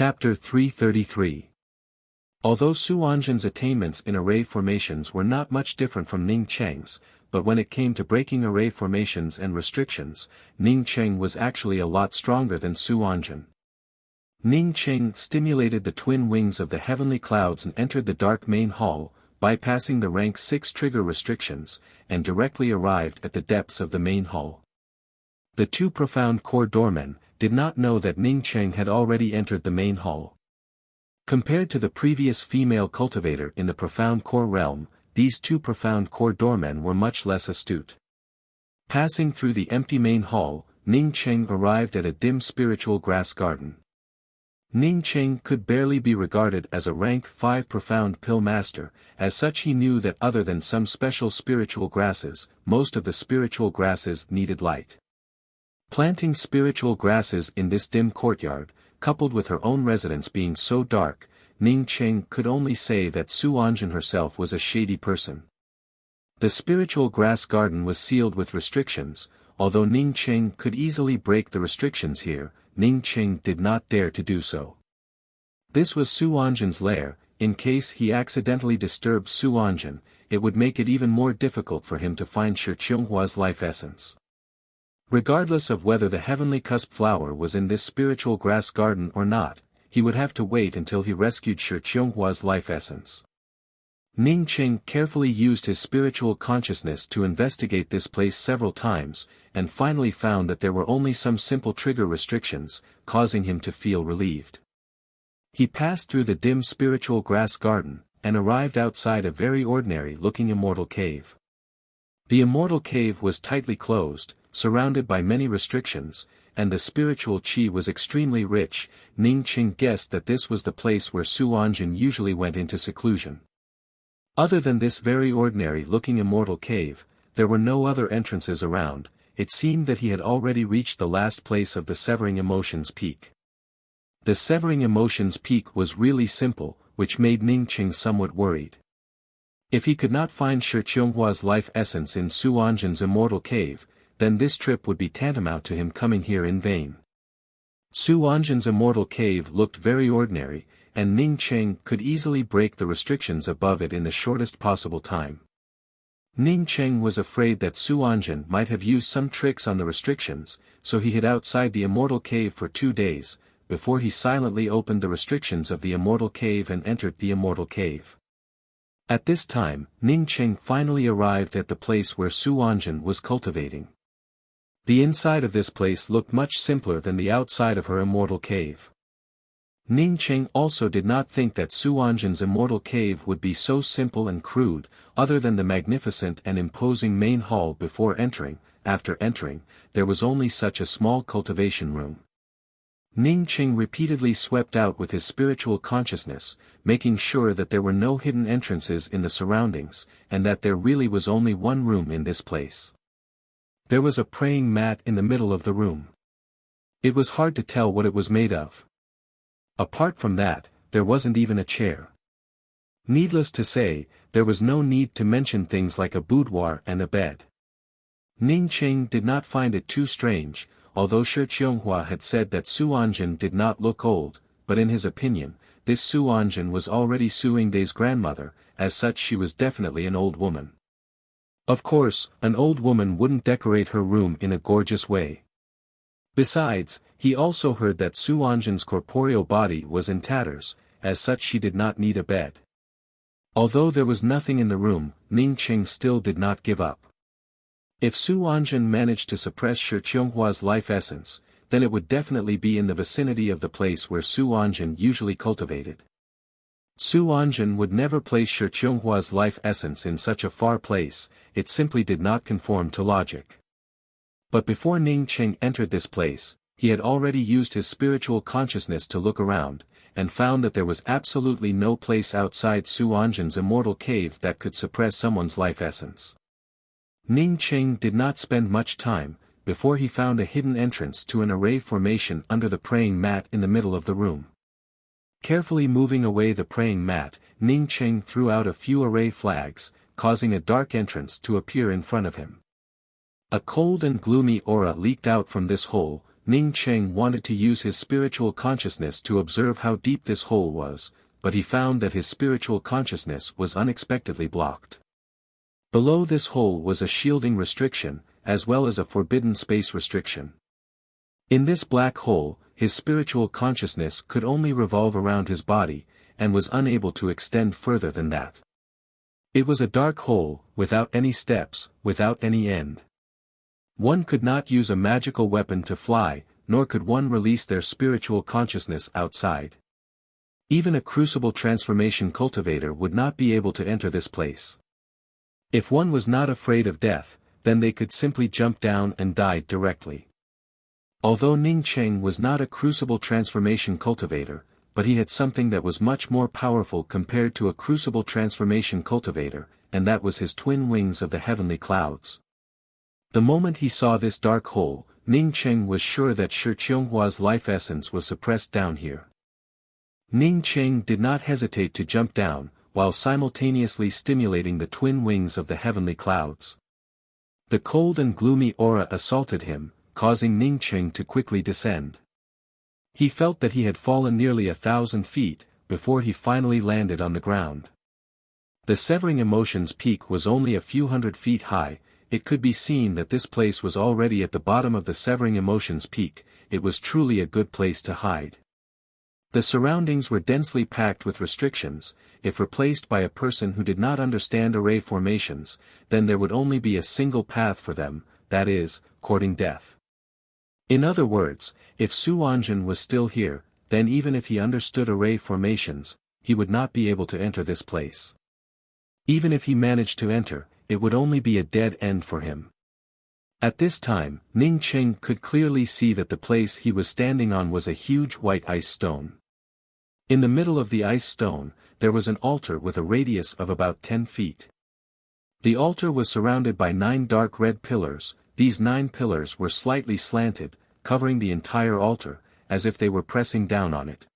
Chapter 333. Although Su Anjin's attainments in array formations were not much different from Ning Cheng's, but when it came to breaking array formations and restrictions, Ning Cheng was actually a lot stronger than Su Anjin. Ning Cheng stimulated the twin wings of the heavenly clouds and entered the dark main hall, bypassing the rank 6 trigger restrictions, and directly arrived at the depths of the main hall. The two profound core doormen did not know that Ning Cheng had already entered the main hall. Compared to the previous female cultivator in the profound core realm, these two profound core doormen were much less astute. Passing through the empty main hall, Ning Cheng arrived at a dim spiritual grass garden. Ning Cheng could barely be regarded as a rank 5 profound pill master, as such he knew that other than some special spiritual grasses, most of the spiritual grasses needed light. Planting spiritual grasses in this dim courtyard, coupled with her own residence being so dark, Ning Cheng could only say that Su Anjin herself was a shady person. The spiritual grass garden was sealed with restrictions, although Ning Cheng could easily break the restrictions here, Ning Cheng did not dare to do so. This was Su Anjin's lair. In case he accidentally disturbed Su Anjin, it would make it even more difficult for him to find Shi Qinghua's life essence. Regardless of whether the heavenly cusp flower was in this spiritual grass garden or not, he would have to wait until he rescued Shi Qinghua's life essence. Ning Cheng carefully used his spiritual consciousness to investigate this place several times, and finally found that there were only some simple trigger restrictions, causing him to feel relieved. He passed through the dim spiritual grass garden, and arrived outside a very ordinary-looking immortal cave. The immortal cave was tightly closed, surrounded by many restrictions, and the spiritual qi was extremely rich. Ning Cheng guessed that this was the place where Su Anjin usually went into seclusion. Other than this very ordinary-looking immortal cave, there were no other entrances around. It seemed that he had already reached the last place of the Severing Emotions Peak. The Severing Emotions Peak was really simple, which made Ning Cheng somewhat worried. If he could not find Shi Qinghua's life essence in Su Anjin's immortal cave, then this trip would be tantamount to him coming here in vain. Su Anjin's immortal cave looked very ordinary, and Ning Cheng could easily break the restrictions above it in the shortest possible time. Ning Cheng was afraid that Su Anjin might have used some tricks on the restrictions, so he hid outside the immortal cave for 2 days, before he silently opened the restrictions of the immortal cave and entered the immortal cave. At this time, Ning Cheng finally arrived at the place where Su Anjin was cultivating. The inside of this place looked much simpler than the outside of her immortal cave. Ning Cheng also did not think that Su Anjin's immortal cave would be so simple and crude. Other than the magnificent and imposing main hall before entering. After entering, there was only such a small cultivation room. Ning Cheng repeatedly swept out with his spiritual consciousness, making sure that there were no hidden entrances in the surroundings, and that there really was only one room in this place. There was a praying mat in the middle of the room. It was hard to tell what it was made of. Apart from that, there wasn't even a chair. Needless to say, there was no need to mention things like a boudoir and a bed. Ning Cheng did not find it too strange, although Shi Qinghua had said that Su Anjin did not look old, but in his opinion, this Su Anjin was already Su Yingday's grandmother, as such she was definitely an old woman. Of course, an old woman wouldn't decorate her room in a gorgeous way. Besides, he also heard that Su Anjin's corporeal body was in tatters, as such she did not need a bed. Although there was nothing in the room, Ning Cheng still did not give up. If Su Anjin managed to suppress Shi Qinghua's life essence, then it would definitely be in the vicinity of the place where Su Anjin usually cultivated. Su Anjin would never place Shi Qinghua's life essence in such a far place. It simply did not conform to logic. But before Ning Cheng entered this place, he had already used his spiritual consciousness to look around, and found that there was absolutely no place outside Su Anjin's immortal cave that could suppress someone's life essence. Ning Cheng did not spend much time, before he found a hidden entrance to an array formation under the praying mat in the middle of the room. Carefully moving away the praying mat, Ning Cheng threw out a few array flags, causing a dark entrance to appear in front of him. A cold and gloomy aura leaked out from this hole. Ning Cheng wanted to use his spiritual consciousness to observe how deep this hole was, but he found that his spiritual consciousness was unexpectedly blocked. Below this hole was a shielding restriction, as well as a forbidden space restriction. In this black hole, his spiritual consciousness could only revolve around his body, and was unable to extend further than that. It was a dark hole, without any steps, without any end. One could not use a magical weapon to fly, nor could one release their spiritual consciousness outside. Even a crucible transformation cultivator would not be able to enter this place. If one was not afraid of death, then they could simply jump down and die directly. Although Ning Cheng was not a crucible transformation cultivator, but he had something that was much more powerful compared to a crucible transformation cultivator, and that was his twin wings of the heavenly clouds. The moment he saw this dark hole, Ning Cheng was sure that Shi Qionghua's life essence was suppressed down here. Ning Cheng did not hesitate to jump down, while simultaneously stimulating the twin wings of the heavenly clouds. The cold and gloomy aura assaulted him, causing Ning Cheng to quickly descend. He felt that he had fallen nearly 1,000 feet, before he finally landed on the ground. The Severing Emotions Peak was only a few hundred feet high. It could be seen that this place was already at the bottom of the Severing Emotions Peak. It was truly a good place to hide. The surroundings were densely packed with restrictions. If replaced by a person who did not understand array formations, then there would only be a single path for them, that is, courting death. In other words, if Su Anjin was still here, then even if he understood array formations, he would not be able to enter this place. Even if he managed to enter, it would only be a dead end for him. At this time, Ning Cheng could clearly see that the place he was standing on was a huge white ice stone. In the middle of the ice stone, there was an altar with a radius of about 10 feet. The altar was surrounded by 9 dark red pillars. These 9 pillars were slightly slanted, covering the entire altar, as if they were pressing down on it.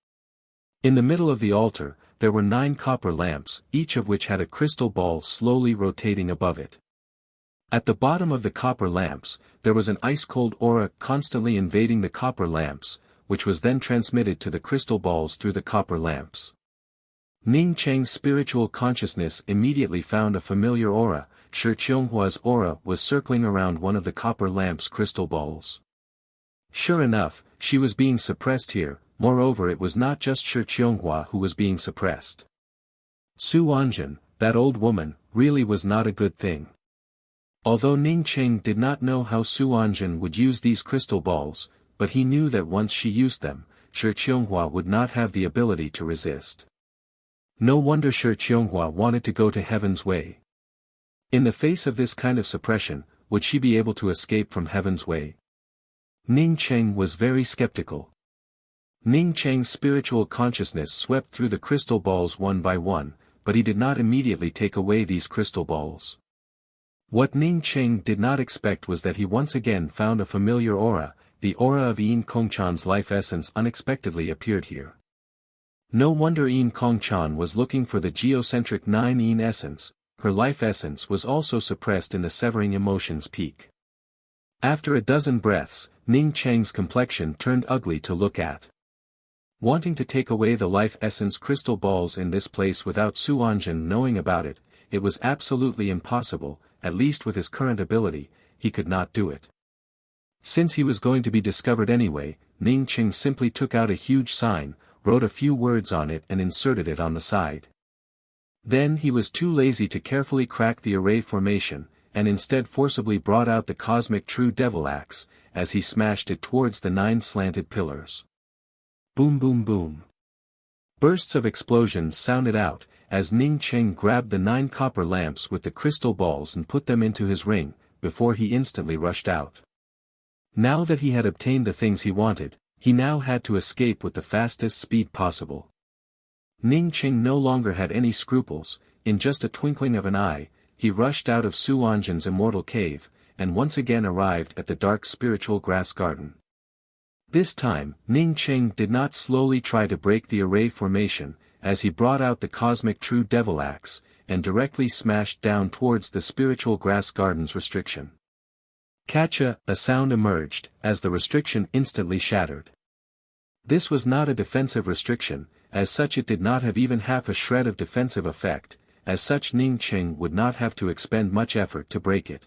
In the middle of the altar, there were 9 copper lamps, each of which had a crystal ball slowly rotating above it. At the bottom of the copper lamps, there was an ice-cold aura constantly invading the copper lamps, which was then transmitted to the crystal balls through the copper lamps. Ning Cheng's spiritual consciousness immediately found a familiar aura. Shi Qionghua's aura was circling around one of the copper lamp's crystal balls. Sure enough, she was being suppressed here. Moreover, it was not just Shi Qionghuo who was being suppressed. Su Anjin, that old woman, really was not a good thing. Although Ning Cheng did not know how Su Anjin would use these crystal balls, but he knew that once she used them, Shi Qionghuo would not have the ability to resist. No wonder Shi Qionghuo wanted to go to Heaven's Way. In the face of this kind of suppression, would she be able to escape from Heaven's Way? Ning Cheng was very skeptical. Ning Cheng's spiritual consciousness swept through the crystal balls one by one, but he did not immediately take away these crystal balls. What Ning Cheng did not expect was that he once again found a familiar aura. The aura of Yin Kongchan's life essence unexpectedly appeared here. No wonder Yin Kongchan was looking for the geocentric 9 Yin essence. Her life essence was also suppressed in the Severing Emotions Peak. After a dozen breaths, Ning Cheng's complexion turned ugly to look at. Wanting to take away the life essence crystal balls in this place without Su Anjin knowing about it, it was absolutely impossible. At least with his current ability, he could not do it. Since he was going to be discovered anyway, Ning Cheng simply took out a huge sign, wrote a few words on it and inserted it on the side. Then he was too lazy to carefully crack the array formation, and instead forcibly brought out the cosmic true devil axe, as he smashed it towards the 9 slanted pillars. Boom boom boom. Bursts of explosions sounded out, as Ning Cheng grabbed the 9 copper lamps with the crystal balls and put them into his ring, before he instantly rushed out. Now that he had obtained the things he wanted, he now had to escape with the fastest speed possible. Ning Cheng no longer had any scruples. In just a twinkling of an eye, he rushed out of Su Anjin's immortal cave, and once again arrived at the dark spiritual grass garden. This time, Ning Cheng did not slowly try to break the array formation, as he brought out the cosmic true devil axe, and directly smashed down towards the spiritual grass garden's restriction. Catcha, a sound emerged, as the restriction instantly shattered. This was not a defensive restriction, as such it did not have even half a shred of defensive effect, as such Ning Cheng would not have to expend much effort to break it.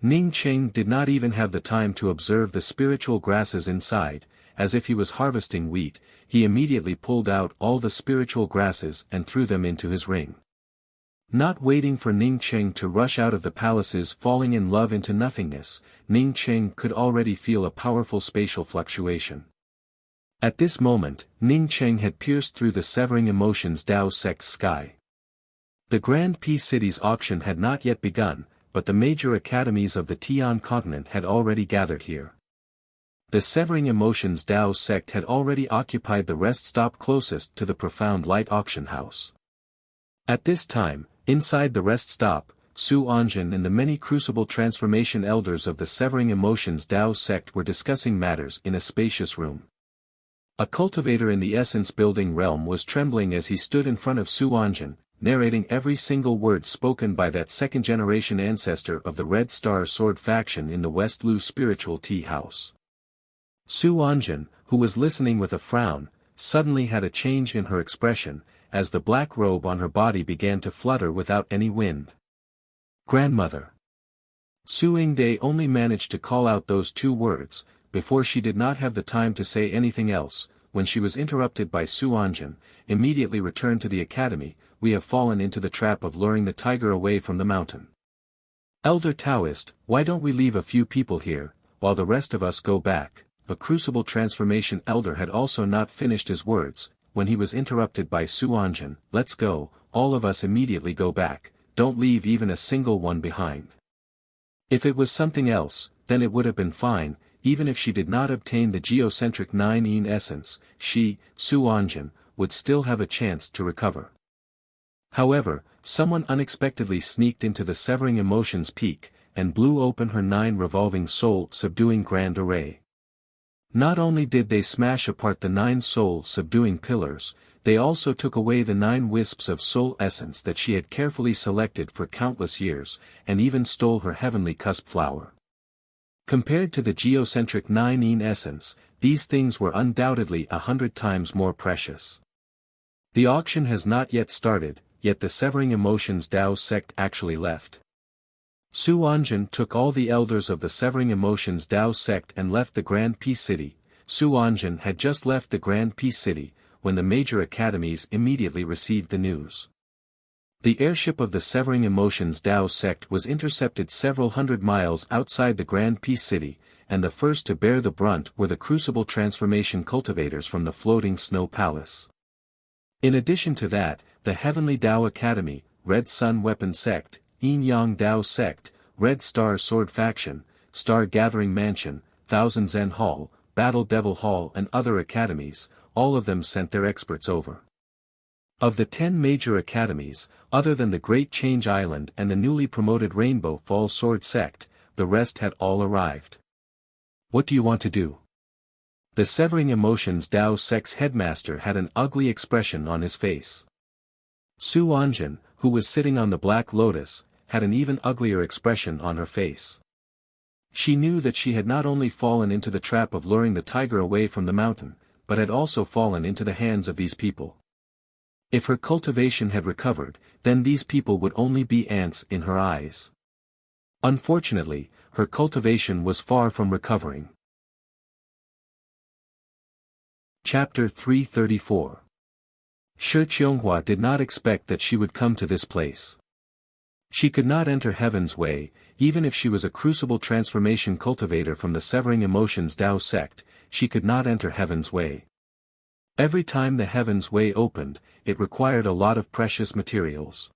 Ning Cheng did not even have the time to observe the spiritual grasses inside, as if he was harvesting wheat, he immediately pulled out all the spiritual grasses and threw them into his ring. Not waiting for Ning Cheng to rush out of the palaces falling in love into nothingness, Ning Cheng could already feel a powerful spatial fluctuation. At this moment, Ning Cheng had pierced through the severing emotions Dao sect's sky. The Grand Peace City's auction had not yet begun, but the major academies of the Tian continent had already gathered here. The severing emotions Dao sect had already occupied the rest stop closest to the profound light auction house. At this time, inside the rest stop, Su Anjin and the many crucible transformation elders of the severing emotions Dao sect were discussing matters in a spacious room. A cultivator in the essence building realm was trembling as he stood in front of Su Anjin, narrating every single word spoken by that second-generation ancestor of the Red Star Sword faction in the West Lu spiritual tea house. Su Anjin, who was listening with a frown, suddenly had a change in her expression, as the black robe on her body began to flutter without any wind. Grandmother. Su Yingde only managed to call out those two words, before she did not have the time to say anything else, when she was interrupted by Su Anjin, immediately returned to the academy, we have fallen into the trap of luring the tiger away from the mountain. Elder Taoist, why don't we leave a few people here, while the rest of us go back? A crucible transformation elder had also not finished his words, when he was interrupted by Su Anjin, let's go, all of us immediately go back, don't leave even a single one behind. If it was something else, then it would have been fine, even if she did not obtain the geocentric 9 essence, she, Su Anjin, would still have a chance to recover. However, someone unexpectedly sneaked into the severing emotions peak, and blew open her 9 revolving soul-subduing grand array. Not only did they smash apart the 9 soul-subduing pillars, they also took away the 9 wisps of soul essence that she had carefully selected for countless years, and even stole her heavenly cusp flower. Compared to the geocentric 9 essence, these things were undoubtedly 100 times more precious. The auction has not yet started, yet the severing emotions Dao sect actually left. Su Anjin took all the elders of the severing emotions Dao sect and left the Grand Peace City. Su Anjin had just left the Grand Peace City, when the major academies immediately received the news. The airship of the severing emotions Dao sect was intercepted several hundred miles outside the Grand Peace City, and the first to bear the brunt were the crucible transformation cultivators from the floating snow palace. In addition to that, the Heavenly Dao Academy, Red Sun Weapon Sect, Yin Yang Dao Sect, Red Star Sword Faction, Star Gathering Mansion, Thousand Zen Hall, Battle Devil Hall and other academies, all of them sent their experts over. Of the 10 major academies, other than the Great Change Island and the newly promoted Rainbow Fall Sword Sect, the rest had all arrived. What do you want to do? The severing emotions Dao sect's headmaster had an ugly expression on his face. Su Anjin, who was sitting on the Black Lotus, had an even uglier expression on her face. She knew that she had not only fallen into the trap of luring the tiger away from the mountain, but had also fallen into the hands of these people. If her cultivation had recovered, then these people would only be ants in her eyes. Unfortunately, her cultivation was far from recovering. Chapter 334. Shi Qianghua did not expect that she would come to this place. She could not enter Heaven's Way, even if she was a crucible transformation cultivator from the severing emotions Dao sect, she could not enter Heaven's Way. Every time the Heaven's Way opened, it required a lot of precious materials.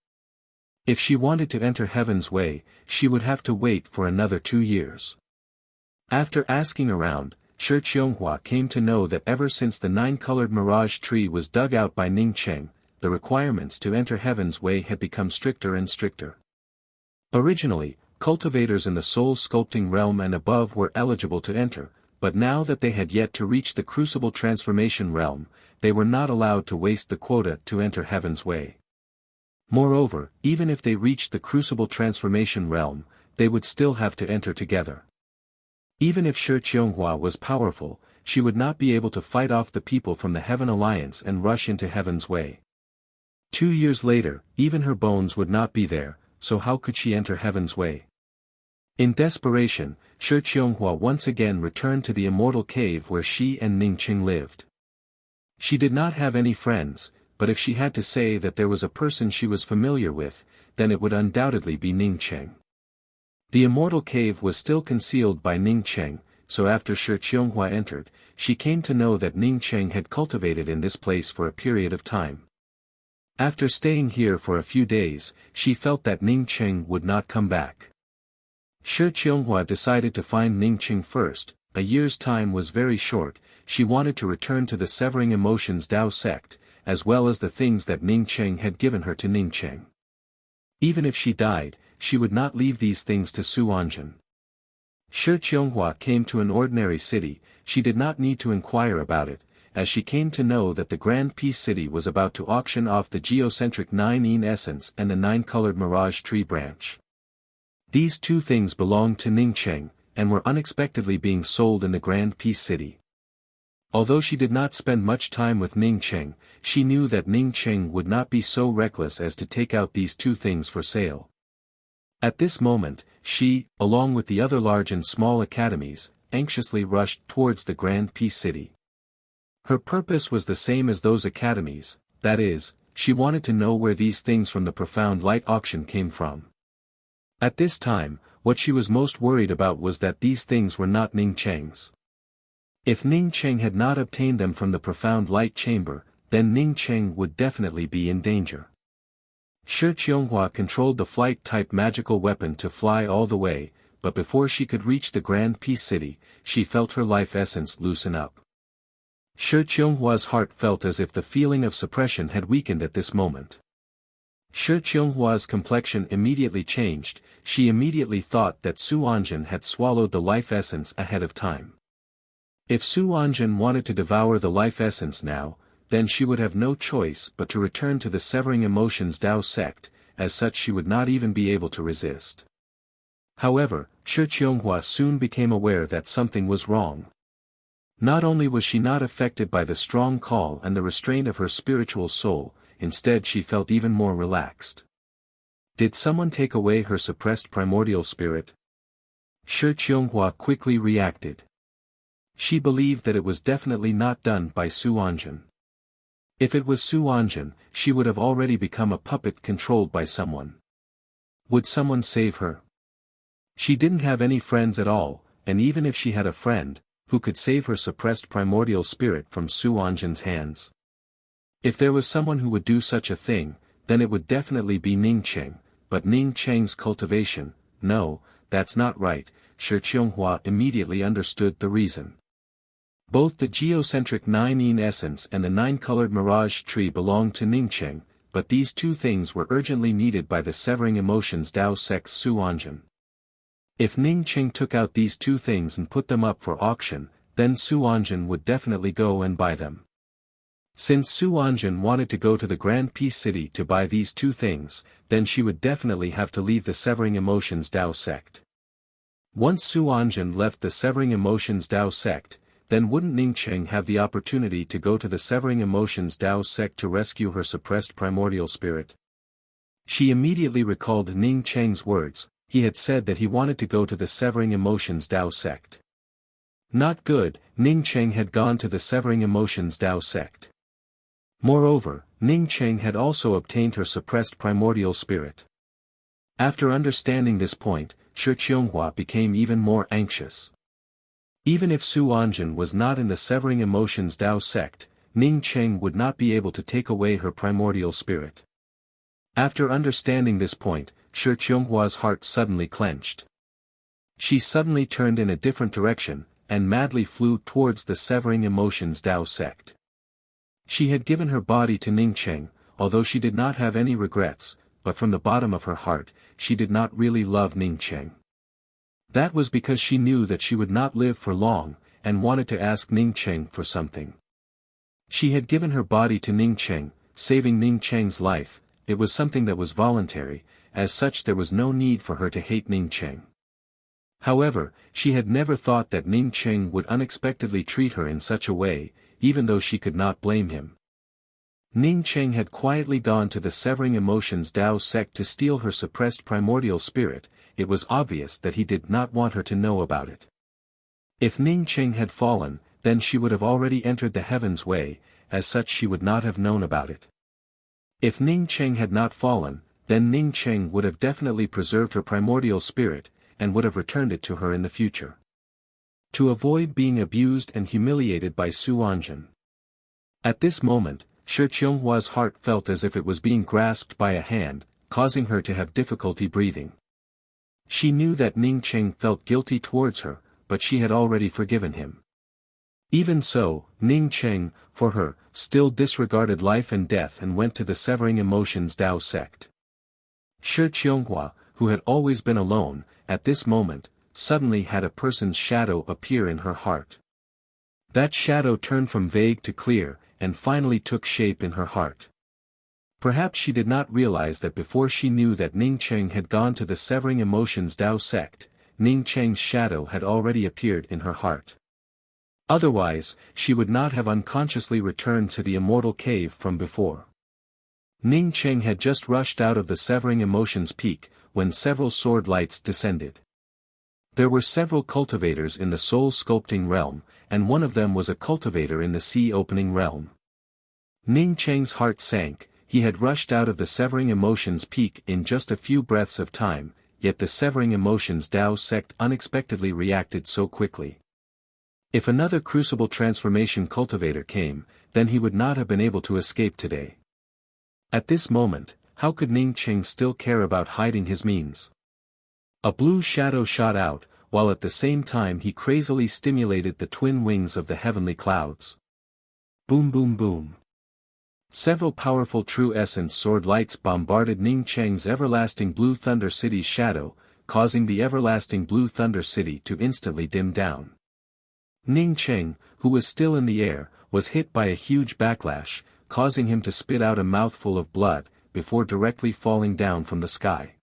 If she wanted to enter Heaven's Way, she would have to wait for another 2 years. After asking around, Shi Qianghua came to know that ever since the 9-colored mirage tree was dug out by Ning Cheng, the requirements to enter Heaven's Way had become stricter and stricter. Originally, cultivators in the soul sculpting realm and above were eligible to enter, but now that they had yet to reach the crucible transformation realm, they were not allowed to waste the quota to enter Heaven's Way. Moreover, even if they reached the crucible transformation realm, they would still have to enter together. Even if Shi Qianghua was powerful, she would not be able to fight off the people from the Heaven Alliance and rush into Heaven's way. 2 years later, even her bones would not be there, so how could she enter Heaven's way? In desperation, Shi Qianghua once again returned to the immortal cave where she and Ning Qing lived. She did not have any friends, but if she had to say that there was a person she was familiar with, then it would undoubtedly be Ning Qing. The immortal cave was still concealed by Ning Qing, so after Shi Qianghua entered, she came to know that Ning Qing had cultivated in this place for a period of time. After staying here for a few days, she felt that Ning Qing would not come back. Shi Qianghua decided to find Ning Qing first. A year's time was very short. She wanted to return to the Severing Emotions Tao sect, as well as the things that Ning Qing had given her to Ning Qing. Even if she died, she would not leave these things to Su Anjin. Shi Qianghua came to an ordinary city. She did not need to inquire about it, as she came to know that the Grand Peace City was about to auction off the geocentric 9-yin essence and the 9-colored mirage tree branch. These two things belonged to Ning Qing, and were unexpectedly being sold in the Grand Peace City. Although she did not spend much time with Ning Qing, she knew that Ning Qing would not be so reckless as to take out these two things for sale. At this moment, she, along with the other large and small academies, anxiously rushed towards the Grand Peace City. Her purpose was the same as those academies, that is, she wanted to know where these things from the profound light auction came from. At this time, what she was most worried about was that these things were not Ning Qing's. If Ning Qing had not obtained them from the profound light chamber, then Ning Qing would definitely be in danger. Shi Qianghua controlled the flight-type magical weapon to fly all the way, but before she could reach the Grand Peace City, she felt her life essence loosen up. Shi Qianghua's heart felt as if the feeling of suppression had weakened at this moment. Shi Qianghua's complexion immediately changed. She immediately thought that Su Anjin had swallowed the life essence ahead of time. If Su Anjin wanted to devour the life essence now, then she would have no choice but to return to the Severing Emotions Tao sect, as such she would not even be able to resist. However, Shi Qianghua soon became aware that something was wrong. Not only was she not affected by the strong call and the restraint of her spiritual soul, instead she felt even more relaxed. Did someone take away her suppressed primordial spirit? Shi Qianghua quickly reacted. She believed that it was definitely not done by Su Anjin. If it was Su Anjin, she would have already become a puppet controlled by someone. Would someone save her? She didn't have any friends at all, and even if she had a friend, who could save her suppressed primordial spirit from Su Anjin's hands? If there was someone who would do such a thing, then it would definitely be Ning Qing, but Ning Qing's cultivation, no, that's not right. Shi Qianghua immediately understood the reason. Both the geocentric 9-yin essence and the 9-colored mirage tree belonged to Ning Qing, but these two things were urgently needed by the Severing Emotions Tao sect's Su Anjin. If Ning Qing took out these two things and put them up for auction, then Su Anjin would definitely go and buy them. Since Su Anjin wanted to go to the Grand Peace City to buy these two things, then she would definitely have to leave the Severing Emotions Tao sect. Once Su Anjin left the Severing Emotions Tao sect, then wouldn't Ning Qing have the opportunity to go to the Severing Emotions Tao sect to rescue her suppressed primordial spirit? She immediately recalled Ning Qing's words. He had said that he wanted to go to the Severing Emotions Tao sect. Not good, Ning Qing had gone to the Severing Emotions Tao sect. Moreover, Ning Qing had also obtained her suppressed primordial spirit. After understanding this point, Shi Qianghua became even more anxious. Even if Su Anjin was not in the Severing Emotions Tao sect, Ning Qing would not be able to take away her primordial spirit. After understanding this point, Shi Qianghua's heart suddenly clenched. She suddenly turned in a different direction, and madly flew towards the Severing Emotions Tao sect. She had given her body to Ning Qing, although she did not have any regrets, but from the bottom of her heart, she did not really love Ning Qing. That was because she knew that she would not live for long, and wanted to ask Ning Qing for something. She had given her body to Ning Qing, saving Ning Qing's life. It was something that was voluntary, as such there was no need for her to hate Ning Cheng. However, she had never thought that Ning Cheng would unexpectedly treat her in such a way, even though she could not blame him. Ning Cheng had quietly gone to the Severing Emotions Dao sect to steal her suppressed primordial spirit. It was obvious that he did not want her to know about it. If Ning Cheng had fallen, then she would have already entered the Heaven's Way, as such she would not have known about it. If Ning Cheng had not fallen, then Ning Cheng would have definitely preserved her primordial spirit, and would have returned it to her in the future. To avoid being abused and humiliated by Su Anjin. At this moment, Shi Qionghua's heart felt as if it was being grasped by a hand, causing her to have difficulty breathing. She knew that Ning Cheng felt guilty towards her, but she had already forgiven him. Even so, Ning Cheng, for her, still disregarded life and death and went to the Severing Emotions Dao sect. Shi Qionghu, who had always been alone, at this moment, suddenly had a person's shadow appear in her heart. That shadow turned from vague to clear, and finally took shape in her heart. Perhaps she did not realize that before she knew that Ning Cheng had gone to the Severing Emotions Dao sect, Ning Cheng's shadow had already appeared in her heart. Otherwise, she would not have unconsciously returned to the immortal cave from before. Ning Cheng had just rushed out of the Severing Emotions Peak, when several sword lights descended. There were several cultivators in the soul sculpting realm, and one of them was a cultivator in the sea opening realm. Ning Cheng's heart sank. He had rushed out of the Severing Emotions Peak in just a few breaths of time, yet the Severing Emotions Dao sect unexpectedly reacted so quickly. If another Crucible Transformation cultivator came, then he would not have been able to escape today. At this moment, how could Ning Cheng still care about hiding his means? A blue shadow shot out, while at the same time he crazily stimulated the twin wings of the heavenly clouds. Boom boom boom. Several powerful true essence sword lights bombarded Ning Cheng's everlasting Blue Thunder City's shadow, causing the everlasting Blue Thunder City to instantly dim down. Ning Cheng, who was still in the air, was hit by a huge backlash, causing him to spit out a mouthful of blood, before directly falling down from the sky.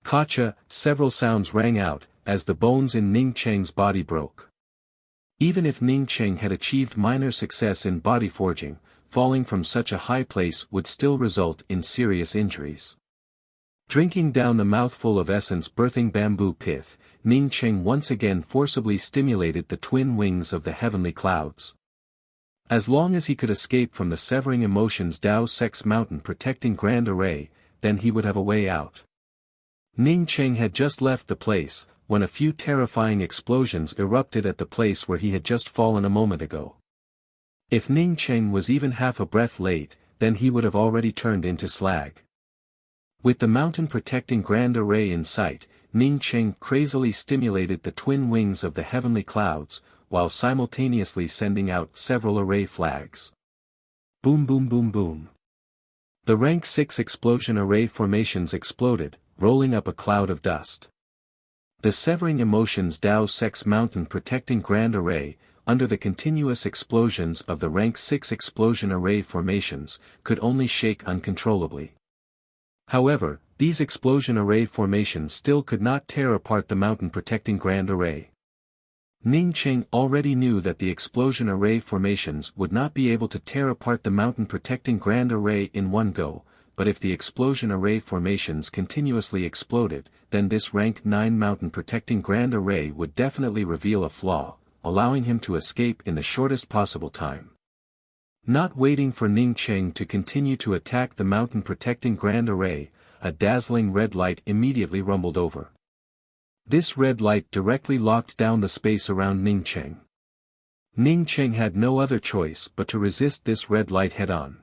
Kacha, several sounds rang out, as the bones in Ning Cheng's body broke. Even if Ning Cheng had achieved minor success in body forging, falling from such a high place would still result in serious injuries. Drinking down the mouthful of essence birthing bamboo pith, Ning Cheng once again forcibly stimulated the twin wings of the heavenly clouds. As long as he could escape from the Severing Emotions Dao sect's mountain protecting grand array, then he would have a way out. Ning Cheng had just left the place, when a few terrifying explosions erupted at the place where he had just fallen a moment ago. If Ning Cheng was even half a breath late, then he would have already turned into slag. With the mountain protecting grand array in sight, Ning Cheng crazily stimulated the twin wings of the heavenly clouds, while simultaneously sending out several array flags. Boom boom boom boom. The rank 6 explosion array formations exploded, rolling up a cloud of dust. The Severing Emotions Dao sect's mountain protecting grand array, under the continuous explosions of the rank 6 explosion array formations, could only shake uncontrollably. However, these explosion array formations still could not tear apart the mountain protecting grand array. Ning Cheng already knew that the explosion array formations would not be able to tear apart the mountain protecting grand array in one go, but if the explosion array formations continuously exploded, then this rank 9 mountain protecting grand array would definitely reveal a flaw, allowing him to escape in the shortest possible time. Not waiting for Ning Cheng to continue to attack the mountain protecting grand array, a dazzling red light immediately rumbled over. This red light directly locked down the space around Ning Cheng. Ning Cheng had no other choice but to resist this red light head-on.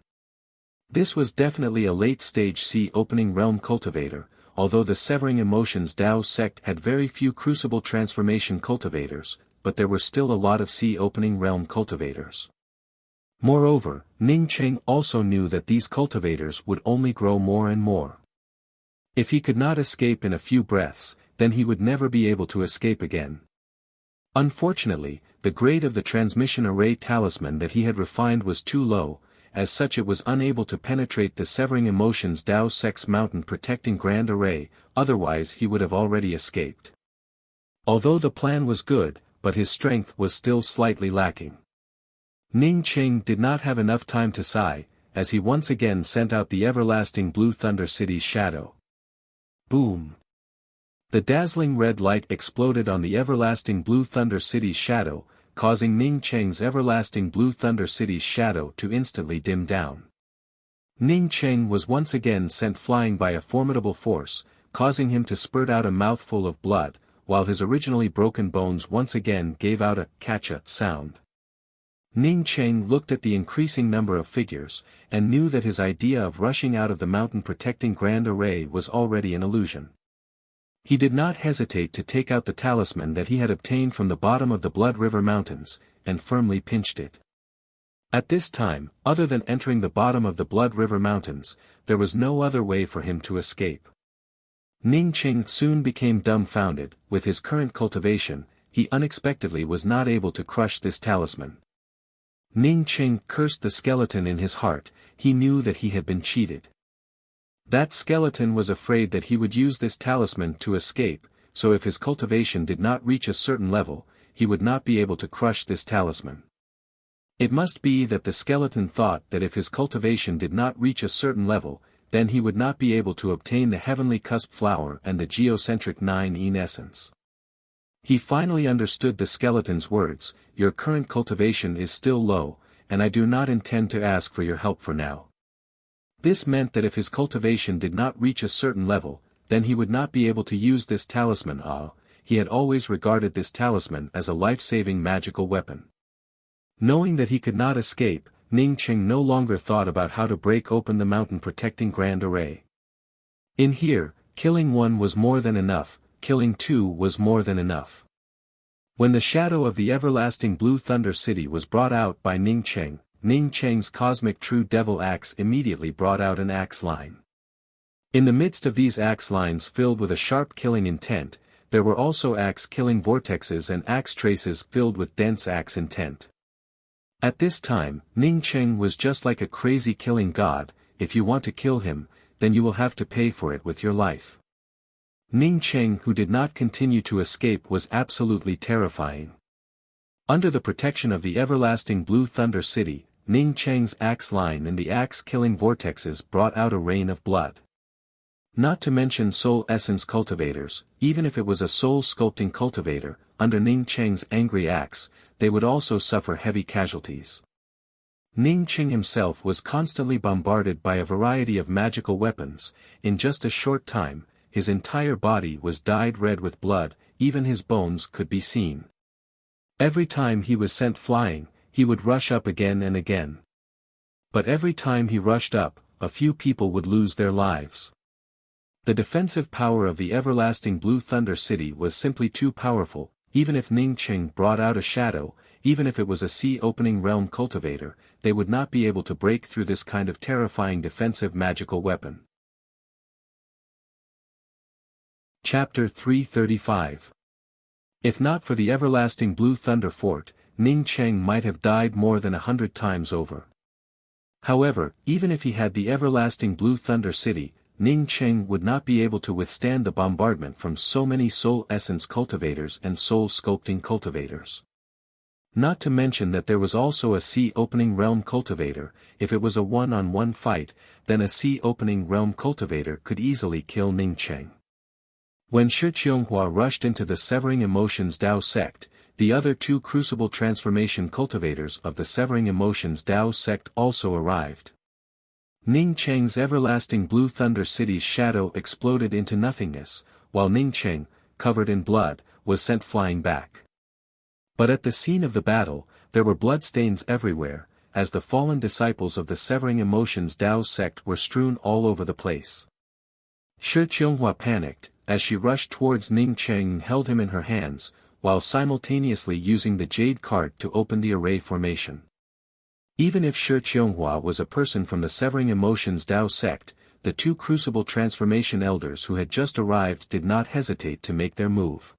This was definitely a late-stage sea opening realm cultivator, although the Severing Emotions Dao sect had very few Crucible Transformation cultivators, but there were still a lot of sea opening realm cultivators. Moreover, Ning Cheng also knew that these cultivators would only grow more and more. If he could not escape in a few breaths, then he would never be able to escape again. Unfortunately, the grade of the transmission array talisman that he had refined was too low, as such it was unable to penetrate the Severing Emotions Dao Sect's mountain protecting grand array, otherwise he would have already escaped. Although the plan was good, but his strength was still slightly lacking. Ning Qing did not have enough time to sigh, as he once again sent out the everlasting Blue Thunder City's shadow. Boom! The dazzling red light exploded on the everlasting Blue Thunder City's shadow, causing Ning Cheng's everlasting Blue Thunder City's shadow to instantly dim down. Ning Cheng was once again sent flying by a formidable force, causing him to spurt out a mouthful of blood, while his originally broken bones once again gave out a "catcha" sound. Ning Cheng looked at the increasing number of figures, and knew that his idea of rushing out of the mountain protecting grand array was already an illusion. He did not hesitate to take out the talisman that he had obtained from the bottom of the Blood River Mountains, and firmly pinched it. At this time, other than entering the bottom of the Blood River Mountains, there was no other way for him to escape. Ning Qing soon became dumbfounded. With his current cultivation, he unexpectedly was not able to crush this talisman. Ning Qing cursed the skeleton in his heart. He knew that he had been cheated. That skeleton was afraid that he would use this talisman to escape, so if his cultivation did not reach a certain level, he would not be able to crush this talisman. It must be that the skeleton thought that if his cultivation did not reach a certain level, then he would not be able to obtain the heavenly cusp flower and the geocentric 9-ene essence. He finally understood the skeleton's words: "Your current cultivation is still low, and I do not intend to ask for your help for now." This meant that if his cultivation did not reach a certain level, then he would not be able to use this talisman. He had always regarded this talisman as a life-saving magical weapon. Knowing that he could not escape, Ning Qing no longer thought about how to break open the mountain protecting grand array. In here, killing one was more than enough, killing two was more than enough. When the shadow of the everlasting Blue Thunder City was brought out by Ning Cheng's cosmic true devil axe immediately brought out an axe line. In the midst of these axe lines filled with a sharp killing intent, there were also axe-killing vortexes and axe traces filled with dense axe intent. At this time, Ning Cheng was just like a crazy killing god. If you want to kill him, then you will have to pay for it with your life. Ning Cheng, who did not continue to escape, was absolutely terrifying. Under the protection of the everlasting Blue Thunder City, Ning Cheng's axe line and the axe-killing vortexes brought out a rain of blood. Not to mention soul essence cultivators, even if it was a soul sculpting cultivator, under Ning Cheng's angry axe, they would also suffer heavy casualties. Ning Cheng himself was constantly bombarded by a variety of magical weapons. In just a short time, his entire body was dyed red with blood, even his bones could be seen. Every time he was sent flying, he would rush up again and again. But every time he rushed up, a few people would lose their lives. The defensive power of the everlasting Blue Thunder City was simply too powerful. Even if Ning Cheng brought out a shadow, even if it was a sea-opening realm cultivator, they would not be able to break through this kind of terrifying defensive magical weapon. Chapter 335. If not for the everlasting Blue Thunder Fort, Ning Cheng might have died more than 100 times over. However, even if he had the everlasting Blue Thunder City, Ning Cheng would not be able to withstand the bombardment from so many soul essence cultivators and soul sculpting cultivators. Not to mention that there was also a sea-opening realm cultivator. If it was a one-on-one fight, then a sea-opening realm cultivator could easily kill Ning Cheng. When Shi Qianghua rushed into the Severing Emotions Dao sect, the other two crucible transformation cultivators of the Severing Emotions Dao sect also arrived. Ning Cheng's everlasting Blue Thunder City's shadow exploded into nothingness, while Ning Cheng, covered in blood, was sent flying back. But at the scene of the battle, there were bloodstains everywhere, as the fallen disciples of the Severing Emotions Dao sect were strewn all over the place. Shi Qianghua panicked, as she rushed towards Ning Cheng and held him in her hands, while simultaneously using the jade card to open the array formation. Even if Shi Qianghua was a person from the Severing Emotions Dao sect, the two crucible transformation elders who had just arrived did not hesitate to make their move.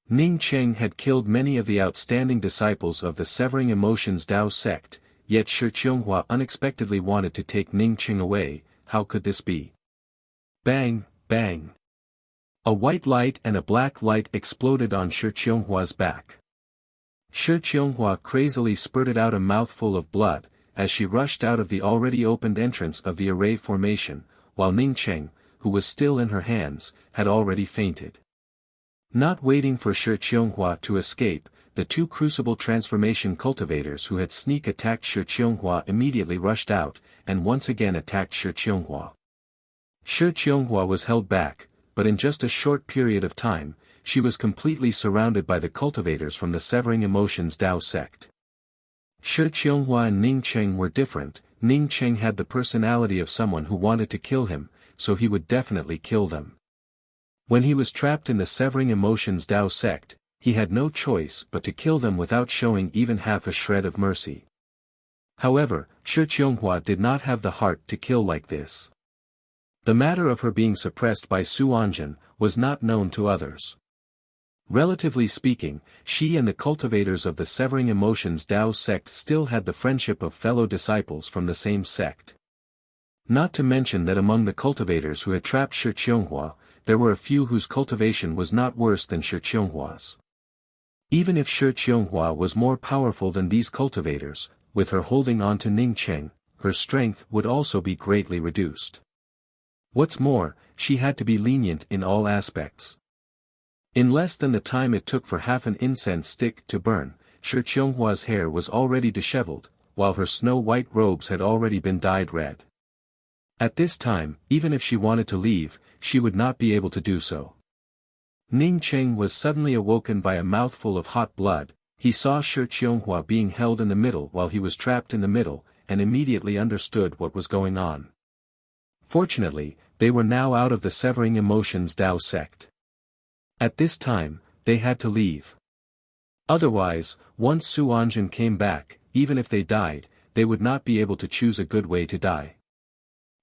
Ning Cheng had killed many of the outstanding disciples of the Severing Emotions Dao sect. yet Shi Qianghua unexpectedly wanted to take Ning Qing away. How could this be? Bang, bang. A white light and a black light exploded on Shi Qianghua's back. Shi Qianghua crazily spurted out a mouthful of blood, as she rushed out of the already opened entrance of the array formation, while Ning Qing, who was still in her hands, had already fainted. Not waiting for Shi Qianghua to escape, the two crucible transformation cultivators who had sneak attacked Shi Qianghua immediately rushed out, and once again attacked Shi Qianghua. Shi Qianghua was held back, but in just a short period of time, she was completely surrounded by the cultivators from the Severing Emotions Dao sect. Shi Qianghua and Ning Qing were different. Ning Qing had the personality of someone who wanted to kill him, so he would definitely kill them. When he was trapped in the Severing Emotions Dao sect, he had no choice but to kill them without showing even half a shred of mercy. However, Shi Qianghua did not have the heart to kill like this. The matter of her being suppressed by Su Anjin was not known to others. Relatively speaking, she and the cultivators of the Severing Emotions Dao sect still had the friendship of fellow disciples from the same sect. Not to mention that among the cultivators who had trapped Shi Qianghua, there were a few whose cultivation was not worse than Shi Qianghua's. Even if Shi Qianghua was more powerful than these cultivators, with her holding on to Ning Qing, her strength would also be greatly reduced. What's more, she had to be lenient in all aspects. In less than the time it took for half an incense stick to burn, Shi Qianghua's hair was already disheveled, while her snow-white robes had already been dyed red. At this time, even if she wanted to leave, she would not be able to do so. Ning Qing was suddenly awoken by a mouthful of hot blood. He saw Shi Qianghua being held in the middle while he was trapped in the middle, and immediately understood what was going on. Fortunately, they were now out of the Severing Emotions Dao sect. At this time, they had to leave. Otherwise, once Su Anjin came back, even if they died, they would not be able to choose a good way to die.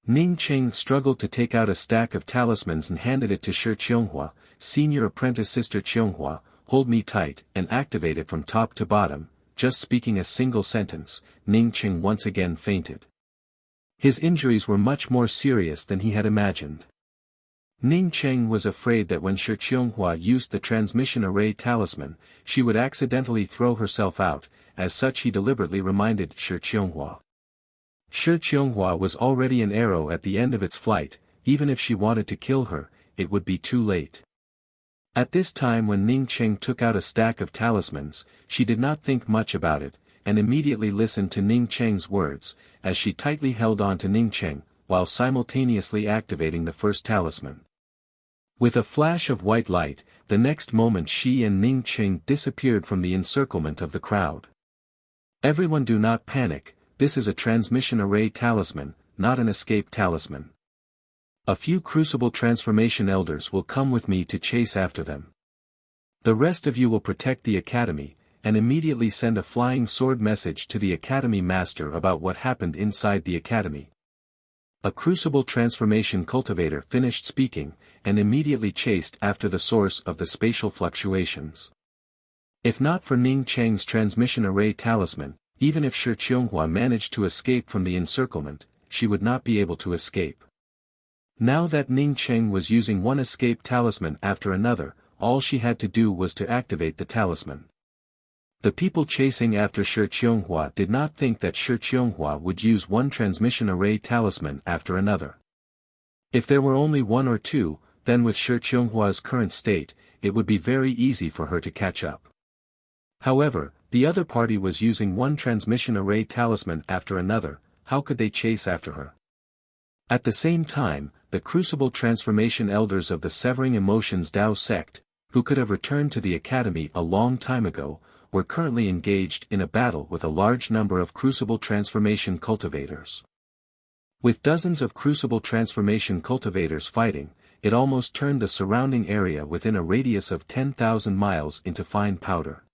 Ning Qing struggled to take out a stack of talismans and handed it to Shi Qianghua. Senior apprentice Sister Qianghua, hold me tight and activate it from top to bottom. Just speaking a single sentence, Ning Qing once again fainted. His injuries were much more serious than he had imagined. Ning Qing was afraid that when Shi Qianghua used the transmission array talisman, she would accidentally throw herself out. As such he deliberately reminded Shi Qianghua. Shi Qianghua was already an arrow at the end of its flight. Even if she wanted to kill her, it would be too late. At this time when Ning Qing took out a stack of talismans, she did not think much about it, and immediately listened to Ning Qing's words, as she tightly held on to Ning Qing, while simultaneously activating the first talisman. With a flash of white light, the next moment she and Ning Qing disappeared from the encirclement of the crowd. Everyone, do not panic, this is a transmission array talisman, not an escape talisman. A few crucible transformation elders will come with me to chase after them. The rest of you will protect the academy, and immediately send a flying sword message to the academy master about what happened inside the academy. A crucible transformation cultivator finished speaking, and immediately chased after the source of the spatial fluctuations. If not for Ning Qing's transmission array talisman, even if Shi Qianghua managed to escape from the encirclement, she would not be able to escape. Now that Ning Qing was using one escape talisman after another, all she had to do was to activate the talisman. The people chasing after Shi Qianghua did not think that Shi Qianghua would use one transmission array talisman after another. If there were only one or two, then with Shi Qianghua's current state, it would be very easy for her to catch up. However, the other party was using one transmission array talisman after another. How could they chase after her? At the same time, the crucible transformation elders of the Severing Emotions Dao sect, who could have returned to the academy a long time ago, were currently engaged in a battle with a large number of crucible transformation cultivators. With dozens of crucible transformation cultivators fighting, it almost turned the surrounding area within a radius of 10,000 miles into fine powder.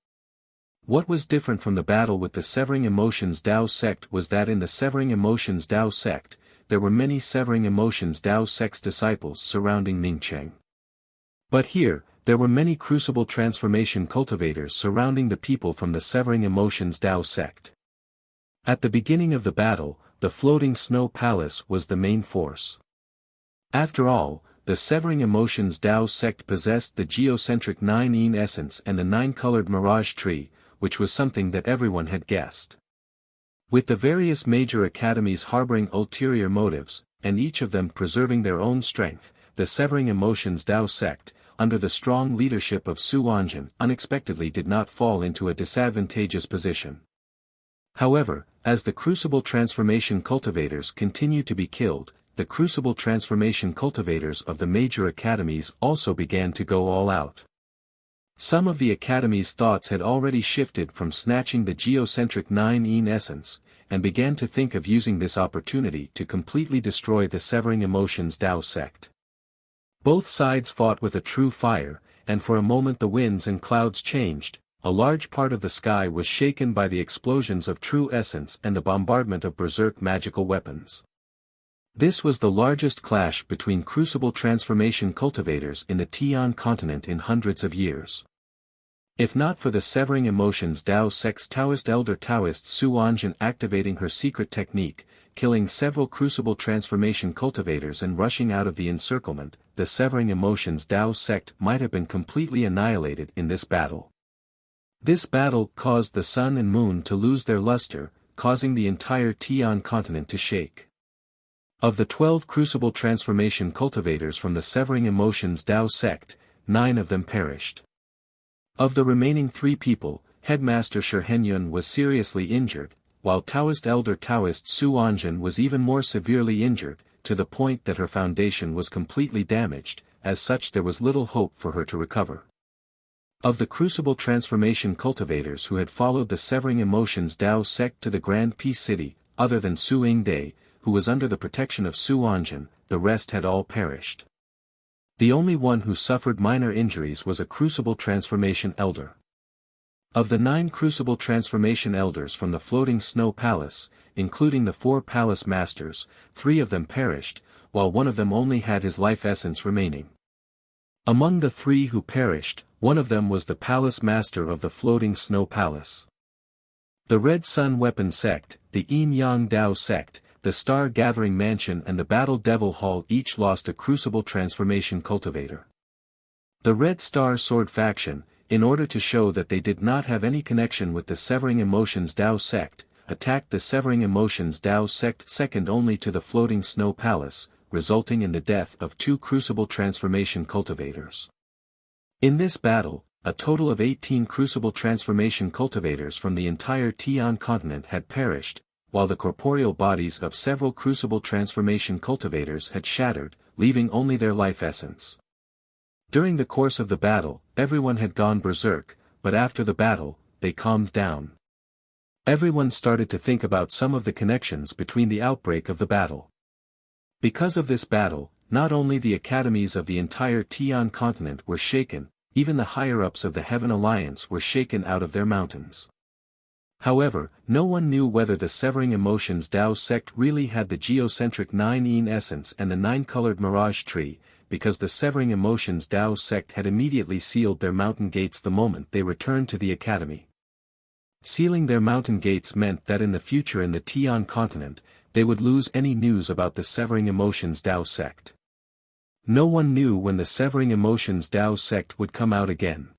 What was different from the battle with the Severing Emotions Dao sect was that in the Severing Emotions Dao sect, there were many Severing Emotions Dao sect's disciples surrounding Ning Qing. But here, there were many crucible transformation cultivators surrounding the people from the Severing Emotions Dao sect. At the beginning of the battle, the floating snow palace was the main force. After all, the Severing Emotions Tao sect possessed the geocentric 9-yin essence and the 9-colored mirage tree, which was something that everyone had guessed. With the various major academies harboring ulterior motives, and each of them preserving their own strength, the Severing Emotions Tao sect, under the strong leadership of Su Wanjun, unexpectedly did not fall into a disadvantageous position. However, as the Crucible Transformation cultivators continued to be killed, the Crucible Transformation cultivators of the major academies also began to go all out. Some of the academies' thoughts had already shifted from snatching the geocentric 9-yin essence, and began to think of using this opportunity to completely destroy the Severing Emotions Tao sect. Both sides fought with a true fire, and for a moment the winds and clouds changed. A large part of the sky was shaken by the explosions of true essence and the bombardment of berserk magical weapons. This was the largest clash between Crucible Transformation cultivators in the Tian continent in hundreds of years. If not for the Severing Emotions Tao sect's Taoist elder Taoist Su Wanjun activating her secret technique, killing several Crucible Transformation cultivators and rushing out of the encirclement, the Severing Emotions Tao sect might have been completely annihilated in this battle. This battle caused the sun and moon to lose their luster, causing the entire Tian continent to shake. Of the 12 Crucible Transformation cultivators from the Severing Emotions Tao sect, 9 of them perished. Of the remaining 3 people, Headmaster Shi Henyun was seriously injured, while Taoist elder Taoist Su Wanjun was even more severely injured, to the point that her foundation was completely damaged. As such there was little hope for her to recover. Of the Crucible Transformation cultivators who had followed the Severing Emotions Tao sect to the Grand Peace City, other than Su Yingde, who was under the protection of Su Wanjun, the rest had all perished. The only one who suffered minor injuries was a Crucible Transformation elder. Of the 9 Crucible Transformation elders from the Floating Snow Palace, including the 4 Palace Masters, 3 of them perished, while one of them only had his life essence remaining. Among the 3 who perished, one of them was the Palace Master of the Floating Snow Palace. The Red Sun Weapon Sect, the Yin Yang Dao Sect, the Star Gathering Mansion and the Battle Devil Hall each lost a Crucible Transformation cultivator. The Red Star Sword faction, in order to show that they did not have any connection with the Severing Emotions Tao sect, attacked the Severing Emotions Tao sect second only to the Floating Snow Palace, resulting in the death of 2 Crucible Transformation cultivators. In this battle, a total of 18 Crucible Transformation cultivators from the entire Tian continent had perished, while the corporeal bodies of several Crucible Transformation cultivators had shattered, leaving only their life essence. During the course of the battle, everyone had gone berserk, but after the battle, they calmed down. Everyone started to think about some of the connections between the outbreak of the battle. Because of this battle, not only the academies of the entire Tian continent were shaken, even the higher-ups of the Heaven Alliance were shaken out of their mountains. However, no one knew whether the Severing Emotions Tao sect really had the geocentric 9-yin essence and the 9-colored mirage tree, because the Severing Emotions Tao sect had immediately sealed their mountain gates the moment they returned to the academy. Sealing their mountain gates meant that in the future in the Tian continent, they would lose any news about the Severing Emotions Tao sect. No one knew when the Severing Emotions Tao sect would come out again.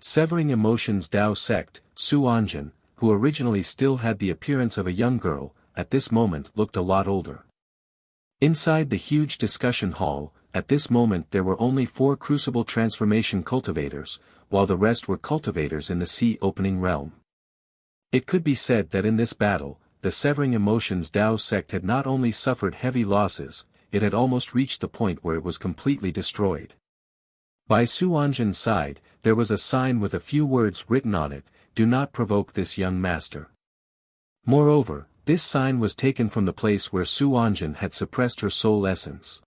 Severing Emotions Tao sect, Su Wanjun, who originally still had the appearance of a young girl, at this moment looked a lot older. Inside the huge discussion hall, at this moment there were only 4 Crucible Transformation cultivators, while the rest were cultivators in the sea-opening realm. It could be said that in this battle, the Severing Emotions Tao sect had not only suffered heavy losses, it had almost reached the point where it was completely destroyed. By Su Wanjun's side, there was a sign with a few words written on it, "Do not provoke this young master." Moreover, this sign was taken from the place where Su Wanjun had suppressed her soul essence.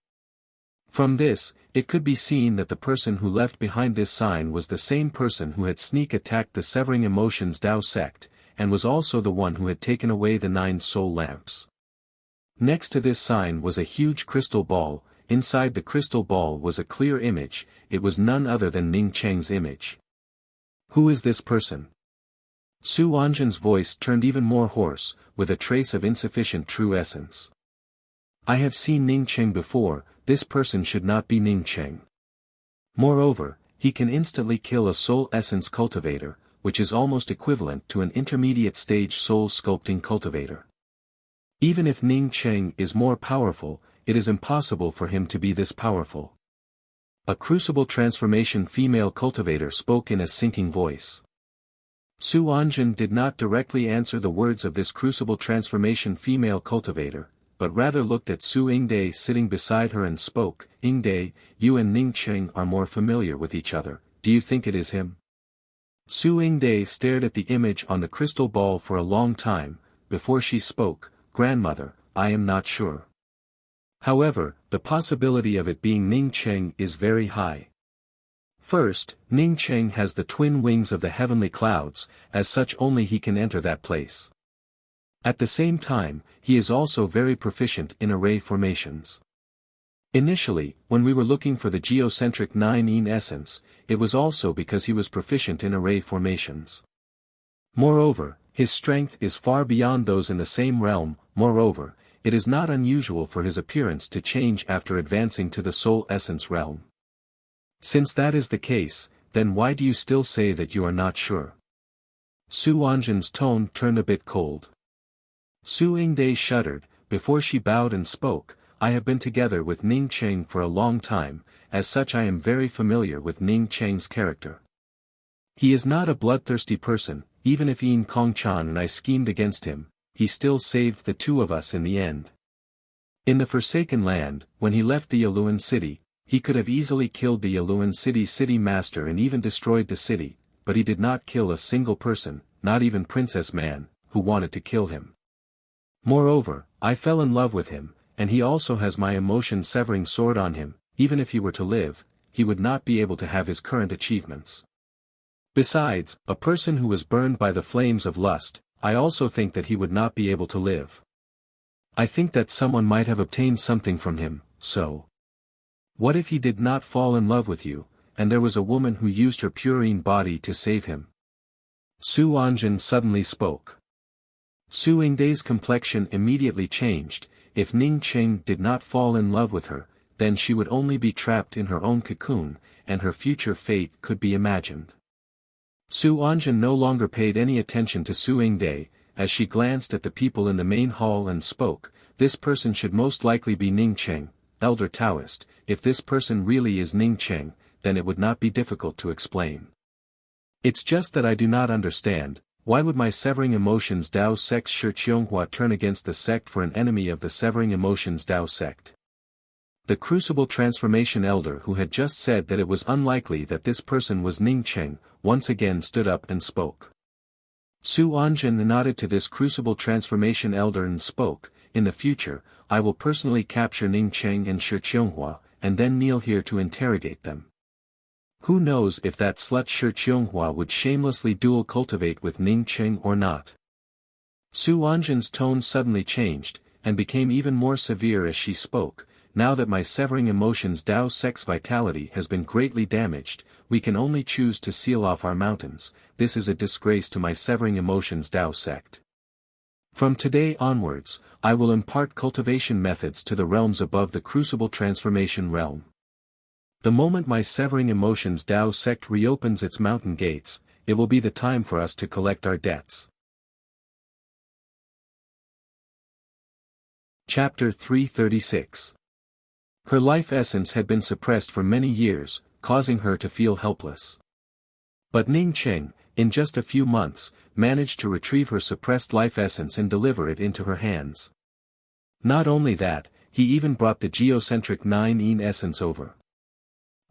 From this, it could be seen that the person who left behind this sign was the same person who had sneak attacked the Severing Emotions Tao sect, and was also the one who had taken away the 9 soul lamps. Next to this sign was a huge crystal ball. Inside the crystal ball was a clear image. It was none other than Ning Cheng's image. Who is this person? Su Anjin's voice turned even more hoarse, with a trace of insufficient true essence. I have seen Ning Cheng before, this person should not be Ning Cheng. Moreover, he can instantly kill a soul essence cultivator, which is almost equivalent to an intermediate stage soul sculpting cultivator. Even if Ning Cheng is more powerful, it is impossible for him to be this powerful. A crucible transformation female cultivator spoke in a sinking voice. Su Anjin did not directly answer the words of this crucible transformation female cultivator, but rather looked at Su Yingde sitting beside her and spoke. Yingde, you and Ning Cheng are more familiar with each other, do you think it is him? Su Yingde stared at the image on the crystal ball for a long time, before she spoke. Grandmother, I am not sure. However, the possibility of it being Ning Cheng is very high. First, Ning Cheng has the twin wings of the heavenly clouds, as such only he can enter that place. At the same time, he is also very proficient in array formations. Initially, when we were looking for the geocentric 9-ene essence, it was also because he was proficient in array formations. Moreover, his strength is far beyond those in the same realm. Moreover, it is not unusual for his appearance to change after advancing to the soul essence realm. Since that is the case, then why do you still say that you are not sure? Su Anjin's tone turned a bit cold. Su Yingde shuddered, before she bowed and spoke. I have been together with Ning Cheng for a long time, as such I am very familiar with Ning Cheng's character. He is not a bloodthirsty person, even if Yin Kongchan and I schemed against him, he still saved the two of us in the end. In the Forsaken Land, when he left the Yaluan city, he could have easily killed the Yaluan city's city master and even destroyed the city, but he did not kill a single person, not even Princess Man, who wanted to kill him. Moreover, I fell in love with him, and he also has my emotion-severing sword on him. Even if he were to live, he would not be able to have his current achievements. Besides, a person who was burned by the flames of lust, I also think that he would not be able to live. I think that someone might have obtained something from him, so. What if he did not fall in love with you, and there was a woman who used her purine body to save him? Su Anjin suddenly spoke. Su Yingde's complexion immediately changed. If Ning Cheng did not fall in love with her, then she would only be trapped in her own cocoon, and her future fate could be imagined. Su Anjin no longer paid any attention to Su Yingde, as she glanced at the people in the main hall and spoke. This person should most likely be Ning Cheng, Elder Taoist. If this person really is Ning Cheng, then it would not be difficult to explain. It's just that I do not understand. Why would my Severing Emotions Dao sect Shi Qianghua turn against the sect for an enemy of the Severing Emotions Dao sect? The Crucible Transformation Elder who had just said that it was unlikely that this person was Ning Cheng, once again stood up and spoke. Su Anjin nodded to this Crucible Transformation Elder and spoke. In the future, I will personally capture Ning Cheng and Shi Qianghua, and then kneel here to interrogate them. Who knows if that slut Shi Qianghua would shamelessly dual cultivate with Ning Cheng or not. Su Anjin's tone suddenly changed, and became even more severe as she spoke. Now that my Severing Emotions Dao sect's vitality has been greatly damaged, we can only choose to seal off our mountains. This is a disgrace to my Severing Emotions Dao sect. From today onwards, I will impart cultivation methods to the realms above the Crucible Transformation realm. The moment my Severing Emotions Dao sect reopens its mountain gates, it will be the time for us to collect our debts. Chapter 336. Her life essence had been suppressed for many years, causing her to feel helpless. But Ning Cheng, in just a few months, managed to retrieve her suppressed life essence and deliver it into her hands. Not only that, he even brought the geocentric 9-ene essence over.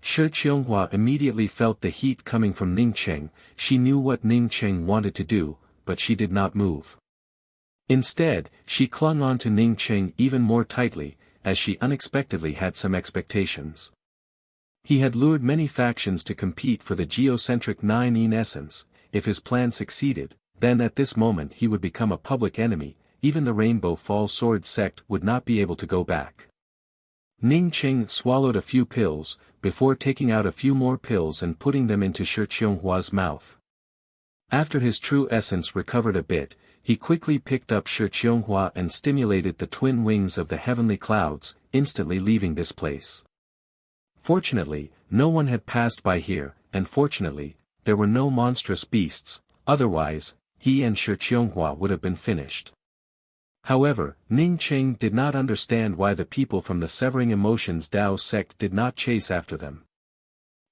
Shi Qianghua immediately felt the heat coming from Ning Cheng. She knew what Ning Cheng wanted to do, but she did not move. Instead, she clung on to Ning Cheng even more tightly, as she unexpectedly had some expectations. He had lured many factions to compete for the geocentric 9-ene essence. If his plan succeeded, then at this moment he would become a public enemy. Even the Rainbow Fall Sword sect would not be able to go back. Ning Cheng swallowed a few pills, before taking out a few more pills and putting them into Shi Qianghua's mouth. After his true essence recovered a bit, he quickly picked up Shi Qianghua and stimulated the twin wings of the heavenly clouds, instantly leaving this place. Fortunately, no one had passed by here, and fortunately, there were no monstrous beasts, otherwise, he and Shi Qianghua would have been finished. However, Ning Qing did not understand why the people from the Severing Emotions Dao sect did not chase after them.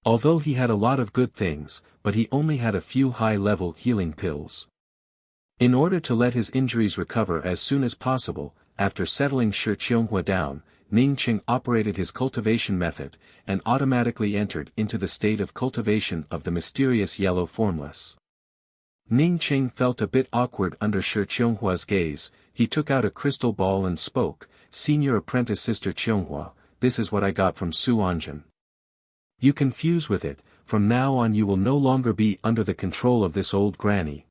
Although he had a lot of good things, but he only had a few high-level healing pills. In order to let his injuries recover as soon as possible, after settling Shi Qianghua down, Ning Qing operated his cultivation method, and automatically entered into the state of cultivation of the mysterious yellow formless. Ning Qing felt a bit awkward under Shi Qianghua's gaze. He took out a crystal ball and spoke, "Senior apprentice Sister Qianghua, this is what I got from Su Anjin. You confuse with it, from now on you will no longer be under the control of this old granny."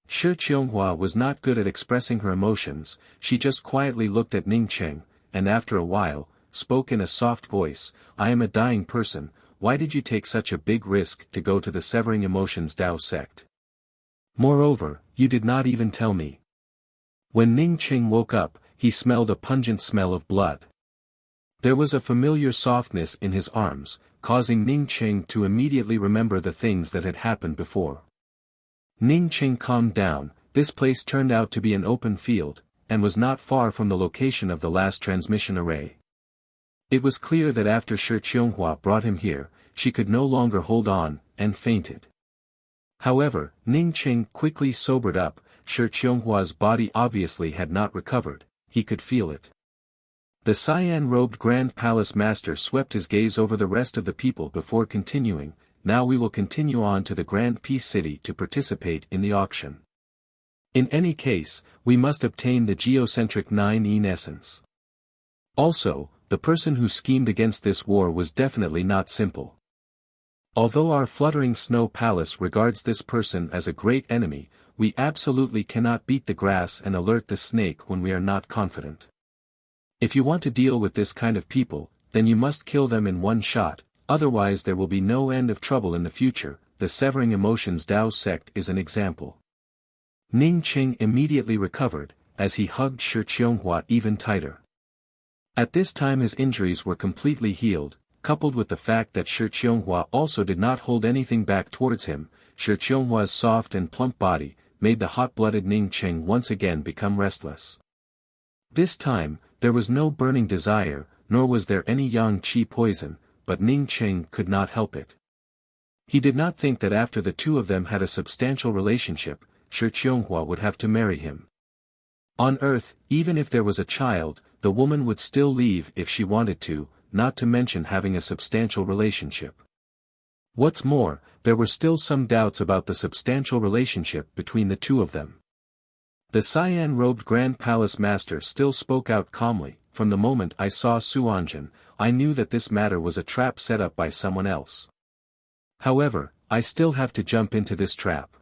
Shi Qianghua was not good at expressing her emotions, she just quietly looked at Ning Qing, and after a while, spoke in a soft voice, "I am a dying person, why did you take such a big risk to go to the Severing Emotions Dao sect? Moreover, you did not even tell me." When Ning Qing woke up, he smelled a pungent smell of blood. There was a familiar softness in his arms, causing Ning Qing to immediately remember the things that had happened before. Ning Qing calmed down. This place turned out to be an open field, and was not far from the location of the last transmission array. It was clear that after Shi Qianghua brought him here, she could no longer hold on, and fainted. However, Ning Qing quickly sobered up. Shi Qianghua's body obviously had not recovered, he could feel it. The cyan-robed Grand Palace Master swept his gaze over the rest of the people before continuing, "Now we will continue on to the Grand Peace City to participate in the auction. In any case, we must obtain the geocentric 9 essence. Also, the person who schemed against this war was definitely not simple. Although our fluttering snow palace regards this person as a great enemy, we absolutely cannot beat the grass and alert the snake when we are not confident. If you want to deal with this kind of people, then you must kill them in one shot, otherwise there will be no end of trouble in the future." The Severing Emotions Dao sect is an example. Ning Qing immediately recovered, as he hugged Shi Qianghua even tighter. At this time his injuries were completely healed, coupled with the fact that Shi Qianghua also did not hold anything back towards him. Shi Qianghua's soft and plump body made the hot-blooded Ning Qing once again become restless. This time, there was no burning desire, nor was there any yang qi poison, but Ning Qing could not help it. He did not think that after the two of them had a substantial relationship, Shi Qianghua would have to marry him. On Earth, even if there was a child, the woman would still leave if she wanted to, not to mention having a substantial relationship. What's more, there were still some doubts about the substantial relationship between the two of them. The cyan-robed Grand Palace Master still spoke out calmly, "From the moment I saw Su Anjin, I knew that this matter was a trap set up by someone else. However, I still have to jump into this trap."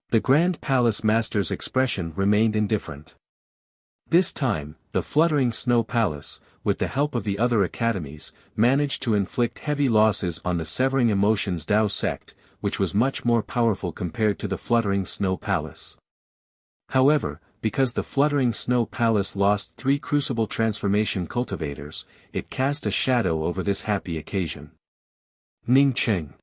The Grand Palace Master's expression remained indifferent. This time, the fluttering snow palace, with the help of the other academies, managed to inflict heavy losses on the Severing Emotions Dao sect, which was much more powerful compared to the fluttering snow palace. However, because the fluttering snow palace lost 3 crucible transformation cultivators, it cast a shadow over this happy occasion. Ning Qing.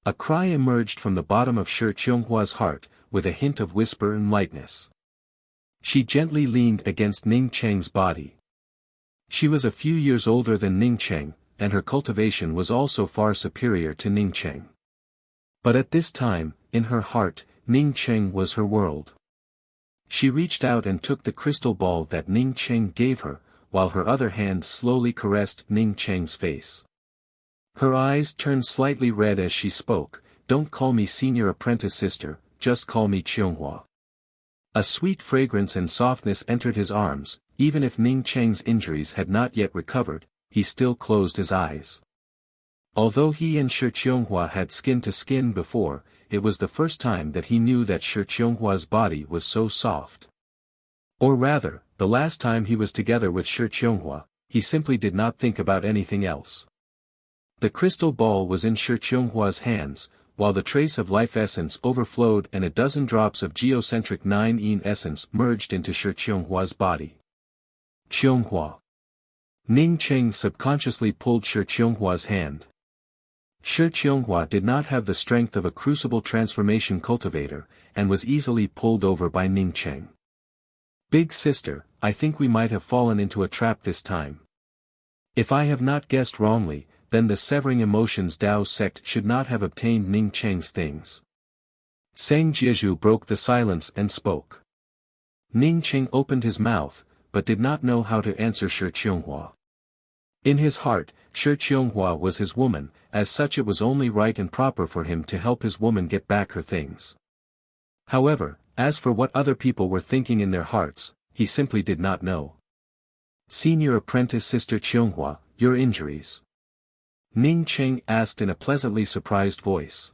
A cry emerged from the bottom of Shi Qianghua's heart, with a hint of whisper and lightness. She gently leaned against Ning Qing's body. She was a few years older than Ning Qing, and her cultivation was also far superior to Ning Qing. But at this time, in her heart, Ning Qing was her world. She reached out and took the crystal ball that Ning Qing gave her, while her other hand slowly caressed Ning Qing's face. Her eyes turned slightly red as she spoke, "Don't call me senior apprentice sister, just call me Qianghua." A sweet fragrance and softness entered his arms. Even if Ning Qing's injuries had not yet recovered, he still closed his eyes. Although he and Shi Qianghua had skin to skin before, it was the first time that he knew that Shi Qianghua's body was so soft. Or rather, the last time he was together with Shi Qianghua, he simply did not think about anything else. The crystal ball was in Shi Qianghua's hands, while the trace of life essence overflowed and a dozen drops of geocentric 9-yin essence merged into Shi Qionghua's body. Qionghuo. Ning Cheng subconsciously pulled Shi Qionghua's hand. Shi Qionghuo did not have the strength of a crucible transformation cultivator, and was easily pulled over by Ning Cheng. Big sister, I think we might have fallen into a trap this time. If I have not guessed wrongly, then the Severing Emotions Dao sect should not have obtained Ning Cheng's things. Seng Jieju broke the silence and spoke. Ning Cheng opened his mouth, but did not know how to answer Shi Qionghuo. In his heart, Shi Qionghuo was his woman, as such it was only right and proper for him to help his woman get back her things. However, as for what other people were thinking in their hearts, he simply did not know. Senior apprentice Sister Qionghuo, your injuries? Ning Cheng asked in a pleasantly surprised voice.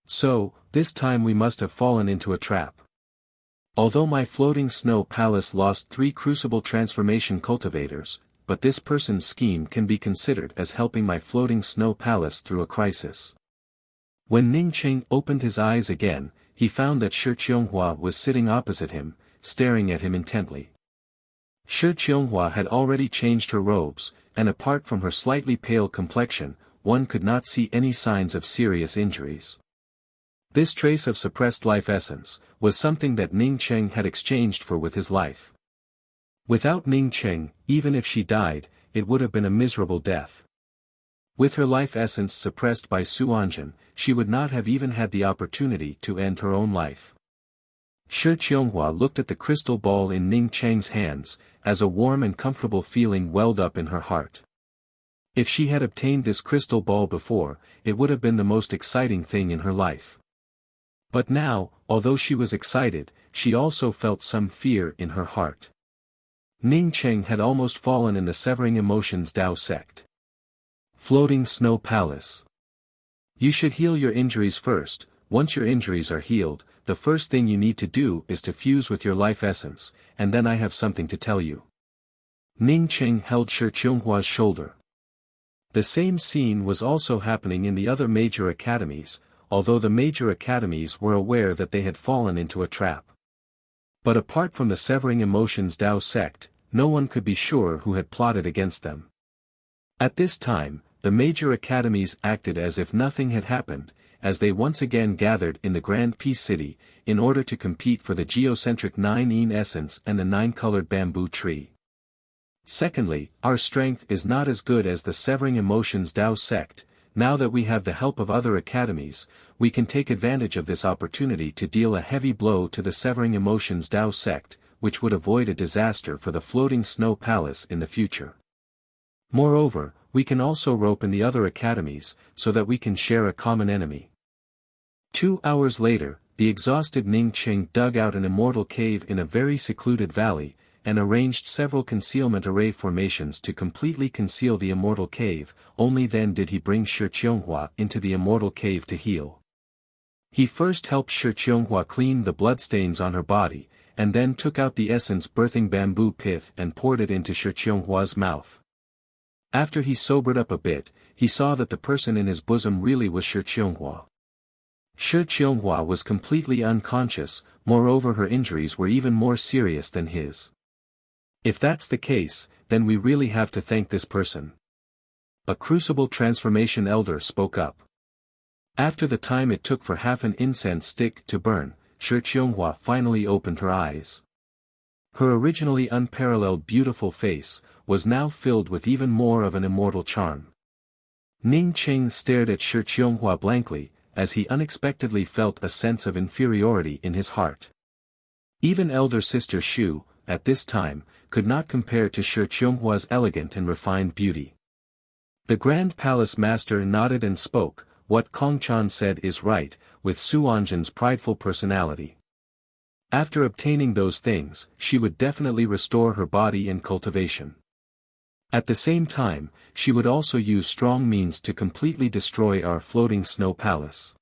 So, this time we must have fallen into a trap. Although my floating snow palace lost 3 crucible transformation cultivators, but this person's scheme can be considered as helping my floating snow palace through a crisis. When Ning Cheng opened his eyes again, he found that Shi Qionghuo was sitting opposite him, staring at him intently. Shi Qionghuo had already changed her robes, and apart from her slightly pale complexion, one could not see any signs of serious injuries. This trace of suppressed life essence was something that Ning Cheng had exchanged for with his life. Without Ning Cheng, even if she died, it would have been a miserable death. With her life essence suppressed by Su Anjin, she would not have even had the opportunity to end her own life. Shi Qionghuo looked at the crystal ball in Ning Cheng's hands, as a warm and comfortable feeling welled up in her heart. If she had obtained this crystal ball before, it would have been the most exciting thing in her life. But now, although she was excited, she also felt some fear in her heart. Ning Cheng had almost fallen in the Severing Emotions Dao sect. Floating Snow Palace. You should heal your injuries first. Once your injuries are healed, the first thing you need to do is to fuse with your life essence, and then I have something to tell you. Ning Cheng held Shi Qionghua's shoulder. The same scene was also happening in the other major academies, although the major academies were aware that they had fallen into a trap. But apart from the Severing Emotions Dao sect, no one could be sure who had plotted against them. At this time, the major academies acted as if nothing had happened, as they once again gathered in the Grand Peace City, in order to compete for the geocentric 9-yin essence and the 9-colored bamboo tree. Secondly, our strength is not as good as the Severing Emotions Dao sect. Now that we have the help of other academies, we can take advantage of this opportunity to deal a heavy blow to the Severing Emotions Dao sect, which would avoid a disaster for the Floating Snow Palace in the future. Moreover, we can also rope in the other academies, so that we can share a common enemy. 2 hours later, the exhausted Ning Cheng dug out an immortal cave in a very secluded valley, and arranged several concealment array formations to completely conceal the immortal cave. Only then did he bring Shi Qionghuo into the immortal cave to heal. He first helped Shi Qionghuo clean the bloodstains on her body, and then took out the essence birthing bamboo pith and poured it into Shi Qionghuo's mouth. After he sobered up a bit, he saw that the person in his bosom really was Shi Qionghuo. Shi Qionghuo was completely unconscious, moreover her injuries were even more serious than his. If that's the case, then we really have to thank this person. A crucible transformation elder spoke up. After the time it took for half an incense stick to burn, Shi Qionghuo finally opened her eyes. Her originally unparalleled beautiful face was now filled with even more of an immortal charm. Ning Cheng stared at Shi Qionghuo blankly, as he unexpectedly felt a sense of inferiority in his heart. Even elder sister Shu, at this time, could not compare to Shi Qionghuo's elegant and refined beauty. The Grand Palace Master nodded and spoke, what Kongchan said is right, with Su Anjin's prideful personality. After obtaining those things, she would definitely restore her body and cultivation. At the same time, she would also use strong means to completely destroy our floating snow palace.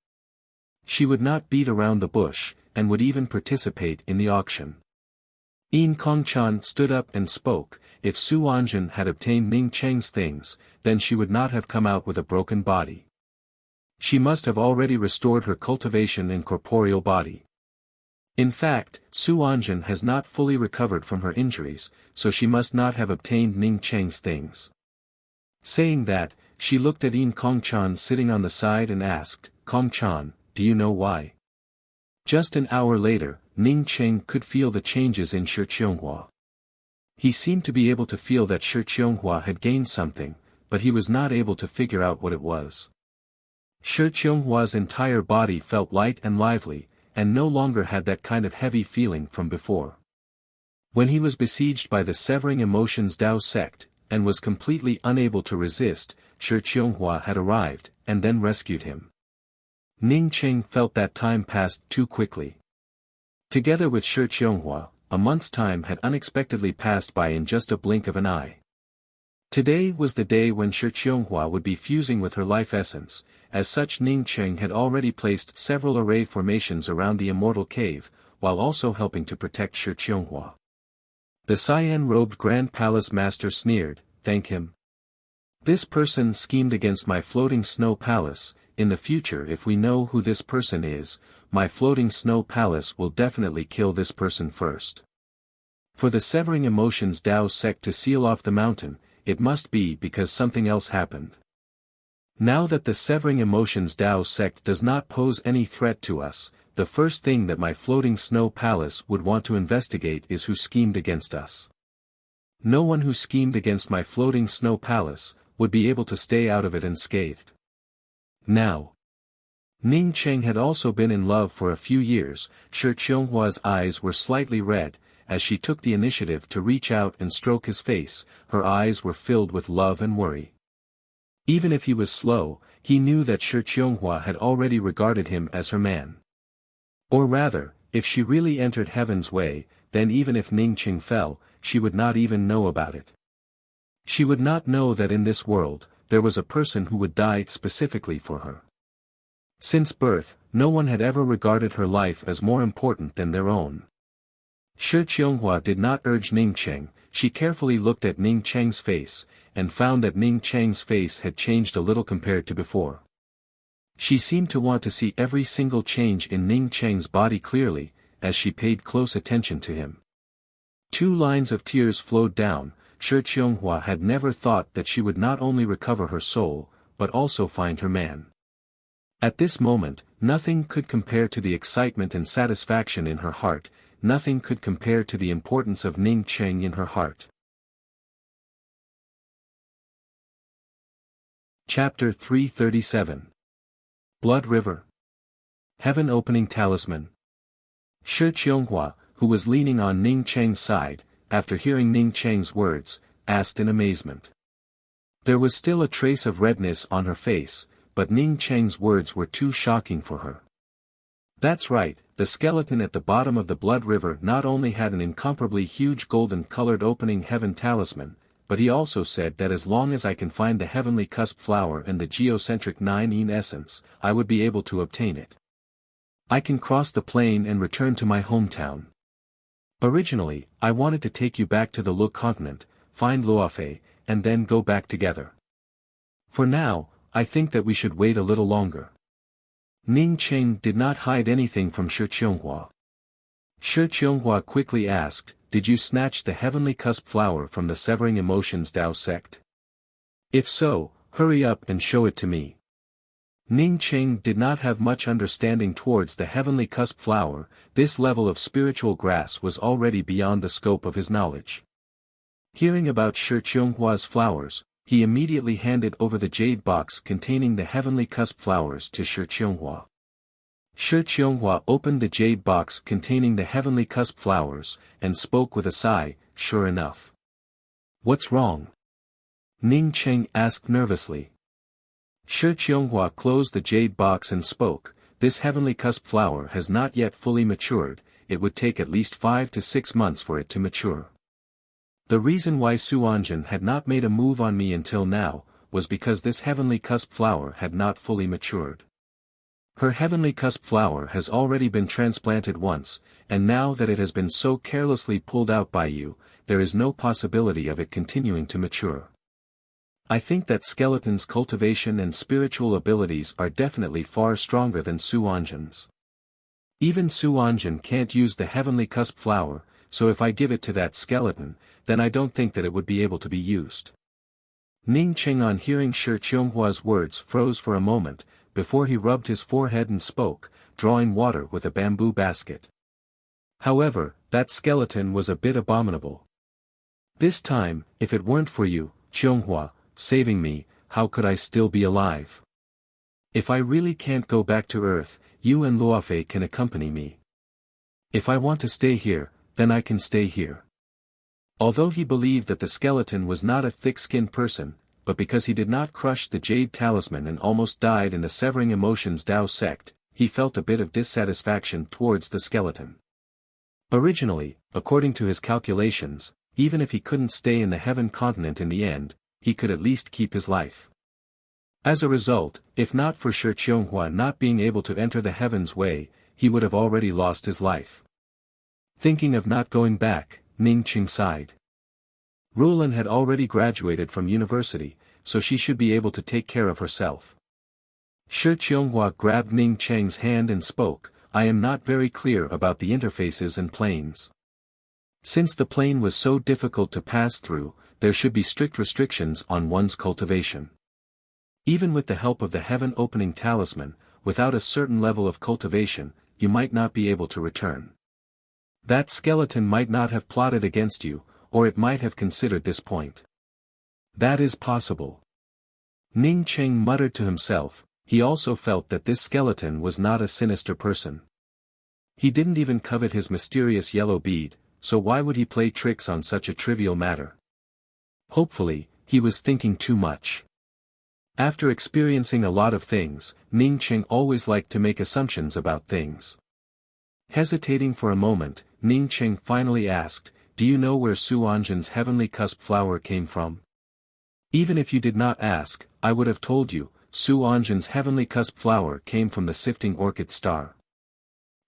She would not beat around the bush, and would even participate in the auction. In Kongchan stood up and spoke, if Su Anjin had obtained Ning Cheng's things, then she would not have come out with a broken body. She must have already restored her cultivation in corporeal body. In fact, Su Anjin has not fully recovered from her injuries, so she must not have obtained Ning Cheng's things. Saying that, she looked at Yin Kongchan sitting on the side and asked, "Kongchan, do you know why?" Just an hour later, Ning Cheng could feel the changes in Shi Qianghua. He seemed to be able to feel that Shi Qianghua had gained something, but he was not able to figure out what it was. Shi Qianghua's entire body felt light and lively, and no longer had that kind of heavy feeling from before. When he was besieged by the severing emotions Dao sect, and was completely unable to resist, Shi Qianghua had arrived, and then rescued him. Ning Cheng felt that time passed too quickly. Together with Shi Qianghua, a month's time had unexpectedly passed by in just a blink of an eye. Today was the day when Shi Qianghua would be fusing with her life essence. As such, Ning Cheng had already placed several array formations around the immortal cave, while also helping to protect Shi Qianghua. The cyan-robed Grand Palace Master sneered, "Thank him. This person schemed against my floating snow palace. In the future, if we know who this person is, my floating snow palace will definitely kill this person first." For the severing emotions Dao sect to seal off the mountain, it must be because something else happened. Now that the severing emotions Dao sect does not pose any threat to us, the first thing that my floating snow palace would want to investigate is who schemed against us. No one who schemed against my floating snow palace would be able to stay out of it unscathed. Now, Ning Cheng had also been in love for a few years. Shi Qianghua's eyes were slightly red. As she took the initiative to reach out and stroke his face, her eyes were filled with love and worry. Even if he was slow, he knew that Shi Qianghua had already regarded him as her man. Or rather, if she really entered heaven's way, then even if Ning Cheng fell, she would not even know about it. She would not know that in this world, there was a person who would die specifically for her. Since birth, no one had ever regarded her life as more important than their own. Shi Qianghua did not urge Ning Cheng. She carefully looked at Ning Cheng's face, and found that Ning Cheng's face had changed a little compared to before. She seemed to want to see every single change in Ning Cheng's body clearly, as she paid close attention to him. 2 lines of tears flowed down. Shi Qianghua had never thought that she would not only recover her soul, but also find her man. At this moment, nothing could compare to the excitement and satisfaction in her heart. Nothing could compare to the importance of Ning Cheng in her heart. Chapter 337. Blood River. Heaven Opening Talisman. Shi Qianghua, who was leaning on Ning Cheng's side, after hearing Ning Cheng's words, asked in amazement. There was still a trace of redness on her face, but Ning Cheng's words were too shocking for her. That's right, the skeleton at the bottom of the Blood River not only had an incomparably huge golden-colored opening heaven talisman, but he also said that as long as I can find the heavenly cusp flower and the geocentric 9-yin essence, I would be able to obtain it. I can cross the plain and return to my hometown. Originally, I wanted to take you back to the Lu continent, find Luofei, and then go back together. For now, I think that we should wait a little longer. Ning Cheng did not hide anything from Shi Qianghua. Shi Qianghua quickly asked, "Did you snatch the heavenly cusp flower from the severing emotions Dao sect? If so, hurry up and show it to me." Ning Cheng did not have much understanding towards the heavenly cusp flower. This level of spiritual grasp was already beyond the scope of his knowledge. Hearing about Shi Qianghua's flowers, he immediately handed over the jade box containing the heavenly cusp flowers to Shi Qianghua. Shi Qianghua opened the jade box containing the heavenly cusp flowers, and spoke with a sigh, "Sure enough." "What's wrong?" Ning Cheng asked nervously. Shi Qianghua closed the jade box and spoke, "This heavenly cusp flower has not yet fully matured. It would take at least 5 to 6 months for it to mature. The reason why Su Anjin had not made a move on me until now, was because this heavenly cusp flower had not fully matured. Her heavenly cusp flower has already been transplanted once, and now that it has been so carelessly pulled out by you, there is no possibility of it continuing to mature. I think that skeleton's cultivation and spiritual abilities are definitely far stronger than Su Anjan's. Even Su Anjan can't use the heavenly cusp flower, so if I give it to that skeleton, then I don't think that it would be able to be used. Ning Qing on hearing Shi Qionghua's words froze for a moment, before he rubbed his forehead and spoke, drawing water with a bamboo basket. However, that skeleton was a bit abominable. This time, if it weren't for you, Qianghua, saving me, how could I still be alive? If I really can't go back to Earth, you and Luofei can accompany me. If I want to stay here, then I can stay here. Although he believed that the skeleton was not a thick-skinned person, but because he did not crush the jade talisman and almost died in the Severing Emotions Dao sect, he felt a bit of dissatisfaction towards the skeleton. Originally, according to his calculations, even if he couldn't stay in the heaven continent in the end, he could at least keep his life. As a result, if not for Shi Qianghua not being able to enter the heaven's way, he would have already lost his life. Thinking of not going back, Ning Qing sighed. Rulin had already graduated from university, so she should be able to take care of herself. Shi Qianghua grabbed Ning Cheng's hand and spoke, I am not very clear about the interfaces and planes. Since the plane was so difficult to pass through, there should be strict restrictions on one's cultivation. Even with the help of the heaven opening talisman, without a certain level of cultivation, you might not be able to return. That skeleton might not have plotted against you, or it might have considered this point. That is possible. Ning Qing muttered to himself, he also felt that this skeleton was not a sinister person. He didn't even covet his mysterious yellow bead, so why would he play tricks on such a trivial matter? Hopefully, he was thinking too much. After experiencing a lot of things, Ning Qing always liked to make assumptions about things. Hesitating for a moment, Ning Qing finally asked, do you know where Su Anjan's heavenly cusp flower came from? Even if you did not ask, I would have told you, Su Anjan's heavenly cusp flower came from the sifting orchid star.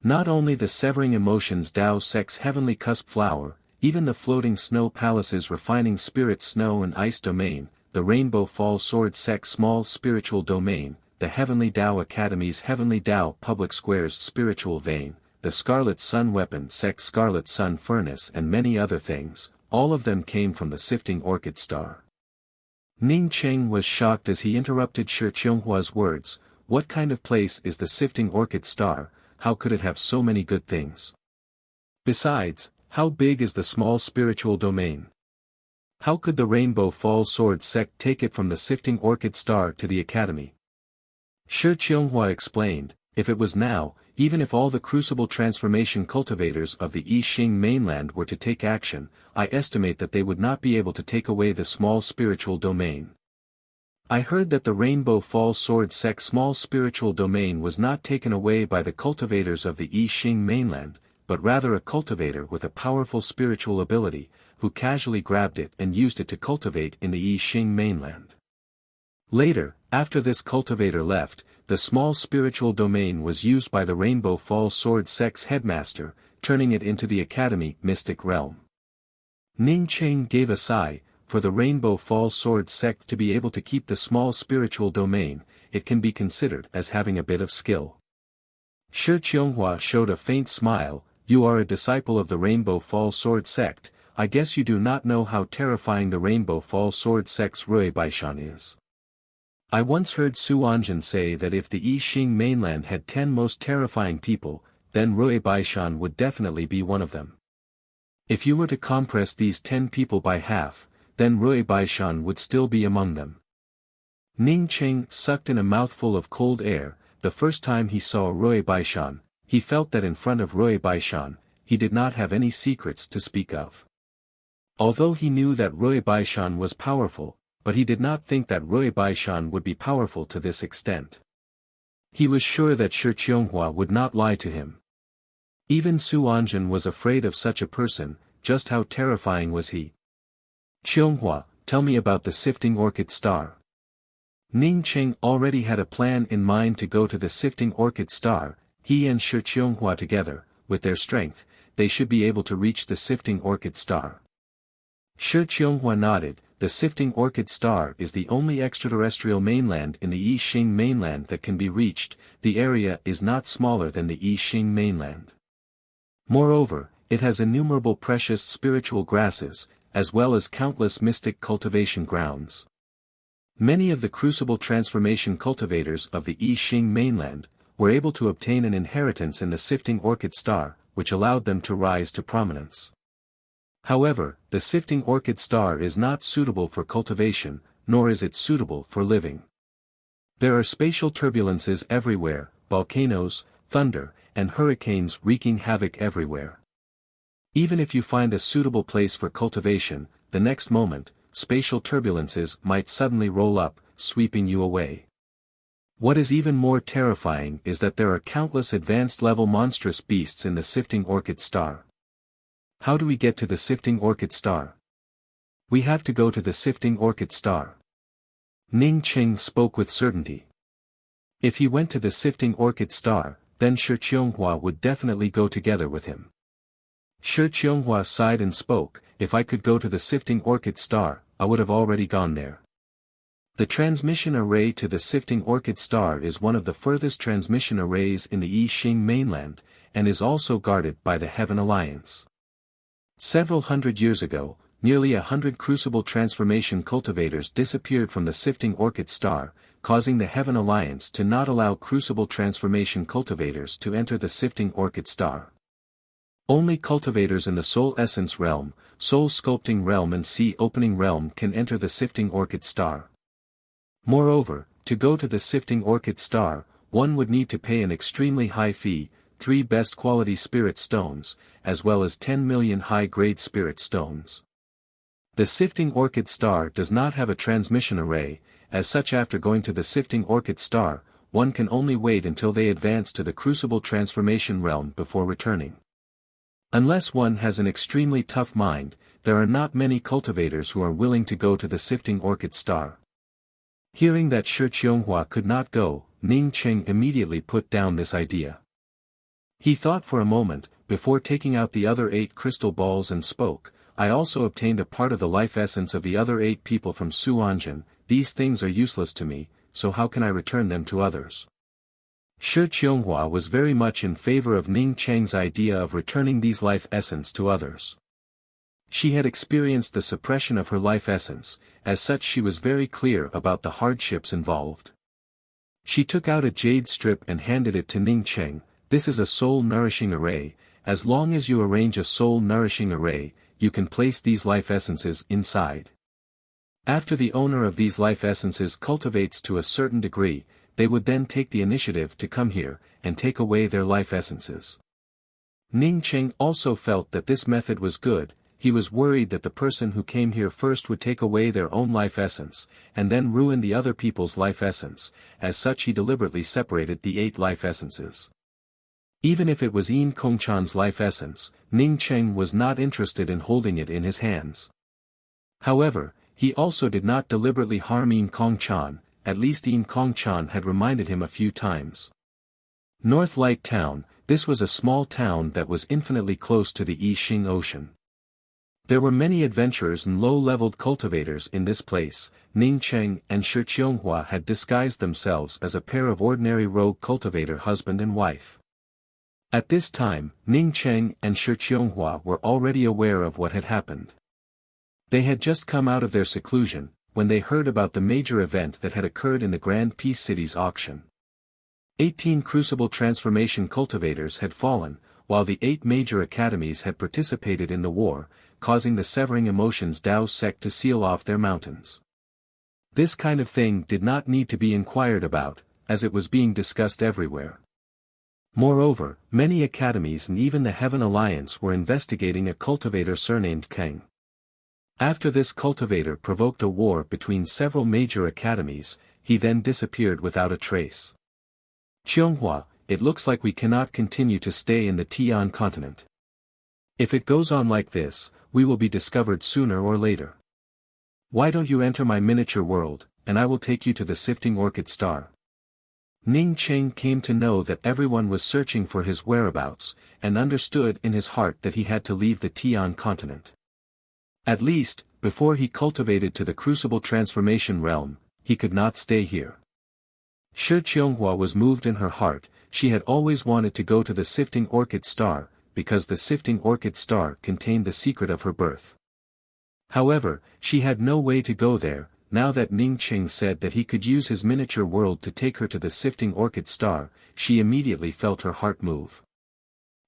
Not only the Severing Emotions Dao sect's heavenly cusp flower, even the floating snow palace's refining spirit snow and ice domain, the Rainbow Fall Sword sect's small spiritual domain, the Heavenly Dao Academy's Heavenly Dao Public Square's spiritual vein, the Scarlet Sun Weapon sect's Scarlet Sun Furnace and many other things, all of them came from the sifting orchid star. Ning Qing was shocked as he interrupted Shi Qionghua's words, what kind of place is the sifting orchid star, how could it have so many good things? Besides, how big is the small spiritual domain? How could the Rainbow Fall Sword sect take it from the sifting orchid star to the academy? Shi Qianghua explained, if it was now, even if all the crucible transformation cultivators of the Yixing mainland were to take action, I estimate that they would not be able to take away the small spiritual domain. I heard that the Rainbow Fall Sword sect's small spiritual domain was not taken away by the cultivators of the Yixing mainland, but rather a cultivator with a powerful spiritual ability, who casually grabbed it and used it to cultivate in the Yixing mainland. Later, after this cultivator left, the small spiritual domain was used by the Rainbow Fall Sword sect's headmaster, turning it into the academy mystic realm. Ning Qing gave a sigh, for the Rainbow Fall Sword sect to be able to keep the small spiritual domain, it can be considered as having a bit of skill. Shi Qianghua showed a faint smile, you are a disciple of the Rainbow Fall Sword sect, I guess you do not know how terrifying the Rainbow Fall Sword sect's Rui Baishan is. I once heard Su Anjan say that if the Yixing mainland had 10 most terrifying people, then Rui Baishan would definitely be one of them. If you were to compress these 10 people by half, then Rui Baishan would still be among them. Ning Qing sucked in a mouthful of cold air, the first time he saw Rui Baishan, he felt that in front of Rui Baishan, he did not have any secrets to speak of. Although he knew that Rui Baishan was powerful, but he did not think that Rui Baishan would be powerful to this extent. He was sure that Shi Qianghua would not lie to him. Even Su Anjan was afraid of such a person, just how terrifying was he? Qianghua, tell me about the sifting orchid star. Ning Qing already had a plan in mind to go to the sifting orchid star, he and Shi Qianghua together, with their strength, they should be able to reach the sifting orchid star. Shi Qianghua nodded, the Sifting Orchid Star is the only extraterrestrial mainland in the Yixing mainland that can be reached. The area is not smaller than the Yixing mainland. Moreover, it has innumerable precious spiritual grasses, as well as countless mystic cultivation grounds. Many of the crucible transformation cultivators of the Yixing mainland were able to obtain an inheritance in the Sifting Orchid Star, which allowed them to rise to prominence. However, the Sifting Orchid Star is not suitable for cultivation, nor is it suitable for living. There are spatial turbulences everywhere, volcanoes, thunder, and hurricanes wreaking havoc everywhere. Even if you find a suitable place for cultivation, the next moment, spatial turbulences might suddenly roll up, sweeping you away. What is even more terrifying is that there are countless advanced-level monstrous beasts in the Sifting Orchid Star. How do we get to the Sifting Orchid Star? We have to go to the Sifting Orchid Star. Ning Qing spoke with certainty. If he went to the Sifting Orchid Star, then Shi Qianghua would definitely go together with him. Shi Qianghua sighed and spoke, if I could go to the Sifting Orchid Star, I would have already gone there. The transmission array to the Sifting Orchid Star is one of the furthest transmission arrays in the Yixing mainland, and is also guarded by the Heaven Alliance. Several hundred years ago, nearly 100 crucible transformation cultivators disappeared from the Sifting Orchid Star, causing the Heaven Alliance to not allow crucible transformation cultivators to enter the Sifting Orchid Star. Only cultivators in the Soul Essence realm, Soul Sculpting realm and Sea Opening realm can enter the Sifting Orchid Star. Moreover, to go to the Sifting Orchid Star, one would need to pay an extremely high fee, 3 best quality spirit stones, as well as 10 million high-grade spirit stones. The Sifting Orchid Star does not have a transmission array, as such after going to the Sifting Orchid Star, one can only wait until they advance to the Crucible Transformation realm before returning. Unless one has an extremely tough mind, there are not many cultivators who are willing to go to the Sifting Orchid Star. Hearing that Shi Qianghua could not go, Ning Qing immediately put down this idea. He thought for a moment, before taking out the other 8 crystal balls and spoke, I also obtained a part of the life essence of the other 8 people from Suanjin. These things are useless to me, so how can I return them to others? Shi Qianghua was very much in favor of Ning Cheng's idea of returning these life essence to others. She had experienced the suppression of her life essence, as such she was very clear about the hardships involved. She took out a jade strip and handed it to Ning Cheng. This is a soul-nourishing array. As long as you arrange a soul-nourishing array, you can place these life essences inside. After the owner of these life essences cultivates to a certain degree, they would then take the initiative to come here, and take away their life essences. Ning Cheng also felt that this method was good. He was worried that the person who came here first would take away their own life essence, and then ruin the other people's life essence. As such he deliberately separated the 8 life essences. Even if it was Yin Kongchan's life essence, Ning Cheng was not interested in holding it in his hands. However, he also did not deliberately harm Yin Kongchan, at least Yin Kongchan had reminded him a few times. North Light Town, this was a small town that was infinitely close to the Yixing Ocean. There were many adventurers and low-leveled cultivators in this place. Ning Cheng and Shi Qianghua had disguised themselves as a pair of ordinary rogue cultivator husband and wife. At this time, Ning Cheng and Shi Qianghua were already aware of what had happened. They had just come out of their seclusion, when they heard about the major event that had occurred in the Grand Peace City's auction. 18 crucible transformation cultivators had fallen, while the 8 major academies had participated in the war, causing the Severing Emotions Dao sect to seal off their mountains. This kind of thing did not need to be inquired about, as it was being discussed everywhere. Moreover, many academies and even the Heaven Alliance were investigating a cultivator surnamed Kang. After this cultivator provoked a war between several major academies, he then disappeared without a trace. Qianghua, it looks like we cannot continue to stay in the Tian continent. If it goes on like this, we will be discovered sooner or later. Why don't you enter my miniature world, and I will take you to the Sifting Orchid Star. Ning Cheng came to know that everyone was searching for his whereabouts, and understood in his heart that he had to leave the Tian continent. At least, before he cultivated to the crucible transformation realm, he could not stay here. Shi Qianghua was moved in her heart. She had always wanted to go to the sifting orchid star, because the sifting orchid star contained the secret of her birth. However, she had no way to go there. Now that Ning Qing said that he could use his miniature world to take her to the sifting orchid star, she immediately felt her heart move.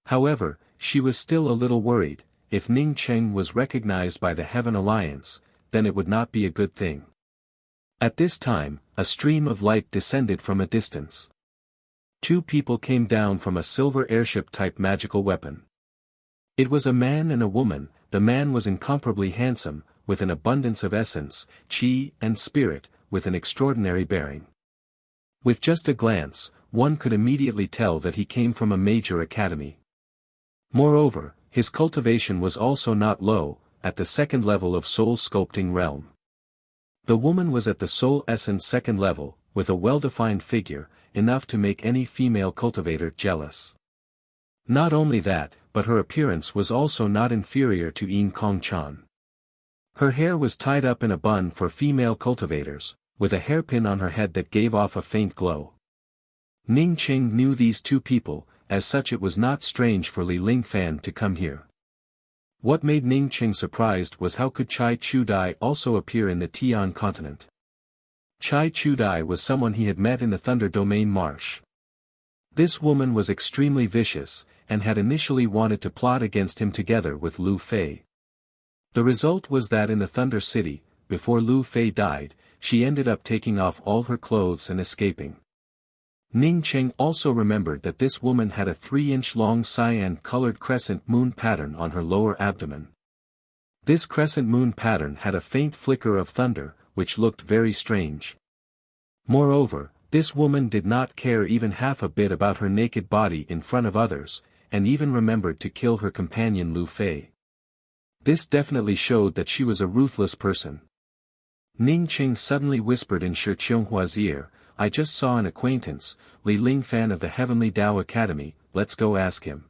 However, she was still a little worried. If Ning Qing was recognized by the Heaven Alliance, then it would not be a good thing. At this time, a stream of light descended from a distance. Two people came down from a silver airship-type magical weapon. It was a man and a woman. The man was incomparably handsome, with an abundance of essence, qi, and spirit, with an extraordinary bearing. With just a glance, one could immediately tell that he came from a major academy. Moreover, his cultivation was also not low, at the second level of soul sculpting realm. The woman was at the soul essence second level, with a well-defined figure, enough to make any female cultivator jealous. Not only that, but her appearance was also not inferior to Yin Kong Chan. Her hair was tied up in a bun for female cultivators, with a hairpin on her head that gave off a faint glow. Ning Qing knew these two people, as such it was not strange for Li Lingfan to come here. What made Ning Qing surprised was how could Chai Chudai also appear in the Tian continent. Chai Chudai was someone he had met in the Thunder Domain Marsh. This woman was extremely vicious, and had initially wanted to plot against him together with Lu Fei. The result was that in the Thunder City, before Lu Fei died, she ended up taking off all her clothes and escaping. Ning Qing also remembered that this woman had a 3-inch-long cyan-colored crescent moon pattern on her lower abdomen. This crescent moon pattern had a faint flicker of thunder, which looked very strange. Moreover, this woman did not care even half a bit about her naked body in front of others, and even remembered to kill her companion Lu Fei. This definitely showed that she was a ruthless person. Ning Qing suddenly whispered in Shi Qianghua's ear, "I just saw an acquaintance, Li Lingfan of the Heavenly Tao Academy, let's go ask him."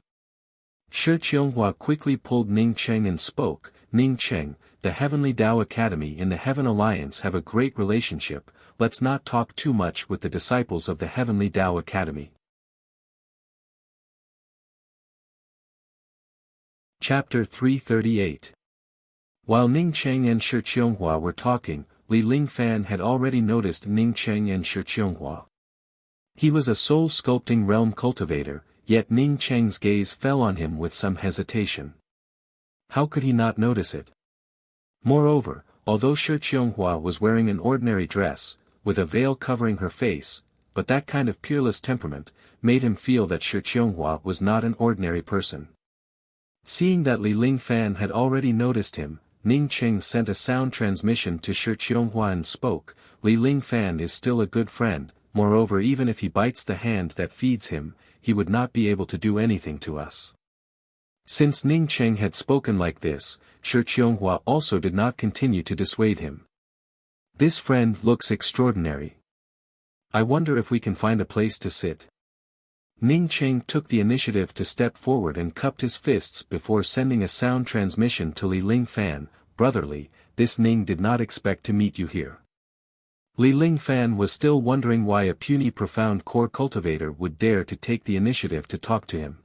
Shi Qianghua quickly pulled Ning Qing and spoke, "Ning Qing, the Heavenly Tao Academy and the Heaven Alliance have a great relationship, let's not talk too much with the disciples of the Heavenly Tao Academy." Chapter 338. While Ning Qing and Shi Qianghua were talking, Li Lingfan had already noticed Ning Qing and Shi Qianghua. He was a soul-sculpting realm cultivator, yet Ning Qing's gaze fell on him with some hesitation. How could he not notice it? Moreover, although Shi Qianghua was wearing an ordinary dress, with a veil covering her face, but that kind of peerless temperament, made him feel that Shi Qianghua was not an ordinary person. Seeing that Li Lingfan had already noticed him, Ning Qing sent a sound transmission to Shi Qianghua and spoke, "Li Lingfan is still a good friend, moreover even if he bites the hand that feeds him, he would not be able to do anything to us." Since Ning Qing had spoken like this, Shi Qianghua also did not continue to dissuade him. "This friend looks extraordinary. I wonder if we can find a place to sit." Ning Qing took the initiative to step forward and cupped his fists before sending a sound transmission to Li Lingfan, "Brotherly, this Ning did not expect to meet you here." Li Lingfan was still wondering why a puny profound core cultivator would dare to take the initiative to talk to him.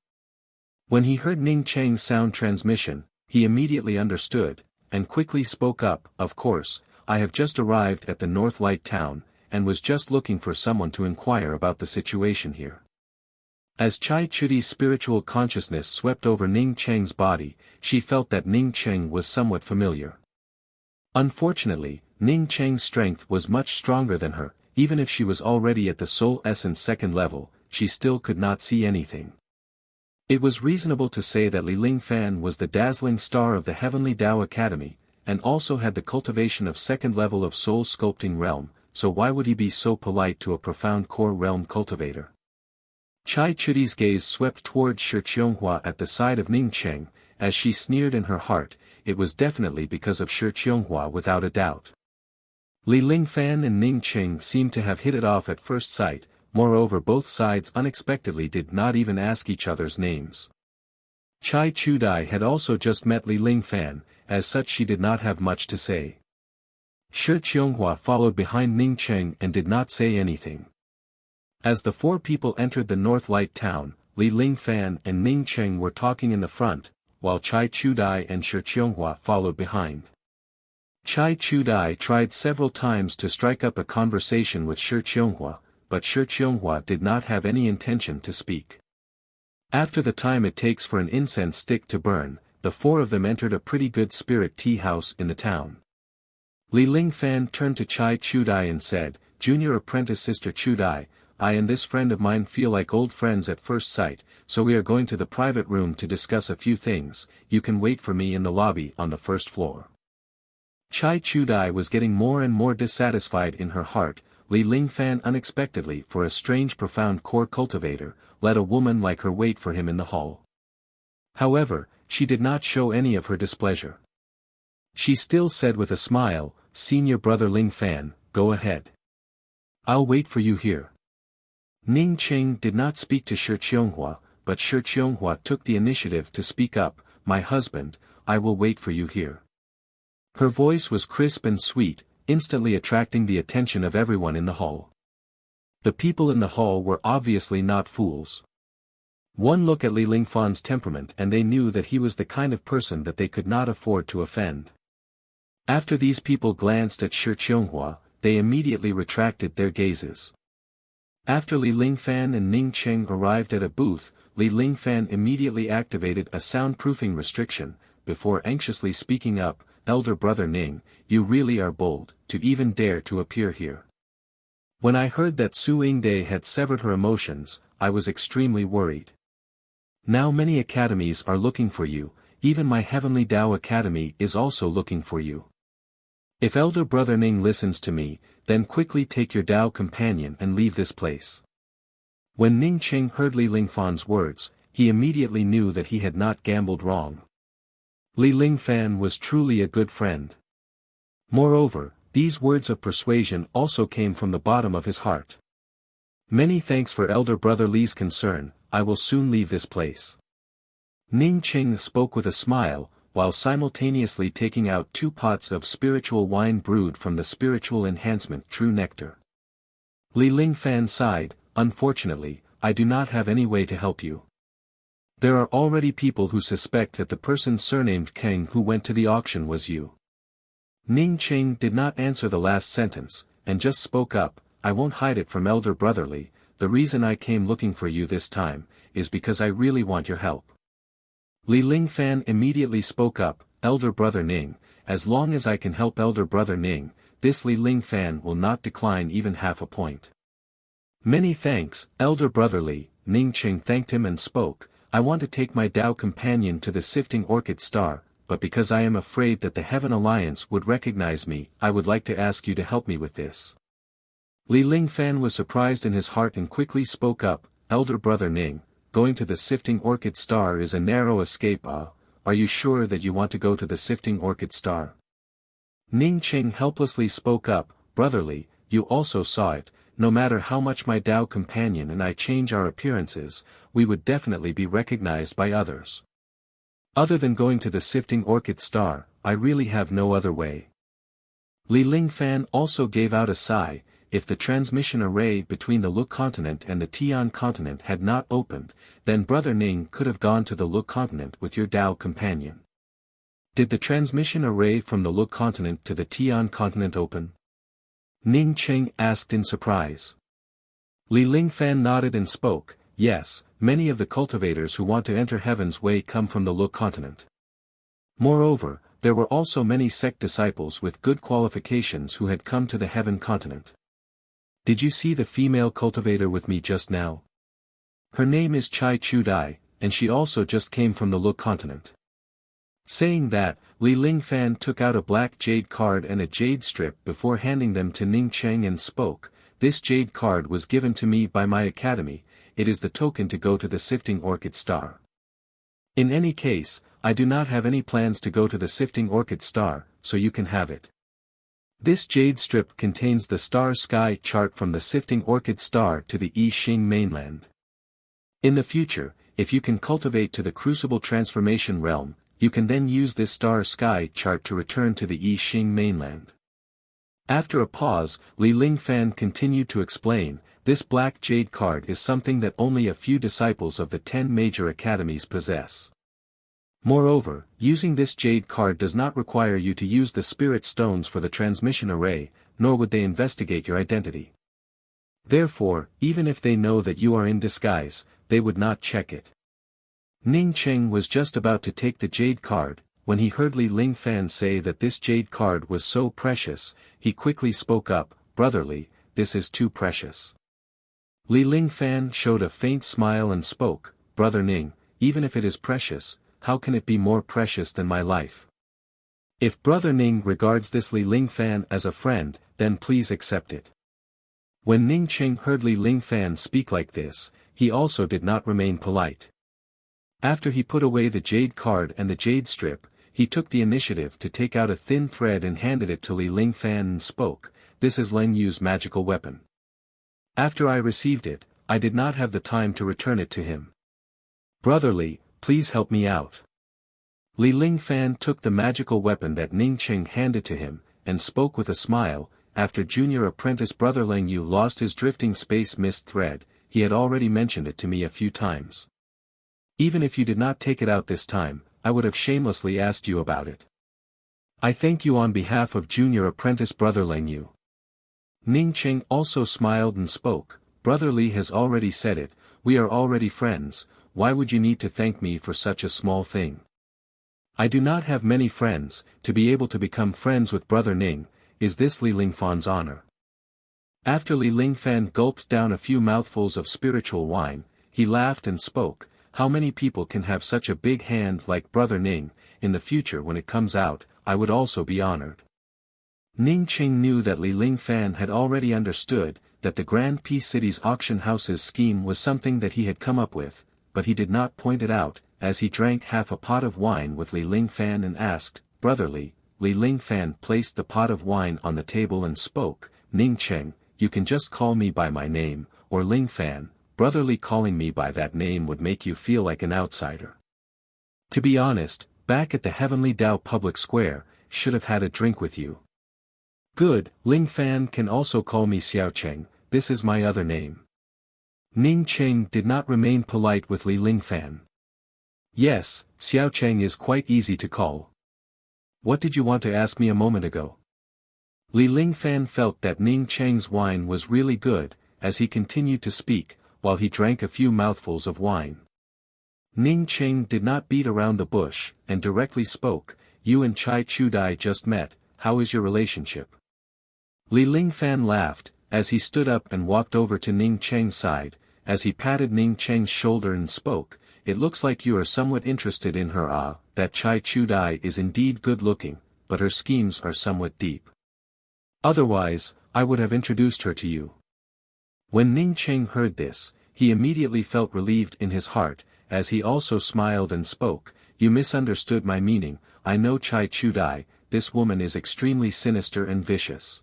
When he heard Ning Qing's sound transmission, he immediately understood, and quickly spoke up, "Of course, I have just arrived at the North Light town, and was just looking for someone to inquire about the situation here." As Chai Chudi's spiritual consciousness swept over Ning Qing's body, she felt that Ning Qing was somewhat familiar. Unfortunately, Ning Qing's strength was much stronger than her. Even if she was already at the soul essence second level, she still could not see anything. It was reasonable to say that Li Lingfan was the dazzling star of the Heavenly Tao Academy, and also had the cultivation of second level of soul sculpting realm, so why would he be so polite to a profound core realm cultivator? Chai Chudi's gaze swept towards Shi Qianghua at the side of Ning Qing, as she sneered in her heart, it was definitely because of Shi Qianghua without a doubt. Li Lingfan and Ning Qing seemed to have hit it off at first sight. Moreover, both sides unexpectedly did not even ask each other's names. Chai Chudai had also just met Li Lingfan, as such she did not have much to say. Shi Qianghua followed behind Ning Cheng and did not say anything. As the four people entered the North Light town, Li Lingfan and Ning Cheng were talking in the front, while Chai Chudai and Shi Qianghua followed behind. Chai Chudai tried several times to strike up a conversation with Shi Qianghua, but Shi Qianghua did not have any intention to speak. After the time it takes for an incense stick to burn, the four of them entered a pretty good spirit tea house in the town. Li Lingfan turned to Chai Chudai and said, "Junior apprentice Sister Chudai, I and this friend of mine feel like old friends at first sight, so we are going to the private room to discuss a few things. You can wait for me in the lobby on the first floor." Chai Chudai was getting more and more dissatisfied in her heart. Li Lingfan unexpectedly, for a strange profound core cultivator, let a woman like her wait for him in the hall. However, she did not show any of her displeasure. She still said with a smile, "Senior brother Lingfan, go ahead. I'll wait for you here." Ning Cheng did not speak to Shi Qianghua, but Shi Qianghua took the initiative to speak up, "My husband, I will wait for you here." Her voice was crisp and sweet, instantly attracting the attention of everyone in the hall. The people in the hall were obviously not fools. One look at Li Lingfan's temperament and they knew that he was the kind of person that they could not afford to offend. After these people glanced at Shi Qianghua, they immediately retracted their gazes. After Li Lingfan and Ning Cheng arrived at a booth, Li Lingfan immediately activated a soundproofing restriction, before anxiously speaking up, "Elder brother Ning, you really are bold, to even dare to appear here. When I heard that Su Yingde had severed her emotions, I was extremely worried. Now many academies are looking for you, even my Heavenly Tao Academy is also looking for you. If elder brother Ning listens to me, then quickly take your Tao companion and leave this place." When Ning Cheng heard Li Lingfan's words, he immediately knew that he had not gambled wrong. Li Lingfan was truly a good friend. Moreover, these words of persuasion also came from the bottom of his heart. "Many thanks for elder brother Li's concern, I will soon leave this place." Ning Cheng spoke with a smile, while simultaneously taking out 2 pots of spiritual wine brewed from the spiritual enhancement True Nectar. Li Lingfan sighed, "Unfortunately, I do not have any way to help you. There are already people who suspect that the person surnamed Kang who went to the auction was you." Ning Cheng did not answer the last sentence, and just spoke up, "I won't hide it from elder brother Li, the reason I came looking for you this time, is because I really want your help." Li Lingfan immediately spoke up, "Elder brother Ning, as long as I can help elder brother Ning, this Li Lingfan will not decline even half a point." "Many thanks, elder brother Li," Ning Cheng thanked him and spoke, "I want to take my Tao companion to the Sifting Orchid Star, but because I am afraid that the Heaven Alliance would recognize me, I would like to ask you to help me with this." Li Lingfan was surprised in his heart and quickly spoke up, "Elder brother Ning, going to the Sifting Orchid Star is a narrow escape. Are you sure that you want to go to the Sifting Orchid Star?" Ning Cheng helplessly spoke up, "Brother Li, you also saw it, no matter how much my Tao companion and I change our appearances, we would definitely be recognized by others. Other than going to the Sifting Orchid Star, I really have no other way." Li Lingfan also gave out a sigh. If the transmission array between the Luk continent and the Tian continent had not opened, then brother Ning could have gone to the Luk continent with your Tao companion. Did the transmission array from the Luk continent to the Tian continent open? Ning Cheng asked in surprise. Li Lingfan nodded and spoke, "Yes, many of the cultivators who want to enter Heaven's Way come from the Luk continent. Moreover, there were also many sect disciples with good qualifications who had come to the Heaven continent. Did you see the female cultivator with me just now? Her name is Chai Chudai, and she also just came from the Luk continent." Saying that, Li Lingfan took out a black jade card and a jade strip before handing them to Ning Cheng and spoke, "This jade card was given to me by my academy, it is the token to go to the Sifting Orchid Star. In any case, I do not have any plans to go to the Sifting Orchid Star, so you can have it. This jade strip contains the star sky chart from the Sifting Orchid Star to the I Ching mainland. In the future, if you can cultivate to the Crucible Transformation realm, you can then use this star sky chart to return to the Yixing mainland. After a pause, Li Lingfan continued to explain, this black jade card is something that only a few disciples of the 10 major academies possess. Moreover, using this jade card does not require you to use the spirit stones for the transmission array, nor would they investigate your identity. Therefore, even if they know that you are in disguise, they would not check it. Ning Cheng was just about to take the jade card, when he heard Li Lingfan say that this jade card was so precious, he quickly spoke up, "Brotherly, this is too precious." Li Lingfan showed a faint smile and spoke, "Brother Ning, even if it is precious, how can it be more precious than my life? If Brother Ning regards this Li Lingfan as a friend, then please accept it." When Ning Cheng heard Li Lingfan speak like this, he also did not remain polite. After he put away the jade card and the jade strip, he took the initiative to take out a thin thread and handed it to Li Lingfan and spoke, "This is Len Yu's magical weapon. After I received it, I did not have the time to return it to him. Brotherly, please help me out." Li Lingfan took the magical weapon that Ning Cheng handed to him, and spoke with a smile, "After junior apprentice brother Len Yu lost his drifting space mist thread, he had already mentioned it to me a few times. Even if you did not take it out this time, I would have shamelessly asked you about it. I thank you on behalf of junior apprentice brother Len Yu." Ning Cheng also smiled and spoke, "Brother Li has already said it, we are already friends, why would you need to thank me for such a small thing? I do not have many friends, to be able to become friends with brother Ning, is this Li Lingfan's honor." After Li Lingfan gulped down a few mouthfuls of spiritual wine, he laughed and spoke, "How many people can have such a big hand like brother Ning, in the future when it comes out, I would also be honored." Ning Cheng knew that Li Lingfan had already understood, that the Grand Peace City's auction house's scheme was something that he had come up with, but he did not point it out, as he drank half a pot of wine with Li Lingfan and asked, "Brotherly." Li Lingfan placed the pot of wine on the table and spoke, "Ning Cheng, you can just call me by my name, or Lingfan, brotherly calling me by that name would make you feel like an outsider. To be honest, back at the Heavenly Tao Public Square, should have had a drink with you." "Good, Lingfan can also call me Xiao Cheng, this is my other name." Ning Cheng did not remain polite with Li Lingfan. "Yes, Xiao Cheng is quite easy to call. What did you want to ask me a moment ago?" Li Lingfan felt that Ning Cheng's wine was really good, as he continued to speak, while he drank a few mouthfuls of wine. Ning Cheng did not beat around the bush, and directly spoke, "You and Chai Chudai just met, how is your relationship?" Li Lingfan laughed, as he stood up and walked over to Ning Cheng's side, as he patted Ning Cheng's shoulder and spoke, "It looks like you are somewhat interested in her. That Chai Chudai is indeed good-looking, but her schemes are somewhat deep. Otherwise, I would have introduced her to you." When Ning Cheng heard this, he immediately felt relieved in his heart, as he also smiled and spoke, "You misunderstood my meaning, I know Chai Chudai, this woman is extremely sinister and vicious.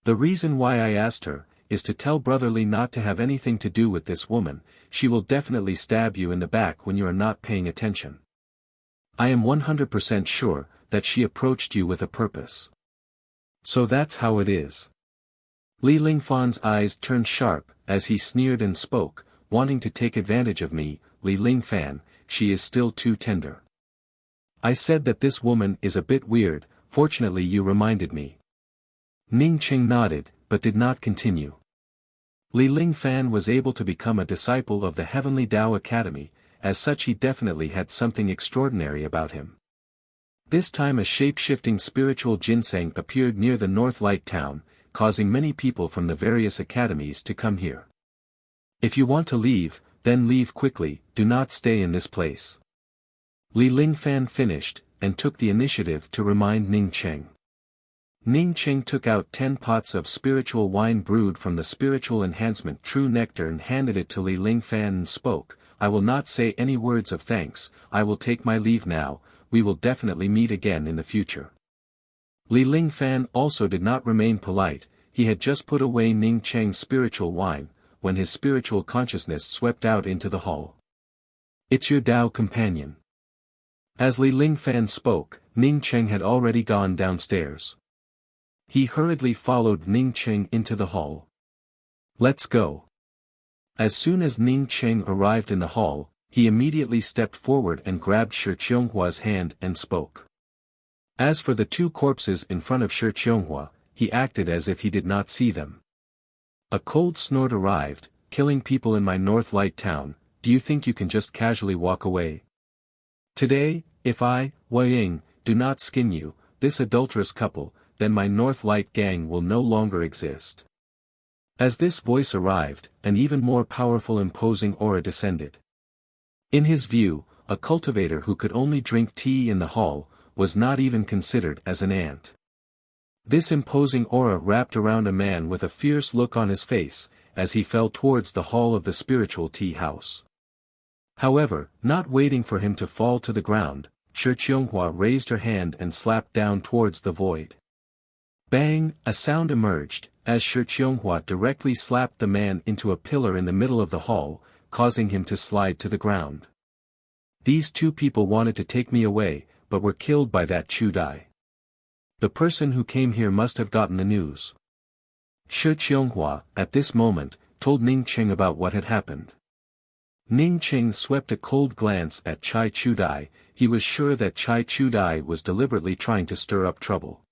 The reason why I asked her, is to tell Brotherly not to have anything to do with this woman, she will definitely stab you in the back when you are not paying attention. I am 100% sure, that she approached you with a purpose. So that's how it is." Li Lingfan's eyes turned sharp, as he sneered and spoke, "Wanting to take advantage of me, Li Lingfan, she is still too tender. I said that this woman is a bit weird, fortunately you reminded me." Ning Cheng nodded, but did not continue. Li Lingfan was able to become a disciple of the Heavenly Tao Academy, as such he definitely had something extraordinary about him. This time a shape-shifting spiritual ginseng appeared near the North Light Town, causing many people from the various academies to come here. If you want to leave, then leave quickly, do not stay in this place. Li Lingfan finished, and took the initiative to remind Ning Cheng. Ning Cheng took out 10 pots of spiritual wine brewed from the spiritual enhancement True Nectar and handed it to Li Lingfan and spoke, "I will not say any words of thanks, I will take my leave now, we will definitely meet again in the future." Li Lingfan also did not remain polite, he had just put away Ning Cheng's spiritual wine, when his spiritual consciousness swept out into the hall. "It's your Tao companion." As Li Lingfan spoke, Ning Cheng had already gone downstairs. He hurriedly followed Ning Cheng into the hall. "Let's go." As soon as Ning Cheng arrived in the hall, he immediately stepped forward and grabbed Shi Qionghua's hand and spoke. As for the two corpses in front of Shi Qionghua, he acted as if he did not see them. "A cold snort arrived, killing people in my North Light town. Do you think you can just casually walk away? Today, if I, Wei Ying, do not skin you, this adulterous couple, then my North Light gang will no longer exist." As this voice arrived, an even more powerful imposing aura descended. In his view, a cultivator who could only drink tea in the hall, was not even considered as an ant. This imposing aura wrapped around a man with a fierce look on his face, as he fell towards the hall of the spiritual tea house. However, not waiting for him to fall to the ground, Shi Qionghua raised her hand and slapped down towards the void. Bang! A sound emerged, as Shi Qionghua directly slapped the man into a pillar in the middle of the hall, causing him to slide to the ground. "These two people wanted to take me away, but were killed by that Chu Dai. The person who came here must have gotten the news." Shi Qionghua, at this moment, told Ning Cheng about what had happened. Ning Cheng swept a cold glance at Chai Chu Dai. He was sure that Chai Chu Dai was deliberately trying to stir up trouble.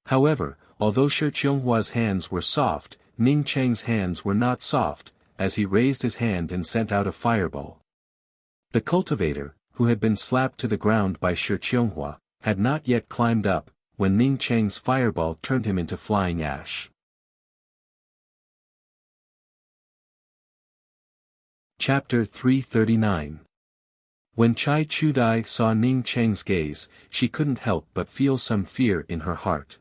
However, although Shi Qionghua's hands were soft, Ning Cheng's hands were not soft, as he raised his hand and sent out a fireball. The cultivator, who had been slapped to the ground by Shi Qionghua, had not yet climbed up, when Ning Cheng's fireball turned him into flying ash. Chapter 339. When Chai Chu Dai saw Ning Cheng's gaze, she couldn't help but feel some fear in her heart.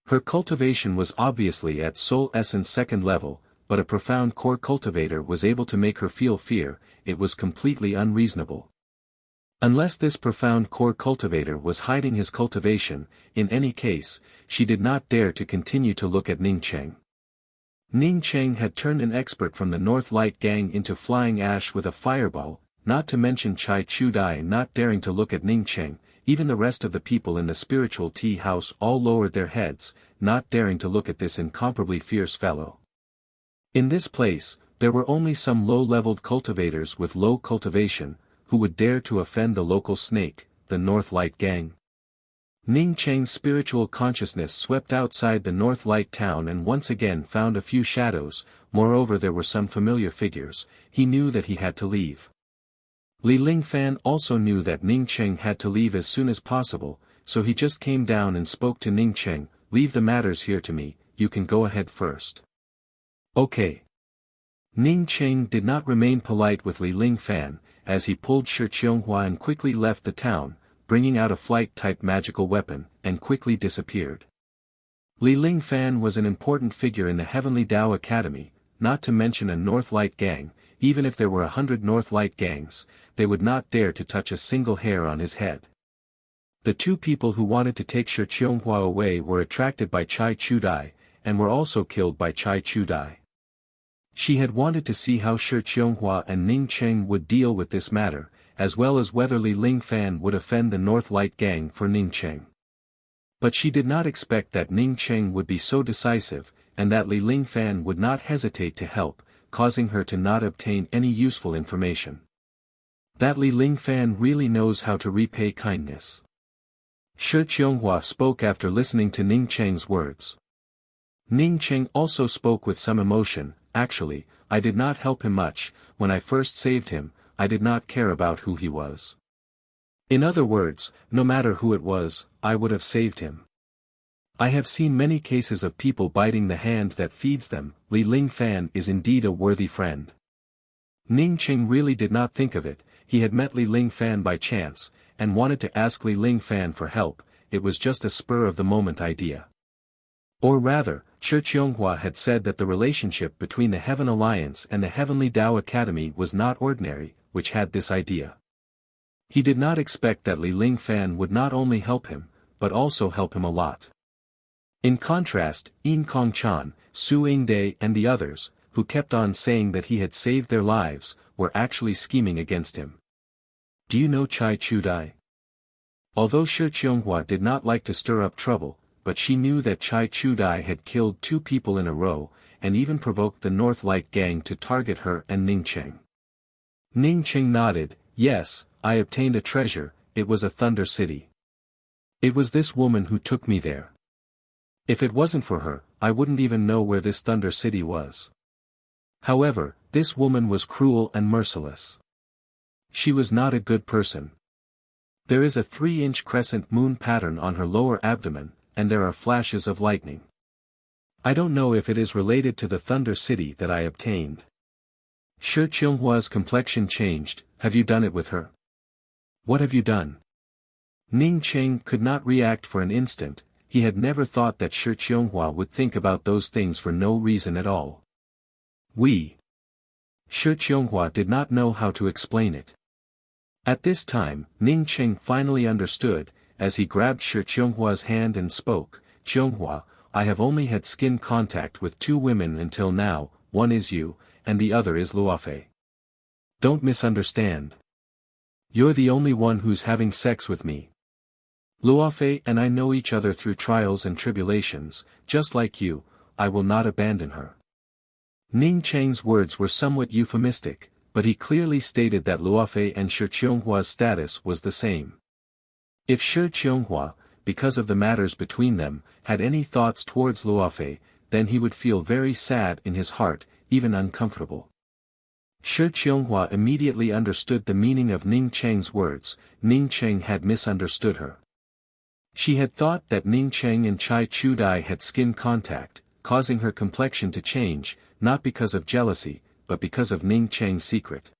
Her cultivation was obviously at soul essence second level, but a profound core cultivator was able to make her feel fear. It was completely unreasonable. Unless this profound core cultivator was hiding his cultivation, in any case, she did not dare to continue to look at Ning Cheng. Ning Cheng had turned an expert from the North Light gang into flying ash with a fireball, not to mention Chai Chu Dai not daring to look at Ning Cheng. Even the rest of the people in the spiritual tea house all lowered their heads, not daring to look at this incomparably fierce fellow. In this place, there were only some low-leveled cultivators with low cultivation, who would dare to offend the local snake, the North Light gang. Ning Cheng's spiritual consciousness swept outside the North Light town and once again found a few shadows. Moreover, there were some familiar figures. He knew that he had to leave. Li Lingfan also knew that Ning Cheng had to leave as soon as possible, so he just came down and spoke to Ning Cheng. "Leave the matters here to me, you can go ahead first." "Okay." Ning Cheng did not remain polite with Li Lingfan, as he pulled Shi Qionghua and quickly left the town, bringing out a flight-type magical weapon, and quickly disappeared. Li Lingfan was an important figure in the Heavenly Dao Academy, not to mention a North Light gang. Even if there were 100 North Light gangs, they would not dare to touch a single hair on his head. The two people who wanted to take Shi Qionghua away were attracted by Chai Chu Dai, and were also killed by Chai Chu Dai. She had wanted to see how Shi Qionghua and Ning Cheng would deal with this matter, as well as whether Li Lingfan would offend the North Light gang for Ning Cheng. But she did not expect that Ning Cheng would be so decisive, and that Li Lingfan would not hesitate to help, causing her to not obtain any useful information. That Li Lingfan really knows how to repay kindness. Shi Qionghua spoke after listening to Ning Cheng's words. Ning Cheng also spoke with some emotion. "Actually, I did not help him much. When I first saved him, I did not care about who he was. In other words, no matter who it was, I would have saved him. I have seen many cases of people biting the hand that feeds them. Li Lingfan is indeed a worthy friend." Ning Cheng really did not think of it. He had met Li Lingfan by chance, and wanted to ask Li Lingfan for help. It was just a spur-of-the-moment idea. Or rather, Shi Qionghua had said that the relationship between the Heaven Alliance and the Heavenly Dao Academy was not ordinary, which had this idea. He did not expect that Li Lingfan would not only help him, but also help him a lot. In contrast, Yin Kong Chan, Su Yingde and the others, who kept on saying that he had saved their lives, were actually scheming against him. Do you know Chai Chudai? Although Shi Qianghua did not like to stir up trouble, but she knew that Chai Chudai had killed 2 people in a row, and even provoked the North Light gang to target her and Ning Cheng. Ning Cheng nodded. Yes, I obtained a treasure, it was a Thunder City. It was this woman who took me there. If it wasn't for her, I wouldn't even know where this Thunder City was. However, this woman was cruel and merciless. She was not a good person. There is a 3-inch crescent moon pattern on her lower abdomen, and there are flashes of lightning. I don't know if it is related to the Thunder City that I obtained. Shi Qianghua's complexion changed. Have you done it with her? What have you done? Ning Cheng could not react for an instant. He had never thought that Shi Qianghua would think about those things for no reason at all. Shi Qianghua did not know how to explain it. At this time, Ning Cheng finally understood, as he grabbed Shi Qianghua's hand and spoke. Qianghua, I have only had skin contact with 2 women until now, one is you, and the other is Luofei. Don't misunderstand. You're the only one who's having sex with me. Luofei and I know each other through trials and tribulations, just like you, I will not abandon her. Ning Cheng's words were somewhat euphemistic, but he clearly stated that Luofei and Shi Qianghua's status was the same. If Shi Qianghua, because of the matters between them, had any thoughts towards Luofei, then he would feel very sad in his heart, even uncomfortable. Shi Qianghua immediately understood the meaning of Ning Cheng's words. Ning Cheng had misunderstood her. She had thought that Ning Cheng and Chai Chudai had skin contact, causing her complexion to change, not because of jealousy, but because of Ning Cheng's secret.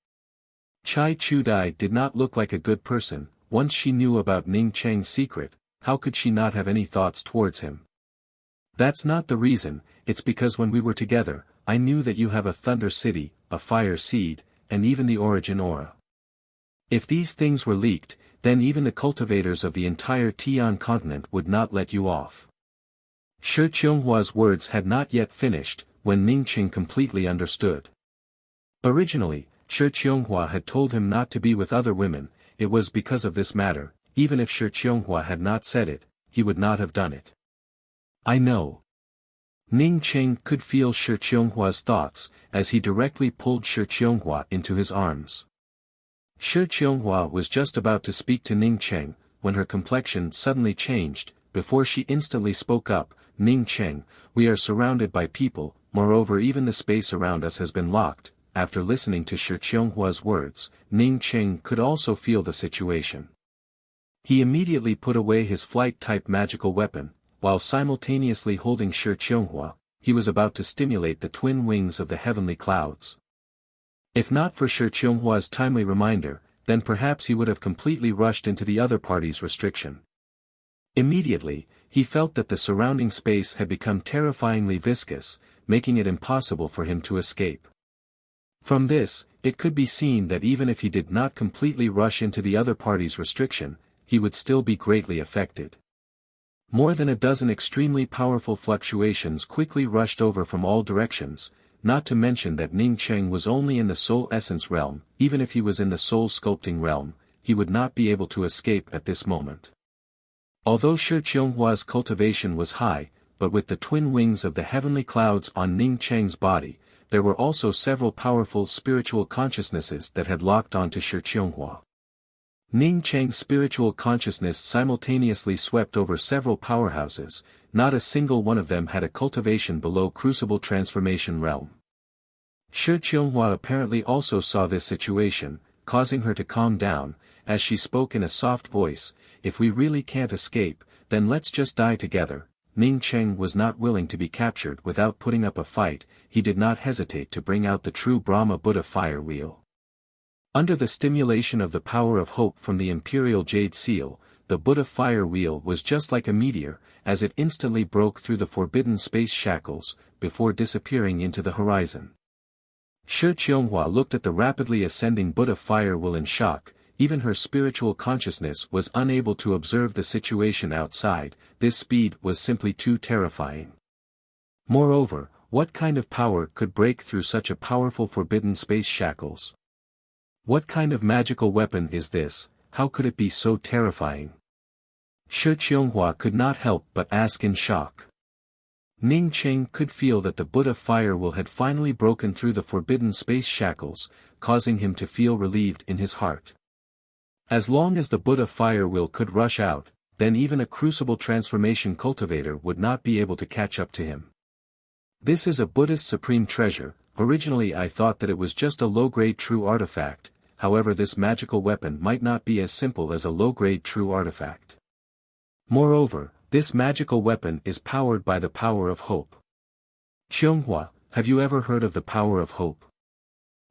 Chai Chudai did not look like a good person. Once she knew about Ning Cheng's secret, how could she not have any thoughts towards him? That's not the reason, it's because when we were together, I knew that you have a Thunder City, a Fire Seed, and even the Origin Aura. If these things were leaked, then even the cultivators of the entire Tian continent would not let you off. Shi Qianghua's words had not yet finished, when Ning Cheng completely understood. Originally, Shi Qianghua had told him not to be with other women. It was because of this matter. Even if Shi Qianghua had not said it, he would not have done it. I know. Ning Cheng could feel Shi Qianghua's thoughts, as he directly pulled Shi Qianghua into his arms. Shi Qianghua was just about to speak to Ning Cheng, when her complexion suddenly changed. Before she instantly spoke up, Ning Cheng, we are surrounded by people, moreover even the space around us has been locked. After listening to Shi Qianghua's words, Ning Cheng could also feel the situation. He immediately put away his flight-type magical weapon, while simultaneously holding Shi Qianghua. He was about to stimulate the twin wings of the heavenly clouds. If not for Shi Qianghua's timely reminder, then perhaps he would have completely rushed into the other party's restriction. Immediately, he felt that the surrounding space had become terrifyingly viscous, making it impossible for him to escape. From this, it could be seen that even if he did not completely rush into the other party's restriction, he would still be greatly affected. More than a dozen extremely powerful fluctuations quickly rushed over from all directions, not to mention that Ning Cheng was only in the soul essence realm. Even if he was in the soul sculpting realm, he would not be able to escape at this moment. Although Shi Qianghua's cultivation was high, but with the twin wings of the heavenly clouds on Ning Cheng's body, there were also several powerful spiritual consciousnesses that had locked onto Shi Qianghua. Ning Cheng's spiritual consciousness simultaneously swept over several powerhouses. Not a single one of them had a cultivation below Crucible Transformation Realm. Shi Qianghua apparently also saw this situation, causing her to calm down, as she spoke in a soft voice. If we really can't escape, then let's just die together. Ning Cheng was not willing to be captured without putting up a fight. He did not hesitate to bring out the true Brahma Buddha fire wheel. Under the stimulation of the power of hope from the Imperial Jade Seal, the Buddha fire wheel was just like a meteor, as it instantly broke through the forbidden space shackles, before disappearing into the horizon. Shi Qianghua looked at the rapidly ascending Buddha fire wheel in shock. Even her spiritual consciousness was unable to observe the situation outside. This speed was simply too terrifying. Moreover, what kind of power could break through such a powerful forbidden space shackles? What kind of magical weapon is this? How could it be so terrifying? Shi Qianghua could not help but ask in shock. Ning Qing could feel that the Buddha fire will had finally broken through the forbidden space shackles, causing him to feel relieved in his heart. As long as the Buddha fire will could rush out, then even a crucible transformation cultivator would not be able to catch up to him. This is a Buddhist supreme treasure. Originally I thought that it was just a low-grade true artifact, however this magical weapon might not be as simple as a low-grade true artifact. Moreover, this magical weapon is powered by the power of hope. Qianghua, have you ever heard of the power of hope?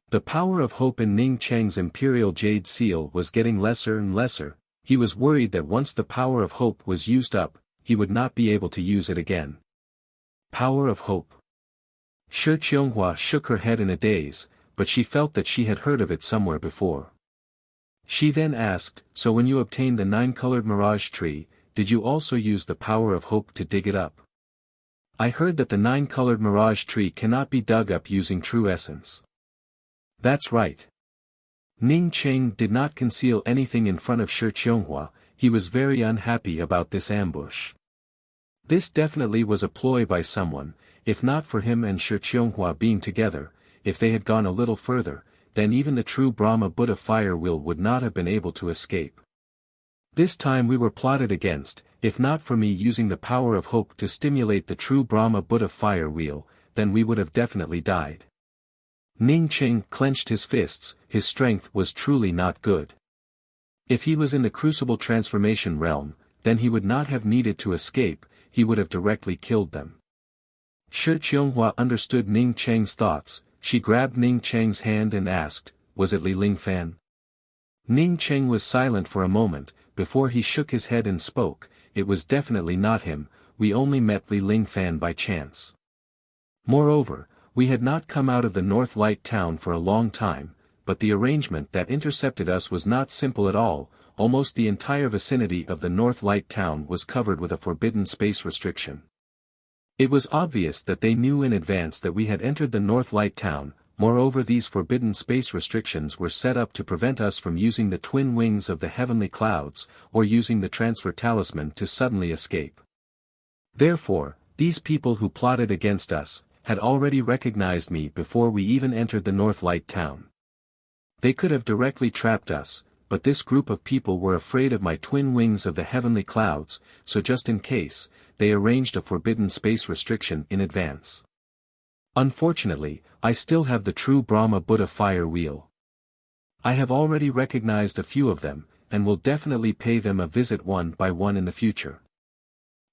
The power of hope in Ning Cheng's imperial jade seal was getting lesser and lesser. He was worried that once the power of hope was used up, he would not be able to use it again. Power of hope. Shi Qianghua shook her head in a daze, but she felt that she had heard of it somewhere before. She then asked, so when you obtained the 9-colored mirage tree, did you also use the power of hope to dig it up? I heard that the 9-colored mirage tree cannot be dug up using true essence. That's right. Ning Cheng did not conceal anything in front of Shi Qianghua. He was very unhappy about this ambush. This definitely was a ploy by someone. If not for him and Shi Qianghua being together, if they had gone a little further, then even the true Brahma Buddha fire wheel would not have been able to escape. This time we were plotted against. If not for me using the power of hope to stimulate the true Brahma Buddha fire wheel, then we would have definitely died. Ning Cheng clenched his fists. His strength was truly not good. If he was in the crucible transformation realm, then he would not have needed to escape, he would have directly killed them. Shi Qianghua understood Ning Cheng's thoughts. She grabbed Ning Cheng's hand and asked, was it Li Lingfan? Ning Cheng was silent for a moment, before he shook his head and spoke, it was definitely not him, we only met Li Lingfan by chance. Moreover, we had not come out of the North Light town for a long time, but the arrangement that intercepted us was not simple at all. Almost the entire vicinity of the North Light town was covered with a forbidden space restriction. It was obvious that they knew in advance that we had entered the North Light town. Moreover, these forbidden space restrictions were set up to prevent us from using the twin wings of the heavenly clouds, or using the transfer talisman to suddenly escape. Therefore, these people who plotted against us, had already recognized me before we even entered the North Light town. They could have directly trapped us, but this group of people were afraid of my twin wings of the heavenly clouds, so just in case, they arranged a forbidden space restriction in advance. Unfortunately, I still have the true Brahma Buddha fire wheel. I have already recognized a few of them, and will definitely pay them a visit one by one in the future.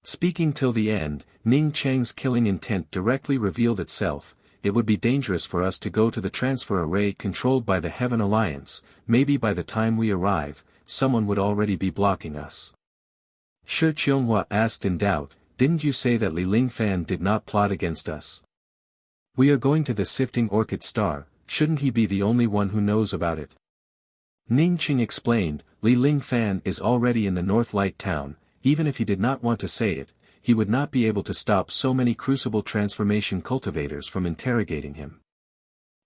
Speaking till the end, Ning Cheng's killing intent directly revealed itself. It would be dangerous for us to go to the transfer array controlled by the Heaven Alliance. Maybe by the time we arrive, someone would already be blocking us. Shi Qianghua asked in doubt, didn't you say that Li Lingfan did not plot against us? We are going to the Sifting Orchid Star, shouldn't he be the only one who knows about it? Ning Qing explained, Li Lingfan is already in the North Light town. Even if he did not want to say it, he would not be able to stop so many crucible transformation cultivators from interrogating him.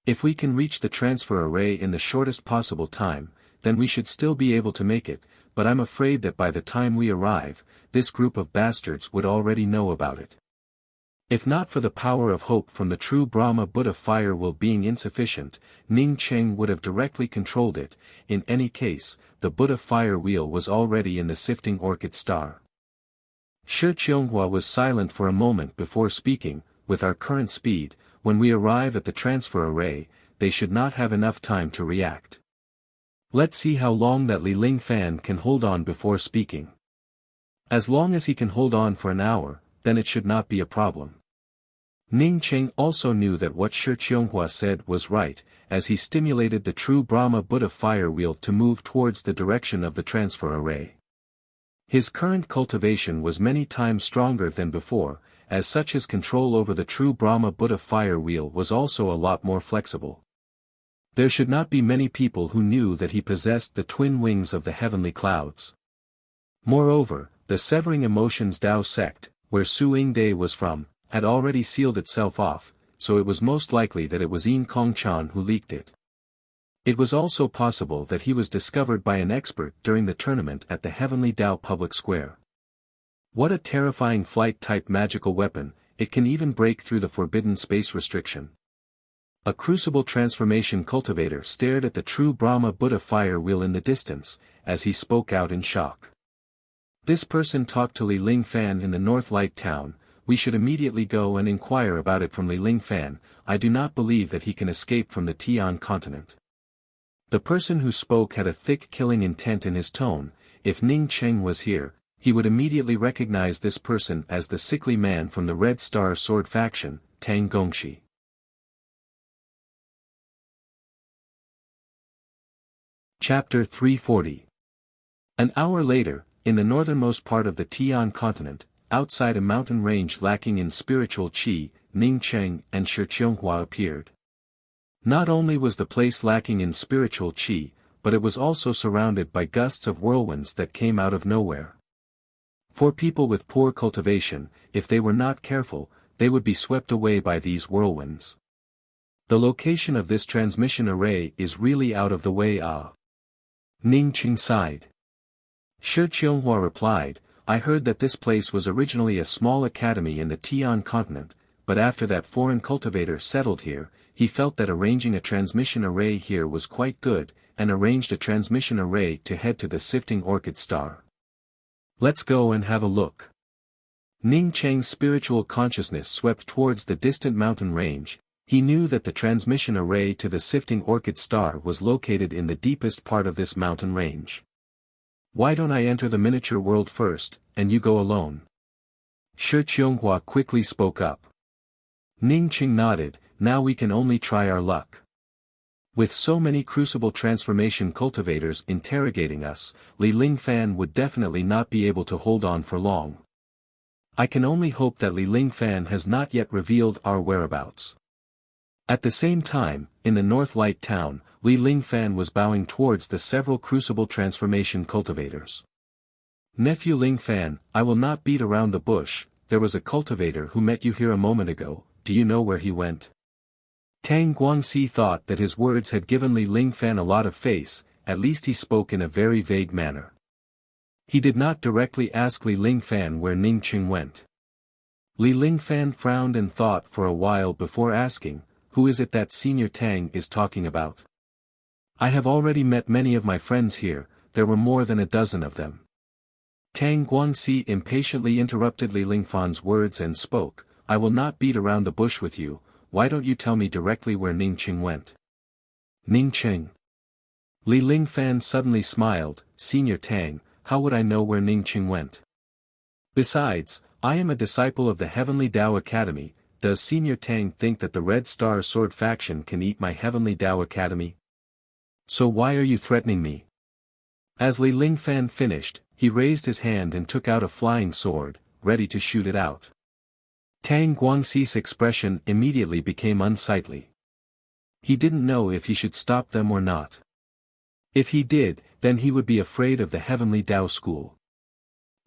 If we can reach the transfer array in the shortest possible time, then we should still be able to make it, but I'm afraid that by the time we arrive, this group of bastards would already know about it. If not for the power of hope from the true Brahma Buddha fire will being insufficient, Ning Cheng would have directly controlled it. In any case, the Buddha fire wheel was already in the Sifting Orchid Star. Shi Qianghua was silent for a moment before speaking. With our current speed, when we arrive at the transfer array, they should not have enough time to react. Let's see how long that Li Lingfan can hold on before speaking. As long as he can hold on for an hour, then it should not be a problem. Ning Cheng also knew that what Shi Qianghua said was right, as he stimulated the true Brahma Buddha fire wheel to move towards the direction of the transfer array. His current cultivation was many times stronger than before, as such his control over the true Brahma Buddha fire wheel was also a lot more flexible. There should not be many people who knew that he possessed the twin wings of the heavenly clouds. Moreover, the Severing Emotions Tao sect, where Su Yingde was from, had already sealed itself off, so it was most likely that it was Yin Kongchan who leaked it. It was also possible that he was discovered by an expert during the tournament at the Heavenly Tao Public Square. What a terrifying flight-type magical weapon, it can even break through the forbidden space restriction. A crucible transformation cultivator stared at the true Brahma Buddha fire wheel in the distance, as he spoke out in shock. This person talked to Li Ling Fan in the North Light Town. We should immediately go and inquire about it from Li Ling Fan. I do not believe that he can escape from the Tian continent. The person who spoke had a thick killing intent in his tone. If Ning Cheng was here, he would immediately recognize this person as the sickly man from the Red Star Sword faction, Tang Gongshi. Chapter 340. An hour later, in the northernmost part of the Tian continent, outside a mountain range lacking in spiritual qi, Ning Cheng and Shi Qianghua appeared. Not only was the place lacking in spiritual qi, but it was also surrounded by gusts of whirlwinds that came out of nowhere. For people with poor cultivation, if they were not careful, they would be swept away by these whirlwinds. The location of this transmission array is really out of the way. Ning Cheng sighed. Shi Qianghua replied, I heard that this place was originally a small academy in the Tian continent, but after that foreign cultivator settled here, he felt that arranging a transmission array here was quite good, and arranged a transmission array to head to the Sifting Orchid Star. Let's go and have a look. Ning Cheng's spiritual consciousness swept towards the distant mountain range. He knew that the transmission array to the Sifting Orchid Star was located in the deepest part of this mountain range. Why don't I enter the miniature world first, and you go alone? Shi Qianghua quickly spoke up. Ning Cheng nodded. Now we can only try our luck. With so many crucible transformation cultivators interrogating us, Li Ling Fan would definitely not be able to hold on for long. I can only hope that Li Ling Fan has not yet revealed our whereabouts. At the same time, in the North Light Town, Li Ling Fan was bowing towards the several crucible transformation cultivators. Nephew Ling Fan, I will not beat around the bush. There was a cultivator who met you here a moment ago. Do you know where he went? Tang Guangxi thought that his words had given Li Ling Fan a lot of face. At least he spoke in a very vague manner. He did not directly ask Li Ling Fan where Ning Cheng went. Li Ling Fan frowned and thought for a while before asking, who is it that Senior Tang is talking about? I have already met many of my friends here, there were more than a dozen of them. Tang Guangxi impatiently interrupted Li Ling Fan's words and spoke, I will not beat around the bush with you. Why don't you tell me directly where Ning Cheng went? Ning Cheng. Li Ling Fan suddenly smiled, Senior Tang, how would I know where Ning Cheng went? Besides, I am a disciple of the Heavenly Tao Academy. Does Senior Tang think that the Red Star Sword faction can eat my Heavenly Tao Academy? So why are you threatening me? As Li Ling Fan finished, he raised his hand and took out a flying sword, ready to shoot it out. Tang Guangxi's expression immediately became unsightly. He didn't know if he should stop them or not. If he did, then he would be afraid of the Heavenly Tao School.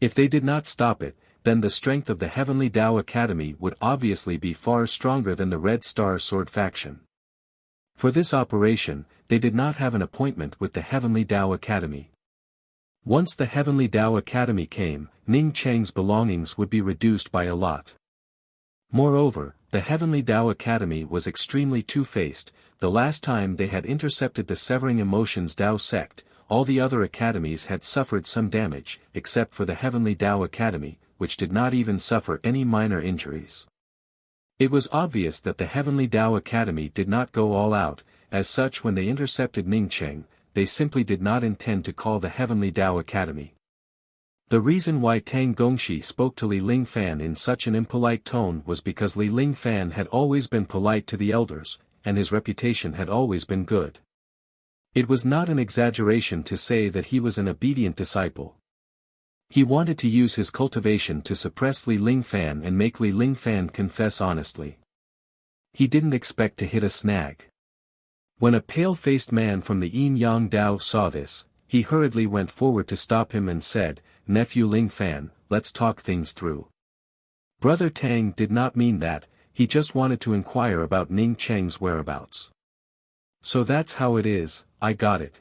If they did not stop it, then the strength of the Heavenly Tao Academy would obviously be far stronger than the Red Star Sword faction. For this operation, they did not have an appointment with the Heavenly Tao Academy. Once the Heavenly Tao Academy came, Ning Cheng's belongings would be reduced by a lot. Moreover, the Heavenly Tao Academy was extremely two-faced. The last time they had intercepted the Severing Emotions Tao sect, all the other academies had suffered some damage, except for the Heavenly Tao Academy, which did not even suffer any minor injuries. It was obvious that the Heavenly Tao Academy did not go all out. As such, when they intercepted Ning Cheng, they simply did not intend to call the Heavenly Tao Academy. The reason why Tang Gongxi spoke to Li Ling Fan in such an impolite tone was because Li Ling Fan had always been polite to the elders, and his reputation had always been good. It was not an exaggeration to say that he was an obedient disciple. He wanted to use his cultivation to suppress Li Ling Fan and make Li Ling Fan confess honestly. He didn't expect to hit a snag. When a pale-faced man from the Yin Yang Dao saw this, he hurriedly went forward to stop him and said, Nephew Ling Fan, let's talk things through. Brother Tang did not mean that, he just wanted to inquire about Ning Cheng's whereabouts. So that's how it is. I got it.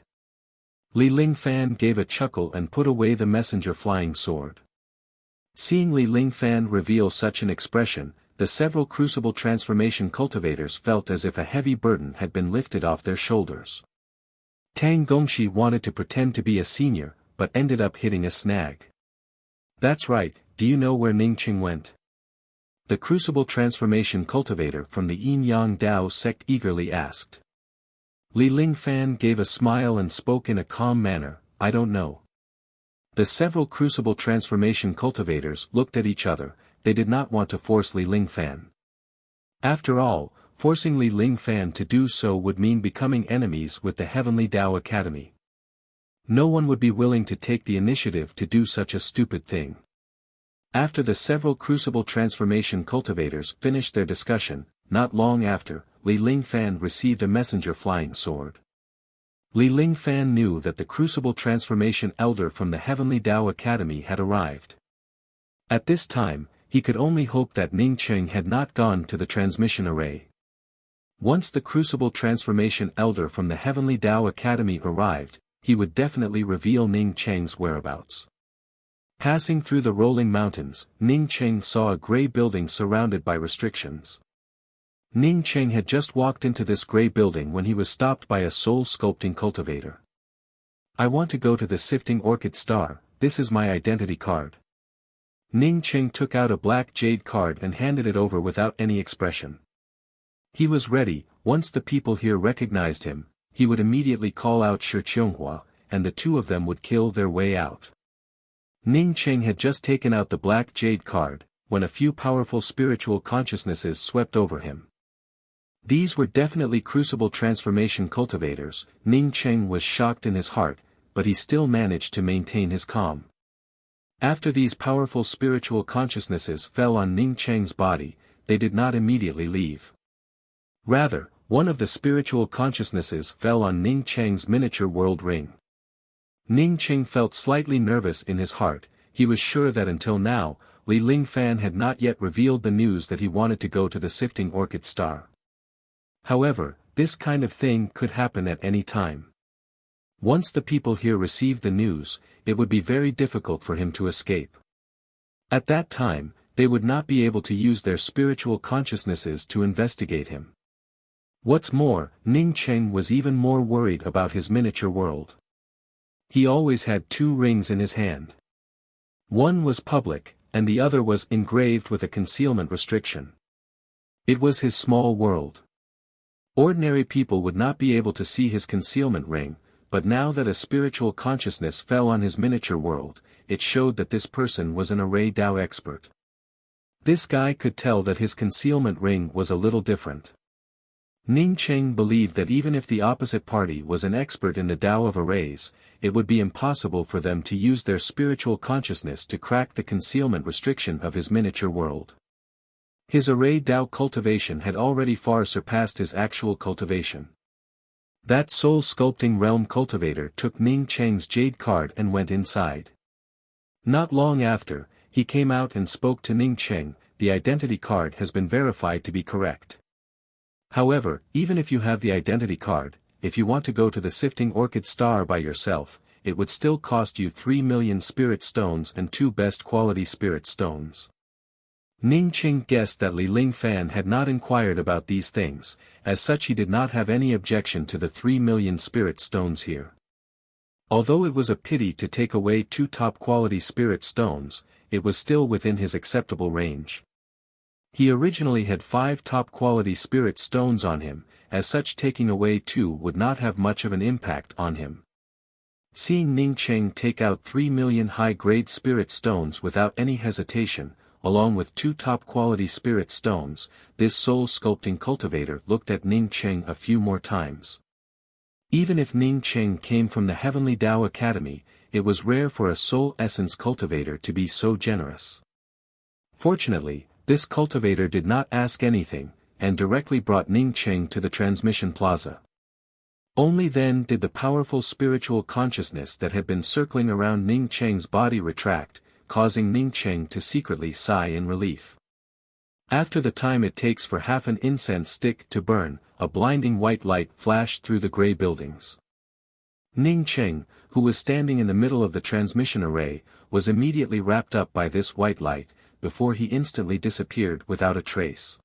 Li Lingfan gave a chuckle and put away the messenger flying sword. Seeing Li Lingfan reveal such an expression, the several crucible transformation cultivators felt as if a heavy burden had been lifted off their shoulders. Tang Gongshi wanted to pretend to be a senior, but ended up hitting a snag. That's right, do you know where Ningqing went? The crucible transformation cultivator from the Yin-Yang Dao sect eagerly asked. Li Lingfan gave a smile and spoke in a calm manner, I don't know. The several crucible transformation cultivators looked at each other, they did not want to force Li Lingfan. After all, forcing Li Lingfan to do so would mean becoming enemies with the Heavenly Dao Academy. No one would be willing to take the initiative to do such a stupid thing. After the several crucible transformation cultivators finished their discussion, not long after, Li Lingfan received a messenger flying sword. Li Lingfan knew that the crucible transformation elder from the Heavenly Dao Academy had arrived. At this time, he could only hope that Ningqing had not gone to the transmission array. Once the crucible transformation elder from the Heavenly Dao Academy arrived, he would definitely reveal Ningqing's whereabouts. Passing through the rolling mountains, Ningqing saw a gray building surrounded by restrictions. Ningqing had just walked into this gray building when he was stopped by a soul-sculpting cultivator. I want to go to the Sifting Orchid Star, this is my identity card. Ningqing took out a black jade card and handed it over without any expression. He was ready, once the people here recognized him, he would immediately call out Shi Qianghua, and the two of them would kill their way out. Ningqing had just taken out the black jade card, when a few powerful spiritual consciousnesses swept over him. These were definitely crucible transformation cultivators. Ningqing was shocked in his heart, but he still managed to maintain his calm. After these powerful spiritual consciousnesses fell on Ningqing's body, they did not immediately leave. Rather, one of the spiritual consciousnesses fell on Ningqing's miniature world ring. Ningqing felt slightly nervous in his heart, he was sure that until now, Li Lingfan had not yet revealed the news that he wanted to go to the Sifting Orchid Star. However, this kind of thing could happen at any time. Once the people here received the news, it would be very difficult for him to escape. At that time, they would not be able to use their spiritual consciousnesses to investigate him. What's more, Ningqing was even more worried about his miniature world. He always had two rings in his hand. One was public, and the other was engraved with a concealment restriction. It was his small world. Ordinary people would not be able to see his concealment ring, but now that a spiritual consciousness fell on his miniature world, it showed that this person was an array Dao expert. This guy could tell that his concealment ring was a little different. Ningqing believed that even if the opposite party was an expert in the Dao of arrays, it would be impossible for them to use their spiritual consciousness to crack the concealment restriction of his miniature world. His array Dao cultivation had already far surpassed his actual cultivation. That soul-sculpting realm cultivator took Ningqing's jade card and went inside. Not long after, he came out and spoke to Ningqing, the identity card has been verified to be correct. However, even if you have the identity card, if you want to go to the Sifting Orchid Star by yourself, it would still cost you 3 million spirit stones and 2 best quality spirit stones. Ningqing guessed that Li Lingfan had not inquired about these things, as such he did not have any objection to the 3 million spirit stones here. Although it was a pity to take away 2 top-quality spirit stones, it was still within his acceptable range. He originally had 5 top-quality spirit stones on him, as such taking away 2 would not have much of an impact on him. Seeing Ningqing take out 3 million high-grade spirit stones without any hesitation, along with 2 top-quality spirit stones, this soul-sculpting cultivator looked at Ningqing a few more times. Even if Ningqing came from the Heavenly Dao Academy, it was rare for a soul essence cultivator to be so generous. Fortunately, this cultivator did not ask anything, and directly brought Ningqing to the transmission plaza. Only then did the powerful spiritual consciousness that had been circling around Ningqing's body retract, causing Ningqing to secretly sigh in relief. After the time it takes for half an incense stick to burn, a blinding white light flashed through the gray buildings. Ning Cheng, who was standing in the middle of the transmission array, was immediately wrapped up by this white light, before he instantly disappeared without a trace.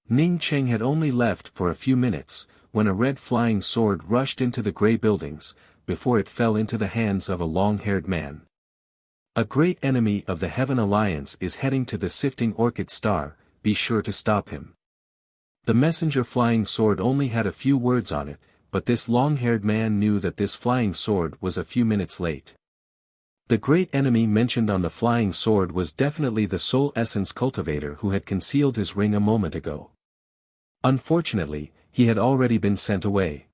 Ning Cheng had only left for a few minutes, when a red flying sword rushed into the grey buildings, before it fell into the hands of a long-haired man. A great enemy of the Heaven Alliance is heading to the Sifting Orchid Star, be sure to stop him. The messenger flying sword only had a few words on it, but this long-haired man knew that this flying sword was a few minutes late. The great enemy mentioned on the flying sword was definitely the soul essence cultivator who had concealed his ring a moment ago. Unfortunately, he had already been sent away.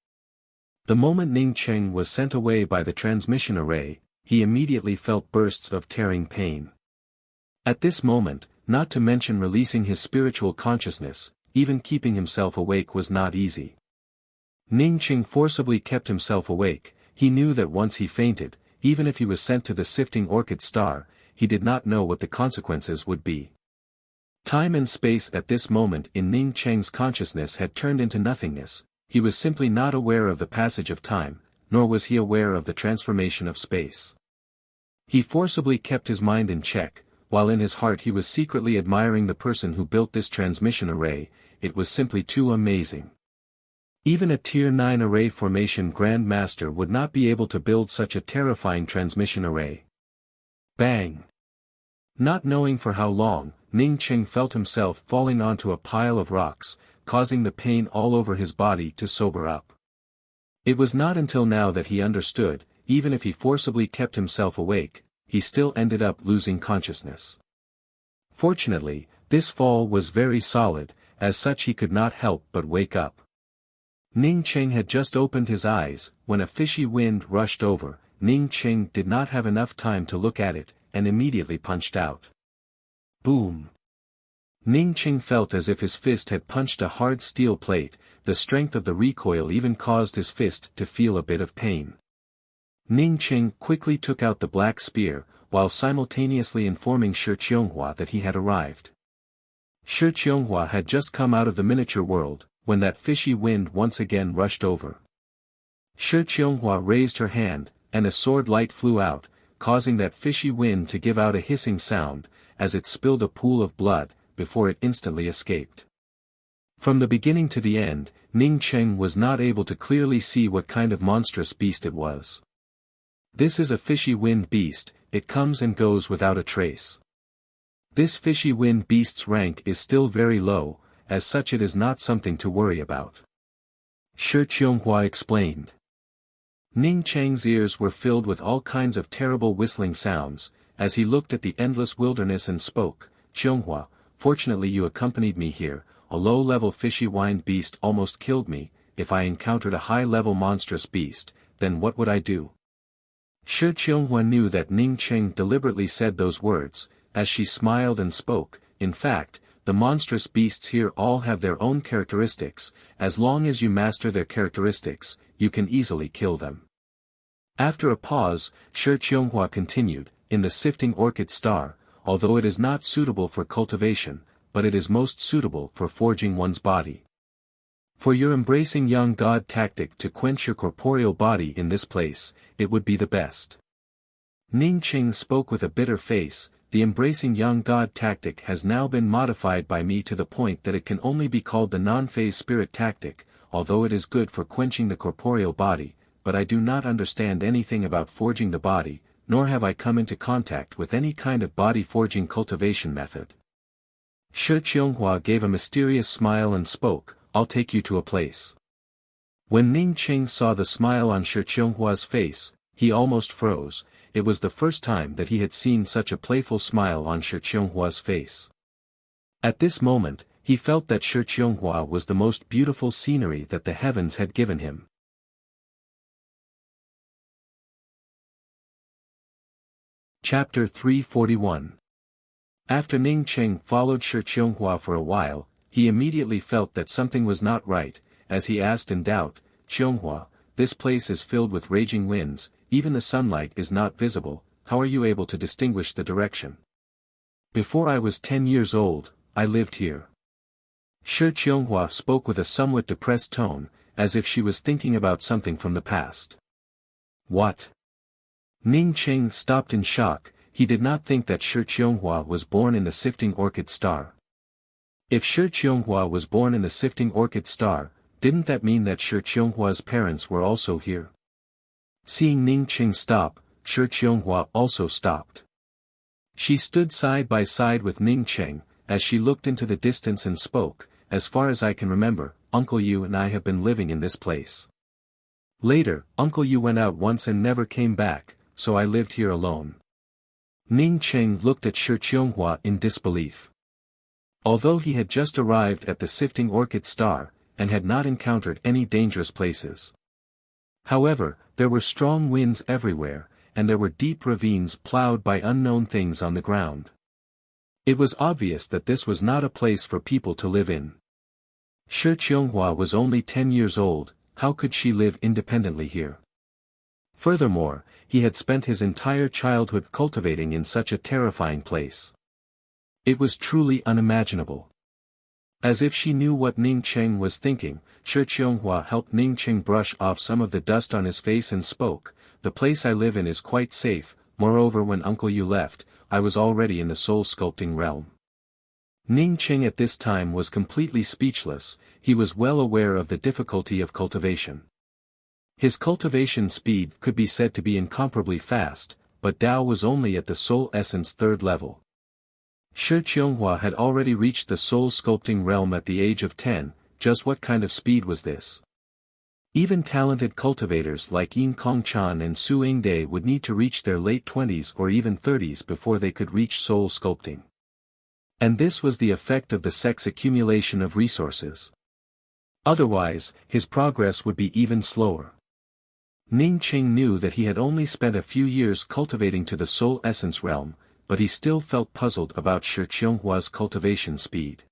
The moment Ning Cheng was sent away by the transmission array, he immediately felt bursts of tearing pain. At this moment, not to mention releasing his spiritual consciousness, even keeping himself awake was not easy. Ning Cheng forcibly kept himself awake. He knew that once he fainted, even if he was sent to the Sifting Orchid Star, he did not know what the consequences would be. Time and space at this moment in Ning Cheng's consciousness had turned into nothingness. He was simply not aware of the passage of time, nor was he aware of the transformation of space. He forcibly kept his mind in check, while in his heart he was secretly admiring the person who built this transmission array. It was simply too amazing. Even a Tier 9 array formation Grand Master would not be able to build such a terrifying transmission array. Bang! Not knowing for how long, Ning Cheng felt himself falling onto a pile of rocks, causing the pain all over his body to sober up. It was not until now that he understood, even if he forcibly kept himself awake, he still ended up losing consciousness. Fortunately, this fall was very solid, as such he could not help but wake up. Ning Cheng had just opened his eyes, when a fishy wind rushed over. Ning Cheng did not have enough time to look at it, and immediately punched out. Boom! Ning Cheng felt as if his fist had punched a hard steel plate. The strength of the recoil even caused his fist to feel a bit of pain. Ning Cheng quickly took out the black spear, while simultaneously informing Shi Qianghua that he had arrived. Shi Qianghua had just come out of the miniature world, when that fishy wind once again rushed over. Shi Qianghua raised her hand, and a sword light flew out, causing that fishy wind to give out a hissing sound, as it spilled a pool of blood, before it instantly escaped. From the beginning to the end, Ning Cheng was not able to clearly see what kind of monstrous beast it was. This is a fishy wind beast, it comes and goes without a trace. This fishy wind beast's rank is still very low, as such it is not something to worry about. Shi Qianghua explained. Ning Cheng's ears were filled with all kinds of terrible whistling sounds, as he looked at the endless wilderness and spoke, Qianghua, fortunately you accompanied me here. A low-level fishy wind beast almost killed me. If I encountered a high-level monstrous beast, then what would I do? Shi Qianghua knew that Ning Cheng deliberately said those words, as she smiled and spoke. In fact, the monstrous beasts here all have their own characteristics. As long as you master their characteristics, you can easily kill them. After a pause, Shi Qianghua continued, in the Sifting Orchid Star, although it is not suitable for cultivation, but it is most suitable for forging one's body. For your embracing young god tactic to quench your corporeal body in this place, it would be the best. Ning Cheng spoke with a bitter face. The embracing young god tactic has now been modified by me to the point that it can only be called the non-phase spirit tactic, although it is good for quenching the corporeal body, but I do not understand anything about forging the body, nor have I come into contact with any kind of body forging cultivation method. Shi Qianghua gave a mysterious smile and spoke, I'll take you to a place. When Ning Cheng saw the smile on Shi Qianghua's face, he almost froze. It was the first time that he had seen such a playful smile on Shi Qianghua's face. At this moment, he felt that Shi Qianghua was the most beautiful scenery that the heavens had given him. Chapter 341. After Ning Cheng followed Shi Qianghua for a while, he immediately felt that something was not right, as he asked in doubt, Qianghua, this place is filled with raging winds, even the sunlight is not visible, how are you able to distinguish the direction? Before I was 10 years old, I lived here. Shi Qianghua spoke with a somewhat depressed tone, as if she was thinking about something from the past. What? Ning Cheng stopped in shock. He did not think that Shi Qianghua was born in the Sifting Orchid Star. If Shi Qianghua was born in the Sifting Orchid Star, didn't that mean that Shi Qianghua's parents were also here? Seeing Ning Cheng stop, Shi Qianghua also stopped. She stood side by side with Ning Cheng, as she looked into the distance and spoke, "As far as I can remember, Uncle Yu and I have been living in this place. Later, Uncle Yu went out once and never came back, so I lived here alone." Ning Cheng looked at Shi Qianghua in disbelief. Although he had just arrived at the Sifting Orchid Star, and had not encountered any dangerous places. However, there were strong winds everywhere, and there were deep ravines plowed by unknown things on the ground. It was obvious that this was not a place for people to live in. Shi Qianghua was only 10 years old. How could she live independently here? Furthermore, he had spent his entire childhood cultivating in such a terrifying place. It was truly unimaginable. As if she knew what Ning Cheng was thinking, Shi Qianghua helped Ning Cheng brush off some of the dust on his face and spoke, "The place I live in is quite safe, moreover when Uncle Yu left, I was already in the soul sculpting realm." Ning Cheng at this time was completely speechless. He was well aware of the difficulty of cultivation. His cultivation speed could be said to be incomparably fast, but Dao was only at the soul essence 3rd level. Shi Qianghua had already reached the soul sculpting realm at the age of 10, just what kind of speed was this? Even talented cultivators like Yin Kongchan and Su Yingde would need to reach their late 20s or even 30s before they could reach soul sculpting. And this was the effect of the sex accumulation of resources. Otherwise, his progress would be even slower. Ning Cheng knew that he had only spent a few years cultivating to the soul essence realm, but he still felt puzzled about Shi Qianghua's cultivation speed.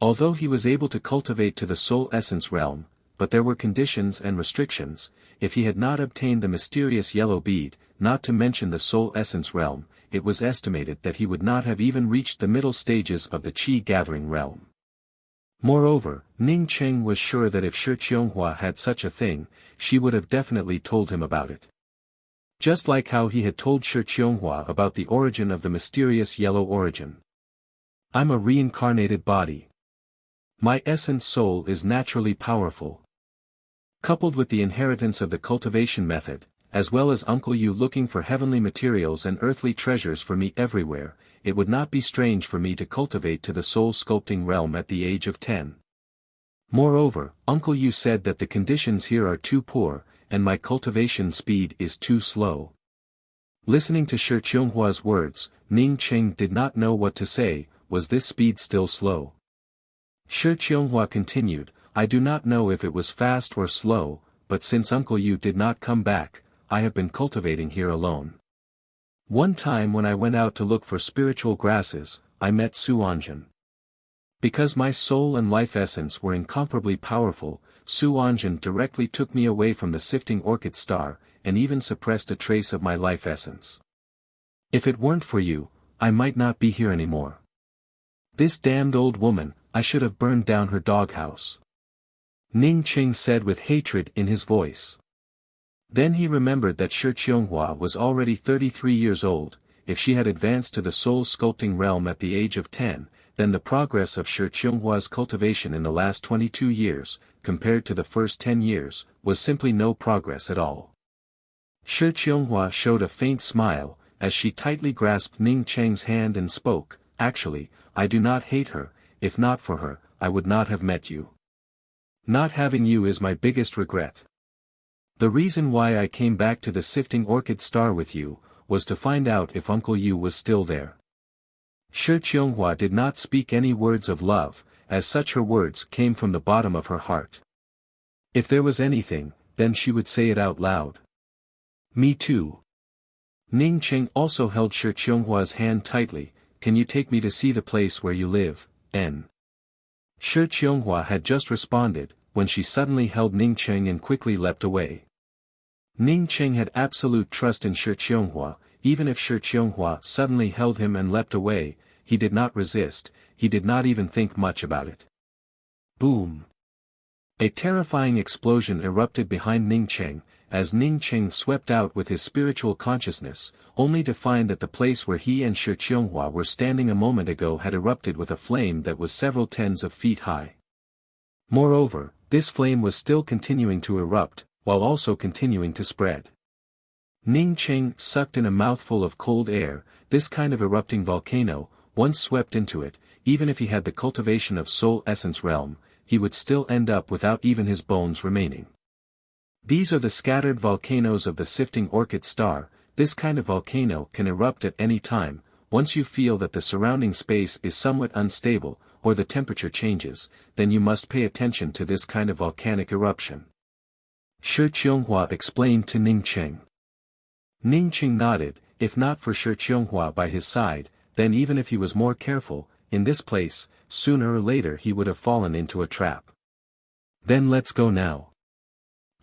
Although he was able to cultivate to the soul essence realm, but there were conditions and restrictions. If he had not obtained the mysterious yellow bead, not to mention the soul essence realm, it was estimated that he would not have even reached the middle stages of the Qi gathering realm. Moreover, Ning Cheng was sure that if Shi Qianghua had such a thing, she would have definitely told him about it. Just like how he had told Shi Qianghua about the origin of the mysterious yellow origin. "I'm a reincarnated body. My essence soul is naturally powerful. Coupled with the inheritance of the cultivation method, as well as Uncle Yu looking for heavenly materials and earthly treasures for me everywhere, it would not be strange for me to cultivate to the soul sculpting realm at the age of 10. Moreover, Uncle Yu said that the conditions here are too poor, and my cultivation speed is too slow." Listening to Shi Qianghua's words, Ning Cheng did not know what to say. Was this speed still slow? Shi Qianghua continued, "I do not know if it was fast or slow, but since Uncle Yu did not come back, I have been cultivating here alone. One time when I went out to look for spiritual grasses, I met Su Anjin. Because my soul and life essence were incomparably powerful, Su Anjin directly took me away from the Sifting Orchid Star, and even suppressed a trace of my life essence. If it weren't for you, I might not be here anymore. This damned old woman, I should have burned down her doghouse." Ning Cheng said with hatred in his voice. Then he remembered that Shi Qianghua was already 33 years old. If she had advanced to the soul sculpting realm at the age of 10, then the progress of Shi Qianghua's cultivation in the last 22 years, compared to the first 10 years, was simply no progress at all. Shi Qianghua showed a faint smile, as she tightly grasped Ning Cheng's hand and spoke, "Actually, I do not hate her. If not for her, I would not have met you. Not having you is my biggest regret. The reason why I came back to the Sifting Orchid Star with you, was to find out if Uncle Yu was still there." Shi Qianghua did not speak any words of love, as such her words came from the bottom of her heart. If there was anything, then she would say it out loud. "Me too." Ning Cheng also held Shi Qianghua's hand tightly. "Can you take me to see the place where you live, N?" Shi Qianghua had just responded, when she suddenly held Ning Cheng and quickly leapt away. Ning Cheng had absolute trust in Shi Qianghua. Even if Shi Qianghua suddenly held him and leapt away, he did not resist. He did not even think much about it. Boom! A terrifying explosion erupted behind Ning Cheng, as Ning Qing swept out with his spiritual consciousness, only to find that the place where he and Shi Qianghua were standing a moment ago had erupted with a flame that was several tens of feet high. Moreover, this flame was still continuing to erupt, while also continuing to spread. Ning Qing sucked in a mouthful of cold air. This kind of erupting volcano, once swept into it, even if he had the cultivation of soul essence realm, he would still end up without even his bones remaining. These are the scattered volcanoes of the sifting orchid star. This kind of volcano can erupt at any time. Once you feel that the surrounding space is somewhat unstable, or the temperature changes, then you must pay attention to this kind of volcanic eruption. Shi Qianghua explained to Ning Qing. Ning Qing nodded. If not for Shi Qianghua by his side, then even if he was more careful, in this place, sooner or later he would have fallen into a trap. Then let's go now.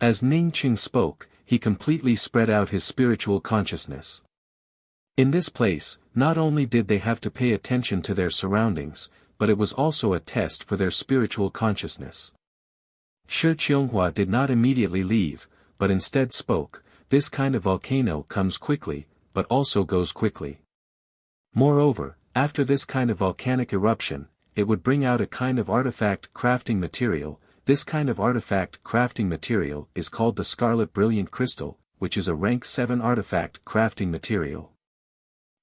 As Ning Qing spoke, he completely spread out his spiritual consciousness. In this place, not only did they have to pay attention to their surroundings, but it was also a test for their spiritual consciousness. Shi Qianghua did not immediately leave, but instead spoke. This kind of volcano comes quickly, but also goes quickly. Moreover, after this kind of volcanic eruption, it would bring out a kind of artifact crafting material. This kind of artifact crafting material is called the Scarlet Brilliant Crystal, which is a rank 7 artifact crafting material.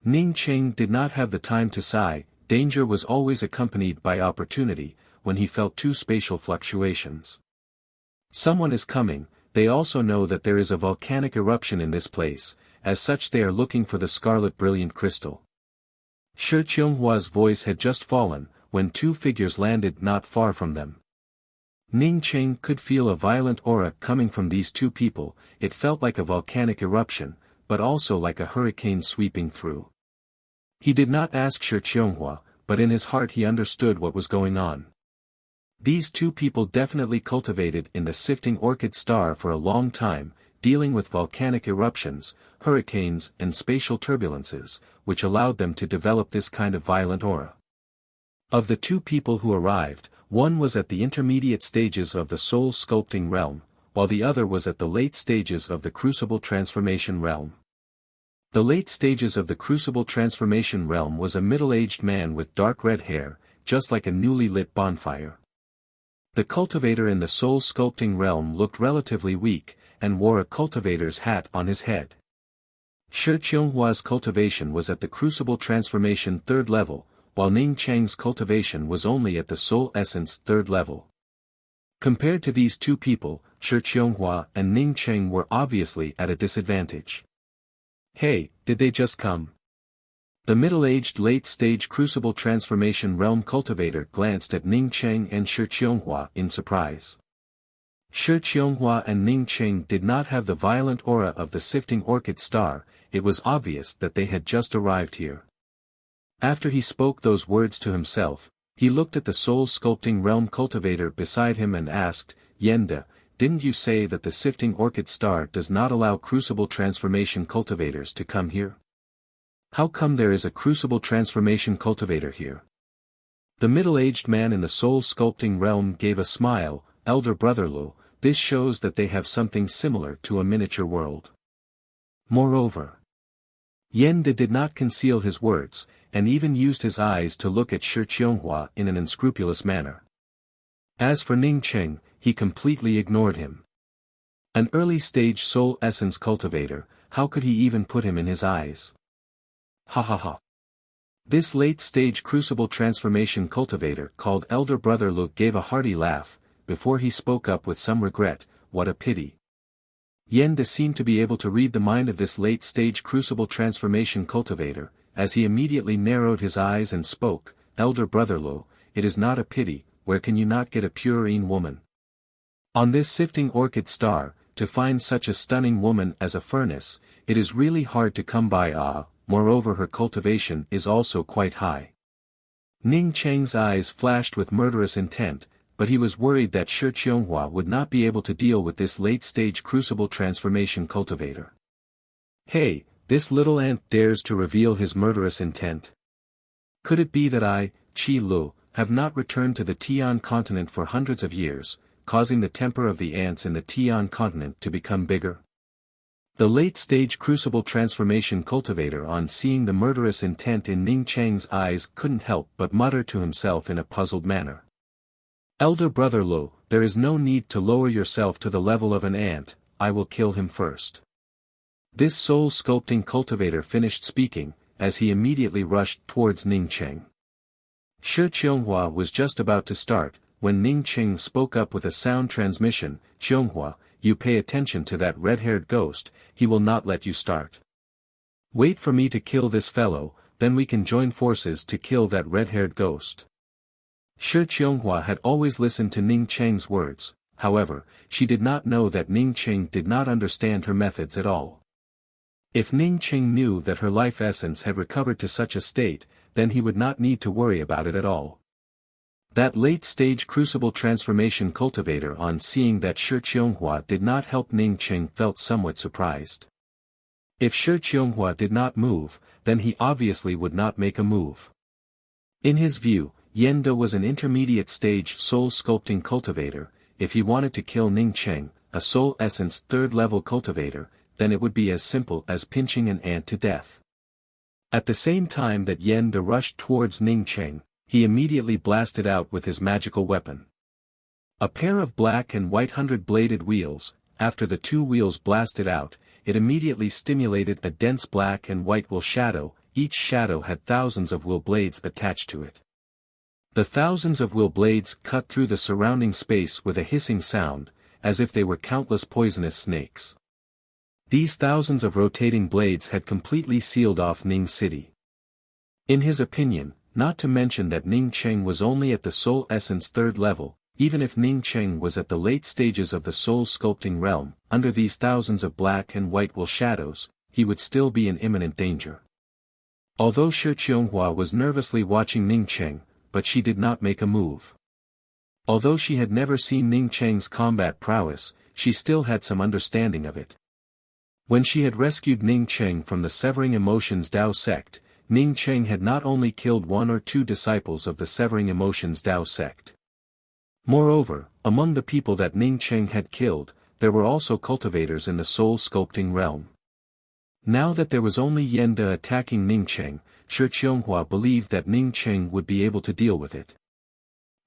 Ning Qing did not have the time to sigh. Danger was always accompanied by opportunity, when he felt two spatial fluctuations. Someone is coming. They also know that there is a volcanic eruption in this place, as such they are looking for the Scarlet Brilliant Crystal. Shi Qianghua's voice had just fallen, when two figures landed not far from them. Ning Qing could feel a violent aura coming from these two people. It felt like a volcanic eruption, but also like a hurricane sweeping through. He did not ask Shi Qianghua, but in his heart he understood what was going on. These two people definitely cultivated in the sifting orchid star for a long time, dealing with volcanic eruptions, hurricanes and spatial turbulences, which allowed them to develop this kind of violent aura. Of the two people who arrived, one was at the intermediate stages of the soul sculpting realm, while the other was at the late stages of the crucible transformation realm. The late stages of the crucible transformation realm was a middle-aged man with dark red hair, just like a newly lit bonfire. The cultivator in the soul sculpting realm looked relatively weak, and wore a cultivator's hat on his head. Shi Qianghua's cultivation was at the crucible transformation 3rd level, while Ning Cheng's cultivation was only at the soul essence 3rd level. Compared to these two people, Shi Qianghua and Ning Cheng were obviously at a disadvantage. Hey, did they just come? The middle-aged late-stage crucible transformation realm cultivator glanced at Ning Cheng and Shi Qianghua in surprise. Shi Qianghua and Ning Cheng did not have the violent aura of the sifting orchid star. It was obvious that they had just arrived here. After he spoke those words to himself, he looked at the soul sculpting realm cultivator beside him and asked, Yenda, didn't you say that the sifting orchid star does not allow crucible transformation cultivators to come here? How come there is a crucible transformation cultivator here? The middle-aged man in the soul sculpting realm gave a smile. Elder brother Lu, this shows that they have something similar to a miniature world. Moreover, Yenda did not conceal his words, and even used his eyes to look at Shi Qianghua in an unscrupulous manner. As for Ning Cheng, he completely ignored him. An early-stage soul essence cultivator, how could he even put him in his eyes? Ha ha ha. This late-stage crucible transformation cultivator called Elder Brother Lu gave a hearty laugh, before he spoke up with some regret, what a pity. Yenda seemed to be able to read the mind of this late-stage crucible transformation cultivator, as he immediately narrowed his eyes and spoke, Elder Brother Lu, it is not a pity, where can you not get a purine woman? On this sifting orchid star, to find such a stunning woman as a furnace, it is really hard to come by. Moreover her cultivation is also quite high. Ning Cheng's eyes flashed with murderous intent, but he was worried that Shi Qianghua would not be able to deal with this late-stage crucible transformation cultivator. Hey, this little ant dares to reveal his murderous intent. Could it be that I, Qi Lu, have not returned to the Tian continent for hundreds of years, causing the temper of the ants in the Tian continent to become bigger? The late-stage crucible transformation cultivator, on seeing the murderous intent in Ning Cheng's eyes, couldn't help but mutter to himself in a puzzled manner. "Elder brother Lo, there is no need to lower yourself to the level of an ant, I will kill him first." This soul-sculpting cultivator finished speaking, as he immediately rushed towards Ning Cheng. Shi Qianghua was just about to start, when Ning Cheng spoke up with a sound transmission. "Qianghua, you pay attention to that red-haired ghost, he will not let you start. Wait for me to kill this fellow, then we can join forces to kill that red-haired ghost." Shi Qianghua had always listened to Ning Cheng's words, however, she did not know that Ning Cheng did not understand her methods at all. If Ning Cheng knew that her life essence had recovered to such a state, then he would not need to worry about it at all. That late-stage crucible transformation cultivator, on seeing that Shi Qianghua did not help Ning Cheng, felt somewhat surprised. If Shi Qianghua did not move, then he obviously would not make a move. In his view, Yenda was an intermediate-stage soul-sculpting cultivator. If he wanted to kill Ning Cheng, a soul-essence third-level cultivator, then it would be as simple as pinching an ant to death. At the same time that Yenda rushed towards Ning Cheng, he immediately blasted out with his magical weapon. A pair of black and white 100-bladed wheels. After the two wheels blasted out, it immediately stimulated a dense black and white will shadow. Each shadow had thousands of will blades attached to it. The thousands of will blades cut through the surrounding space with a hissing sound, as if they were countless poisonous snakes. These thousands of rotating blades had completely sealed off Ning City. In his opinion, not to mention that Ning Cheng was only at the soul essence third level, even if Ning Cheng was at the late stages of the soul sculpting realm, under these thousands of black and white will shadows, he would still be in imminent danger. Although Shi Qianghua was nervously watching Ning Cheng, but she did not make a move. Although she had never seen Ning Cheng's combat prowess, she still had some understanding of it. When she had rescued Ning Cheng from the Severing Emotions Dao sect, Ning Cheng had not only killed one or two disciples of the Severing Emotions Dao sect. Moreover, among the people that Ning Cheng had killed, there were also cultivators in the soul-sculpting realm. Now that there was only Yenda attacking Ning Cheng, Shi Qianghua believed that Ning Cheng would be able to deal with it.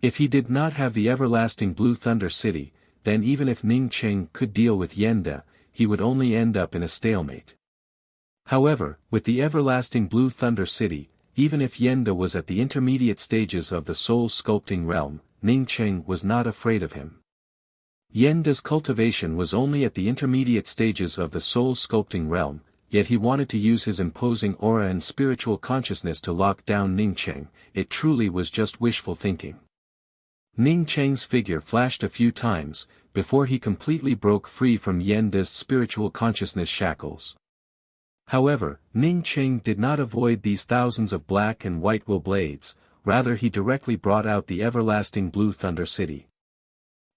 If he did not have the everlasting Blue Thunder City, then even if Ning Cheng could deal with Yenda, he would only end up in a stalemate. However, with the everlasting Blue Thunder City, even if Yenda was at the intermediate stages of the soul-sculpting realm, Ning Cheng was not afraid of him. Yenda's cultivation was only at the intermediate stages of the soul-sculpting realm, yet he wanted to use his imposing aura and spiritual consciousness to lock down Ning Cheng. It truly was just wishful thinking. Ning Cheng's figure flashed a few times, before he completely broke free from Yenda's spiritual consciousness shackles. However, Ning Cheng did not avoid these thousands of black and white will blades, rather he directly brought out the everlasting Blue Thunder City.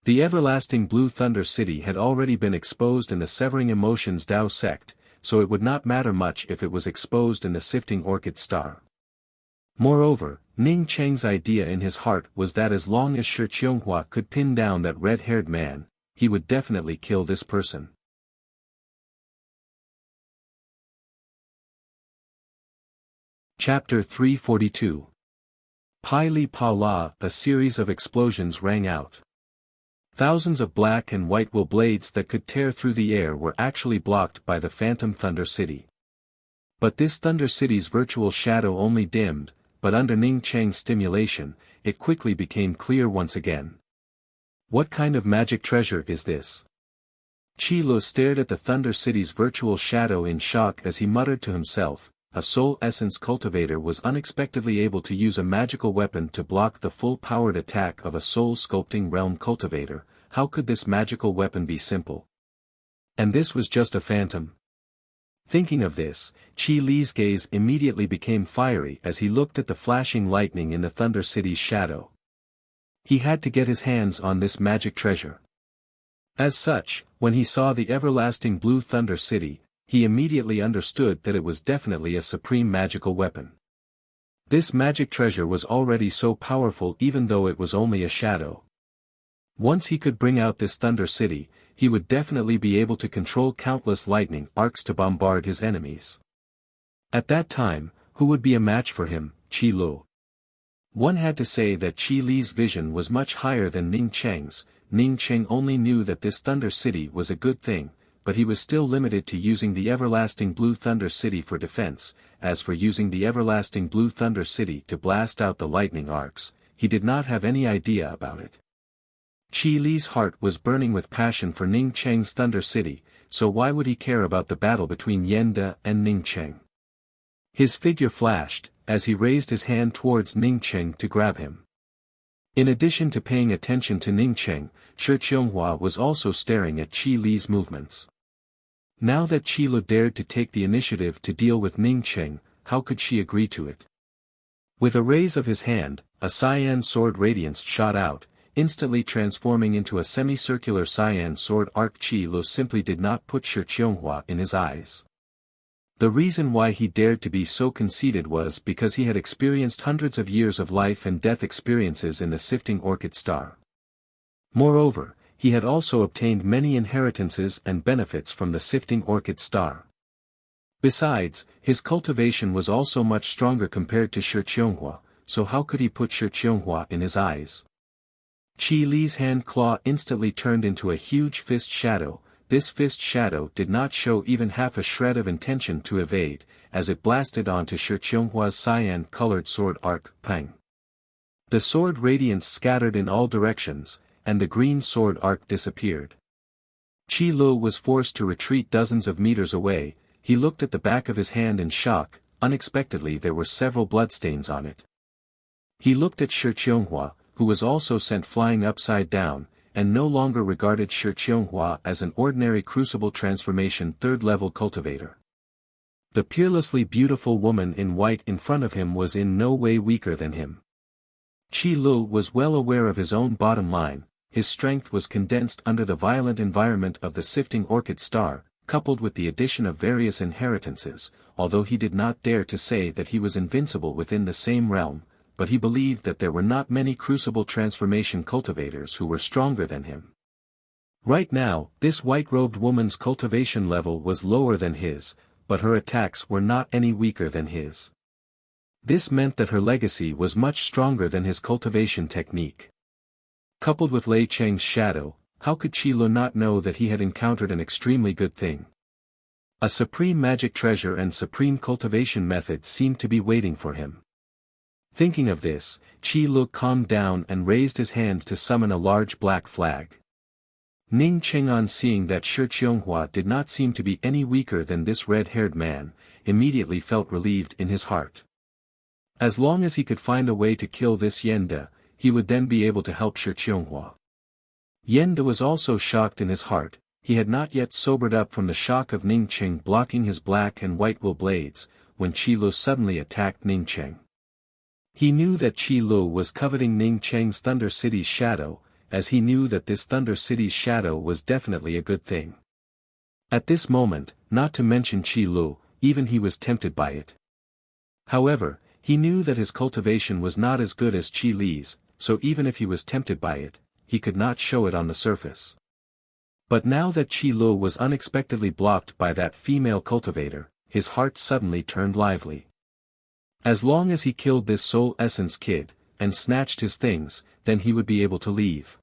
The everlasting Blue Thunder City had already been exposed in the Severing Emotions Dao sect, so it would not matter much if it was exposed in the Sifting Orchid Star. Moreover, Ning Cheng's idea in his heart was that as long as Shi Qianghua could pin down that red-haired man, he would definitely kill this person. Chapter 342. Pai Li Pa La. A series of explosions rang out. Thousands of black and white will blades that could tear through the air were actually blocked by the Phantom Thunder City. But this Thunder City's virtual shadow only dimmed, but under Ning Cheng's stimulation, it quickly became clear once again. What kind of magic treasure is this? Qi Lu stared at the Thunder City's virtual shadow in shock as he muttered to himself. A soul essence cultivator was unexpectedly able to use a magical weapon to block the full-powered attack of a soul-sculpting realm cultivator. How could this magical weapon be simple? And this was just a phantom? Thinking of this, Qi Li's gaze immediately became fiery as he looked at the flashing lightning in the Thunder City's shadow. He had to get his hands on this magic treasure. As such, when he saw the everlasting Blue Thunder City, he immediately understood that it was definitely a supreme magical weapon. This magic treasure was already so powerful even though it was only a shadow. Once he could bring out this Thunder City, he would definitely be able to control countless lightning arcs to bombard his enemies. At that time, who would be a match for him, Qi Lu? One had to say that Qi Li's vision was much higher than Ning Cheng's. Ning Cheng only knew that this Thunder City was a good thing, but he was still limited to using the everlasting Blue Thunder City for defense. As for using the everlasting Blue Thunder City to blast out the lightning arcs, he did not have any idea about it. Qi Li's heart was burning with passion for Ning Cheng's Thunder City, so why would he care about the battle between Yende and Ning Cheng? His figure flashed, as he raised his hand towards Ning Cheng to grab him. In addition to paying attention to Ning Cheng, Shi Qianghua was also staring at Qi Li's movements. Now that Qi Lu dared to take the initiative to deal with Ning Cheng, how could she agree to it? With a raise of his hand, a cyan sword radiance shot out, instantly transforming into a semicircular cyan sword arc. Qi Lu simply did not put Shi Qianghua in his eyes. The reason why he dared to be so conceited was because he had experienced hundreds of years of life and death experiences in the Sifting Orchid Star. Moreover, he had also obtained many inheritances and benefits from the Sifting Orchid Star. Besides, his cultivation was also much stronger compared to Shi Qianghua, so how could he put Shi Qianghua in his eyes? Qi Li's hand claw instantly turned into a huge fist shadow. This fist shadow did not show even half a shred of intention to evade, as it blasted onto Shi Qianghua's cyan-colored sword arc, pang. The sword radiance scattered in all directions, and the green sword arc disappeared. Qi Lu was forced to retreat dozens of meters away. He looked at the back of his hand in shock. Unexpectedly there were several bloodstains on it. He looked at Shi Qianghua, who was also sent flying upside down, and no longer regarded Shi Qianghua as an ordinary crucible transformation third-level cultivator. The peerlessly beautiful woman in white in front of him was in no way weaker than him. Qi Lu was well aware of his own bottom line. His strength was condensed under the violent environment of the Sifting Orchid Star, coupled with the addition of various inheritances, although he did not dare to say that he was invincible within the same realm, but he believed that there were not many crucible transformation cultivators who were stronger than him. Right now, this white-robed woman's cultivation level was lower than his, but her attacks were not any weaker than his. This meant that her legacy was much stronger than his cultivation technique. Coupled with Lei Cheng's shadow, how could Qi Lu not know that he had encountered an extremely good thing? A supreme magic treasure and supreme cultivation method seemed to be waiting for him. Thinking of this, Qi Lu calmed down and raised his hand to summon a large black flag. Ning Cheng, on seeing that Shi Qianghua did not seem to be any weaker than this red-haired man, immediately felt relieved in his heart. As long as he could find a way to kill this Yende, he would then be able to help Shi Qianghua. Yende was also shocked in his heart. He had not yet sobered up from the shock of Ning Cheng blocking his black and white will blades, when Qi Lu suddenly attacked Ning Cheng. He knew that Qi Lu was coveting Ning Cheng's Thunder City's shadow, as he knew that this Thunder City's shadow was definitely a good thing. At this moment, not to mention Qi Lu, even he was tempted by it. However, he knew that his cultivation was not as good as Qi Li's, so even if he was tempted by it, he could not show it on the surface. But now that Qi Lu was unexpectedly blocked by that female cultivator, his heart suddenly turned lively. As long as he killed this Soul Essence kid, and snatched his things, then he would be able to leave.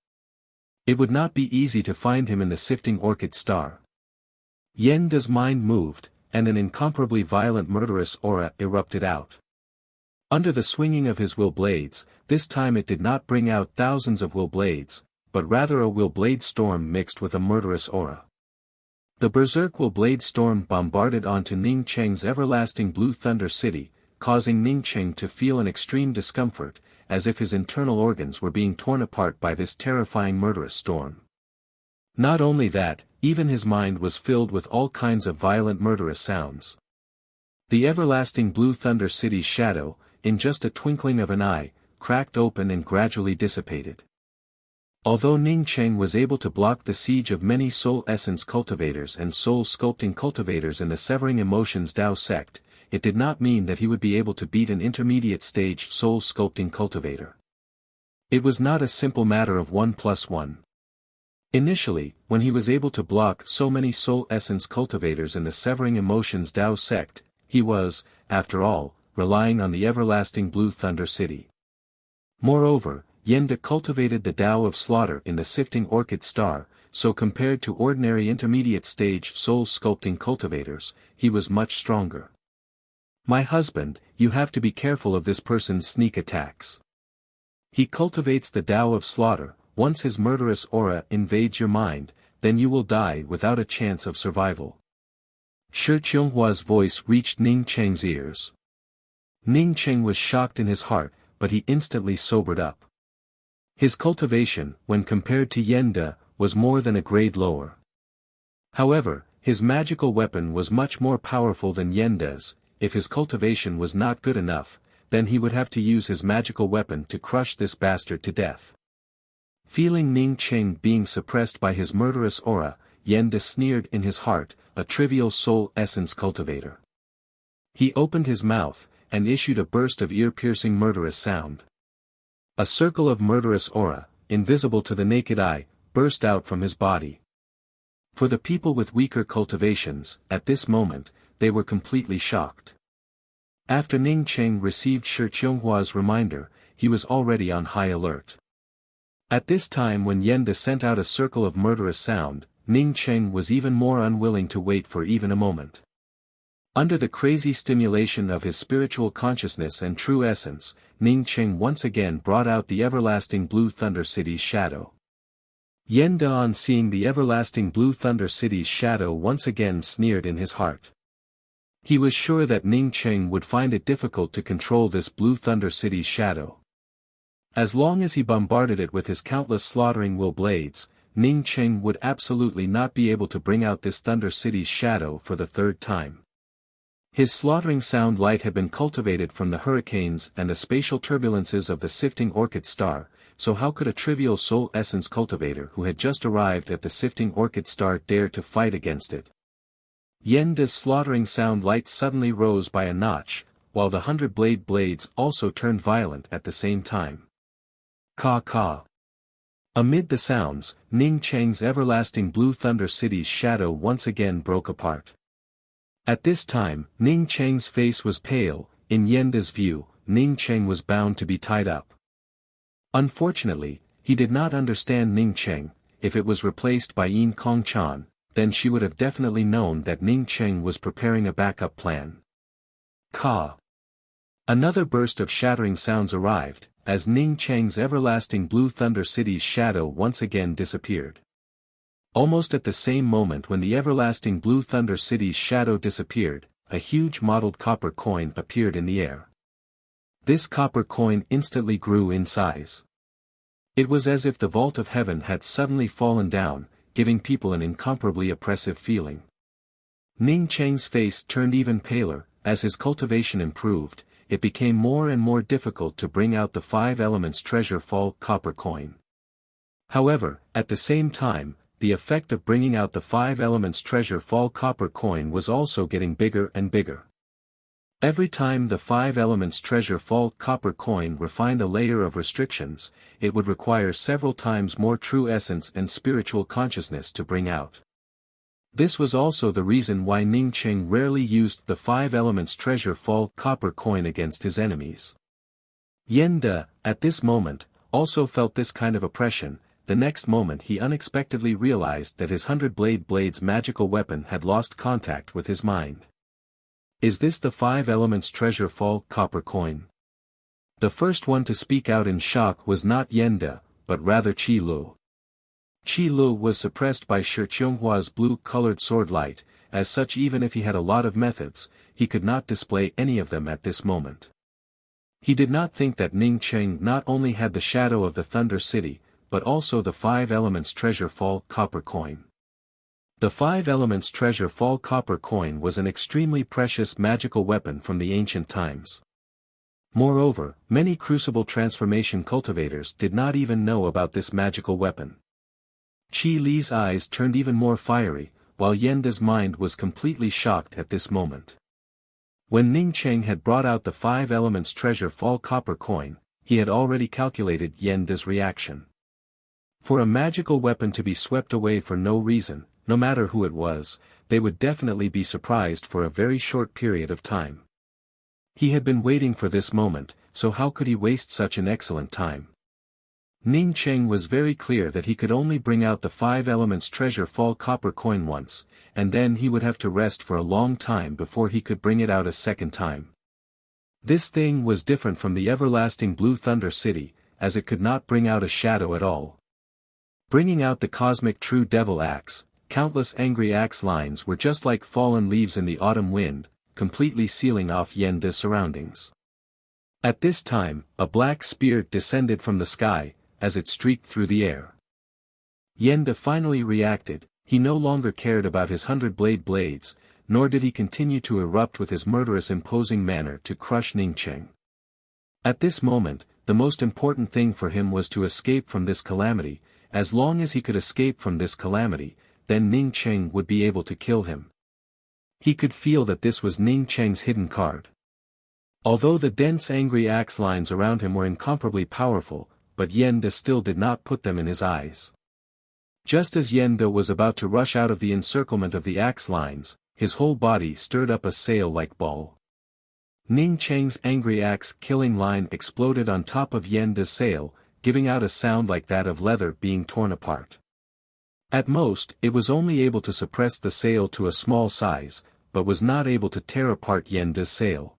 It would not be easy to find him in the Sifting Orchid Star. Yende's mind moved, and an incomparably violent murderous aura erupted out. Under the swinging of his will blades, this time it did not bring out thousands of will blades, but rather a will blade storm mixed with a murderous aura. The berserk will blade storm bombarded onto Ning Cheng's everlasting Blue Thunder City, causing Ning Cheng to feel an extreme discomfort, as if his internal organs were being torn apart by this terrifying murderous storm. Not only that, even his mind was filled with all kinds of violent murderous sounds. The everlasting Blue Thunder City's shadow, in just a twinkling of an eye, cracked open and gradually dissipated. Although Ning Cheng was able to block the siege of many soul essence cultivators and soul sculpting cultivators in the Severing Emotions Dao sect, it did not mean that he would be able to beat an intermediate stage soul sculpting cultivator. It was not a simple matter of 1 plus 1. Initially, when he was able to block so many soul essence cultivators in the Severing Emotions Tao sect, he was, after all, relying on the everlasting Blue Thunder City. Moreover, Yenda cultivated the Tao of slaughter in the Sifting Orchid Star, so compared to ordinary intermediate stage soul sculpting cultivators, he was much stronger. My husband, you have to be careful of this person's sneak attacks. He cultivates the Tao of slaughter. Once his murderous aura invades your mind, then you will die without a chance of survival. Shi Qionghua's voice reached Ning Cheng's ears. Ning Cheng was shocked in his heart, but he instantly sobered up. His cultivation, when compared to Yenda, was more than a grade lower. However, his magical weapon was much more powerful than Yenda's. If his cultivation was not good enough, then he would have to use his magical weapon to crush this bastard to death. Feeling Ning Cheng being suppressed by his murderous aura, Yenda sneered in his heart, a trivial soul essence cultivator. He opened his mouth, and issued a burst of ear-piercing murderous sound. A circle of murderous aura, invisible to the naked eye, burst out from his body. For the people with weaker cultivations, at this moment, they were completely shocked. After Ning Cheng received Shi Qionghua's reminder, he was already on high alert. At this time when Yenda sent out a circle of murderous sound, Ning Cheng was even more unwilling to wait for even a moment. Under the crazy stimulation of his spiritual consciousness and true essence, Ning Cheng once again brought out the everlasting Blue Thunder City's shadow. Yenda, on seeing the everlasting Blue Thunder City's shadow, once again sneered in his heart. He was sure that Ning Cheng would find it difficult to control this Blue Thunder City's shadow. As long as he bombarded it with his countless slaughtering will blades, Ning Cheng would absolutely not be able to bring out this Thunder City's shadow for the third time. His slaughtering sound light had been cultivated from the hurricanes and the spatial turbulences of the Sifting Orchid Star, so how could a trivial soul essence cultivator who had just arrived at the Sifting Orchid Star dare to fight against it? Yenda's slaughtering sound light suddenly rose by a notch, while the 100 blades also turned violent at the same time. Ka. Amid the sounds, Ning Cheng's everlasting Blue Thunder City's shadow once again broke apart. At this time, Ning Cheng's face was pale. In Yenda's view, Ning Cheng was bound to be tied up. Unfortunately, he did not understand Ning Cheng. If it was replaced by Yin Kong Chan, then she would have definitely known that Ning Cheng was preparing a backup plan. Ka. Another burst of shattering sounds arrived, as Ning Cheng's everlasting Blue Thunder City's shadow once again disappeared. Almost at the same moment when the everlasting Blue Thunder City's shadow disappeared, a huge mottled copper coin appeared in the air. This copper coin instantly grew in size. It was as if the vault of heaven had suddenly fallen down, giving people an incomparably oppressive feeling. Ning Cheng's face turned even paler. As his cultivation improved, it became more and more difficult to bring out the 5 elements treasure fall copper coin. However, at the same time, the effect of bringing out the 5 elements treasure fall copper coin was also getting bigger and bigger. Every time the 5 elements treasure fall copper coin refined a layer of restrictions, it would require several times more true essence and spiritual consciousness to bring out. This was also the reason why Ning Cheng rarely used the 5 elements treasure fall copper coin against his enemies. Yenda, at this moment, also felt this kind of oppression. The next moment he unexpectedly realized that his 100 blades magical weapon had lost contact with his mind. Is this the 5 elements treasure fall copper coin? The first one to speak out in shock was not Yenda, but rather Qi Lu. Qi Lu was suppressed by Shi Qionghua's blue-colored sword light. As such, even if he had a lot of methods, he could not display any of them at this moment. He did not think that Ning Cheng not only had the shadow of the Thunder City, but also the 5 elements treasure fall copper coin. The 5 elements treasure fall copper coin was an extremely precious magical weapon from the ancient times. Moreover, many crucible transformation cultivators did not even know about this magical weapon. Qi Li's eyes turned even more fiery, while Yenda's mind was completely shocked at this moment. When Ning Cheng had brought out the 5 elements treasure fall copper coin, he had already calculated Yenda's reaction. For a magical weapon to be swept away for no reason, no matter who it was, they would definitely be surprised for a very short period of time. He had been waiting for this moment, so how could he waste such an excellent time? Ning Cheng was very clear that he could only bring out the 5 elements treasure fall copper coin once, and then he would have to rest for a long time before he could bring it out a second time. This thing was different from the everlasting Blue Thunder City, as it could not bring out a shadow at all. Bringing out the cosmic true devil axe, countless angry axe lines were just like fallen leaves in the autumn wind, completely sealing off Yenda's surroundings. At this time, a black spear descended from the sky, as it streaked through the air. Yenda finally reacted. He no longer cared about his 100 blades, nor did he continue to erupt with his murderous imposing manner to crush Ning Cheng. At this moment, the most important thing for him was to escape from this calamity. As long as he could escape from this calamity, then Ning Cheng would be able to kill him. He could feel that this was Ning Cheng's hidden card. Although the dense angry axe lines around him were incomparably powerful, but Yenda still did not put them in his eyes. Just as Yenda was about to rush out of the encirclement of the axe lines, his whole body stirred up a sail-like ball. Ning Cheng's angry axe-killing line exploded on top of Yenda's sail, giving out a sound like that of leather being torn apart. At most, it was only able to suppress the sail to a small size, but was not able to tear apart Yenda's sail.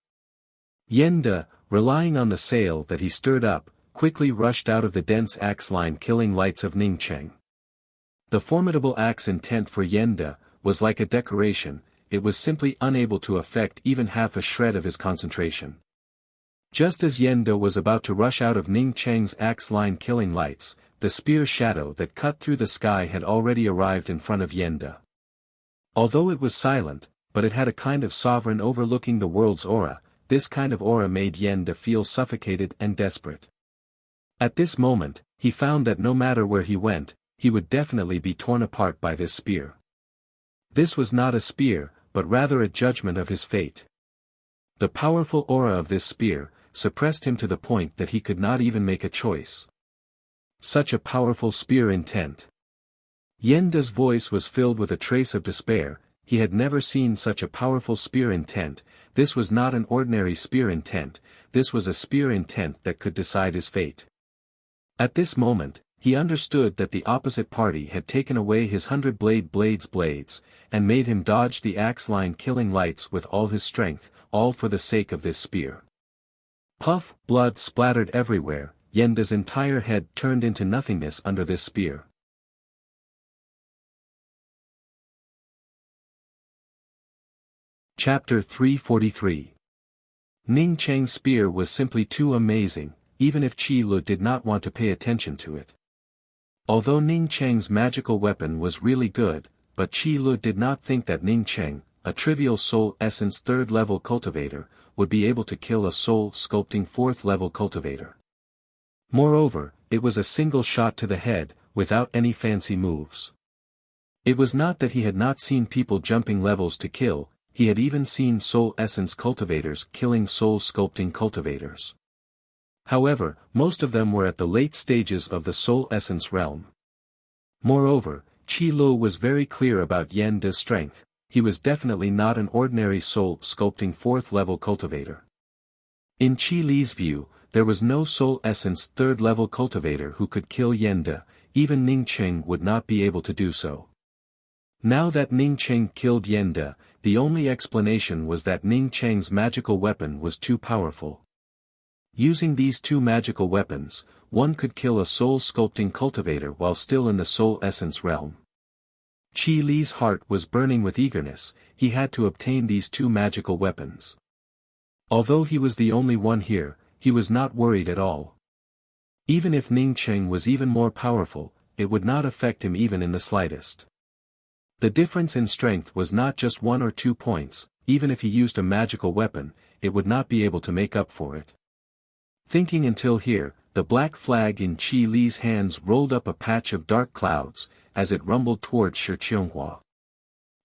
Yenda, relying on the sail that he stirred up, quickly rushed out of the dense axe line killing lights of Ning Cheng. The formidable axe intent for Yenda was like a decoration. It was simply unable to affect even half a shred of his concentration. Just as Yenda was about to rush out of Ning Cheng's axe line killing lights, the spear shadow that cut through the sky had already arrived in front of Yenda. Although it was silent, but it had a kind of sovereign overlooking the world's aura. This kind of aura made Yenda feel suffocated and desperate. At this moment, he found that no matter where he went, he would definitely be torn apart by this spear. This was not a spear, but rather a judgment of his fate. The powerful aura of this spear suppressed him to the point that he could not even make a choice. Such a powerful spear intent. Yenda's voice was filled with a trace of despair. He had never seen such a powerful spear intent. This was not an ordinary spear intent, this was a spear intent that could decide his fate. At this moment, he understood that the opposite party had taken away his 100 blades, and made him dodge the axe line killing lights with all his strength, all for the sake of this spear. Puff, blood splattered everywhere. Yenda's entire head turned into nothingness under this spear. Chapter 343. Ning Cheng's spear was simply too amazing, even if Qi Lu did not want to pay attention to it. Although Ning Cheng's magical weapon was really good, but Qi Lu did not think that Ning Cheng, a trivial soul essence 3rd level cultivator, would be able to kill a soul sculpting 4th level cultivator. Moreover, it was a single shot to the head, without any fancy moves. It was not that he had not seen people jumping levels to kill, he had even seen soul essence cultivators killing soul sculpting cultivators. However, most of them were at the late stages of the soul essence realm. Moreover, Qi Lu was very clear about Yenda's strength. He was definitely not an ordinary soul sculpting 4th level cultivator. In Qi Li's view, there was no soul essence 3rd level cultivator who could kill Yenda, even Ning Cheng would not be able to do so. Now that Ning Cheng killed Yenda, the only explanation was that Ning Cheng's magical weapon was too powerful. Using these 2 magical weapons, one could kill a soul sculpting cultivator while still in the soul essence realm. Qi Li's heart was burning with eagerness. He had to obtain these 2 magical weapons. Although he was the only one here, he was not worried at all. Even if Ning Cheng was even more powerful, it would not affect him even in the slightest. The difference in strength was not just 1 or 2 points. Even if he used a magical weapon, it would not be able to make up for it. Thinking until here, the black flag in Qi Li's hands rolled up a patch of dark clouds, as it rumbled towards Shi Qianghua.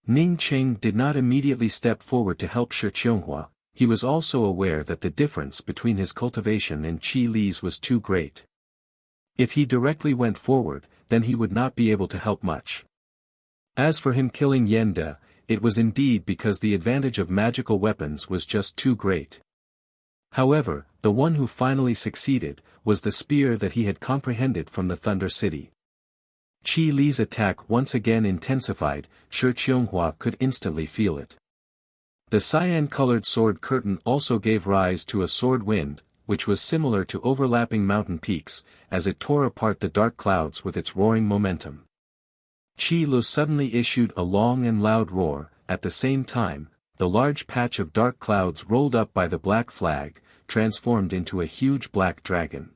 Ning Cheng did not immediately step forward to help Shi Qianghua. He was also aware that the difference between his cultivation and Qi Li's was too great. If he directly went forward, then he would not be able to help much. As for him killing Yen De, it was indeed because the advantage of magical weapons was just too great. However, the one who finally succeeded, was the spear that he had comprehended from the Thunder City. Qi Li's attack once again intensified, Shi Qianghua could instantly feel it. The cyan-colored sword curtain also gave rise to a sword wind, which was similar to overlapping mountain peaks, as it tore apart the dark clouds with its roaring momentum. Qi Lu suddenly issued a long and loud roar. At the same time, the large patch of dark clouds rolled up by the black flag, transformed into a huge black dragon.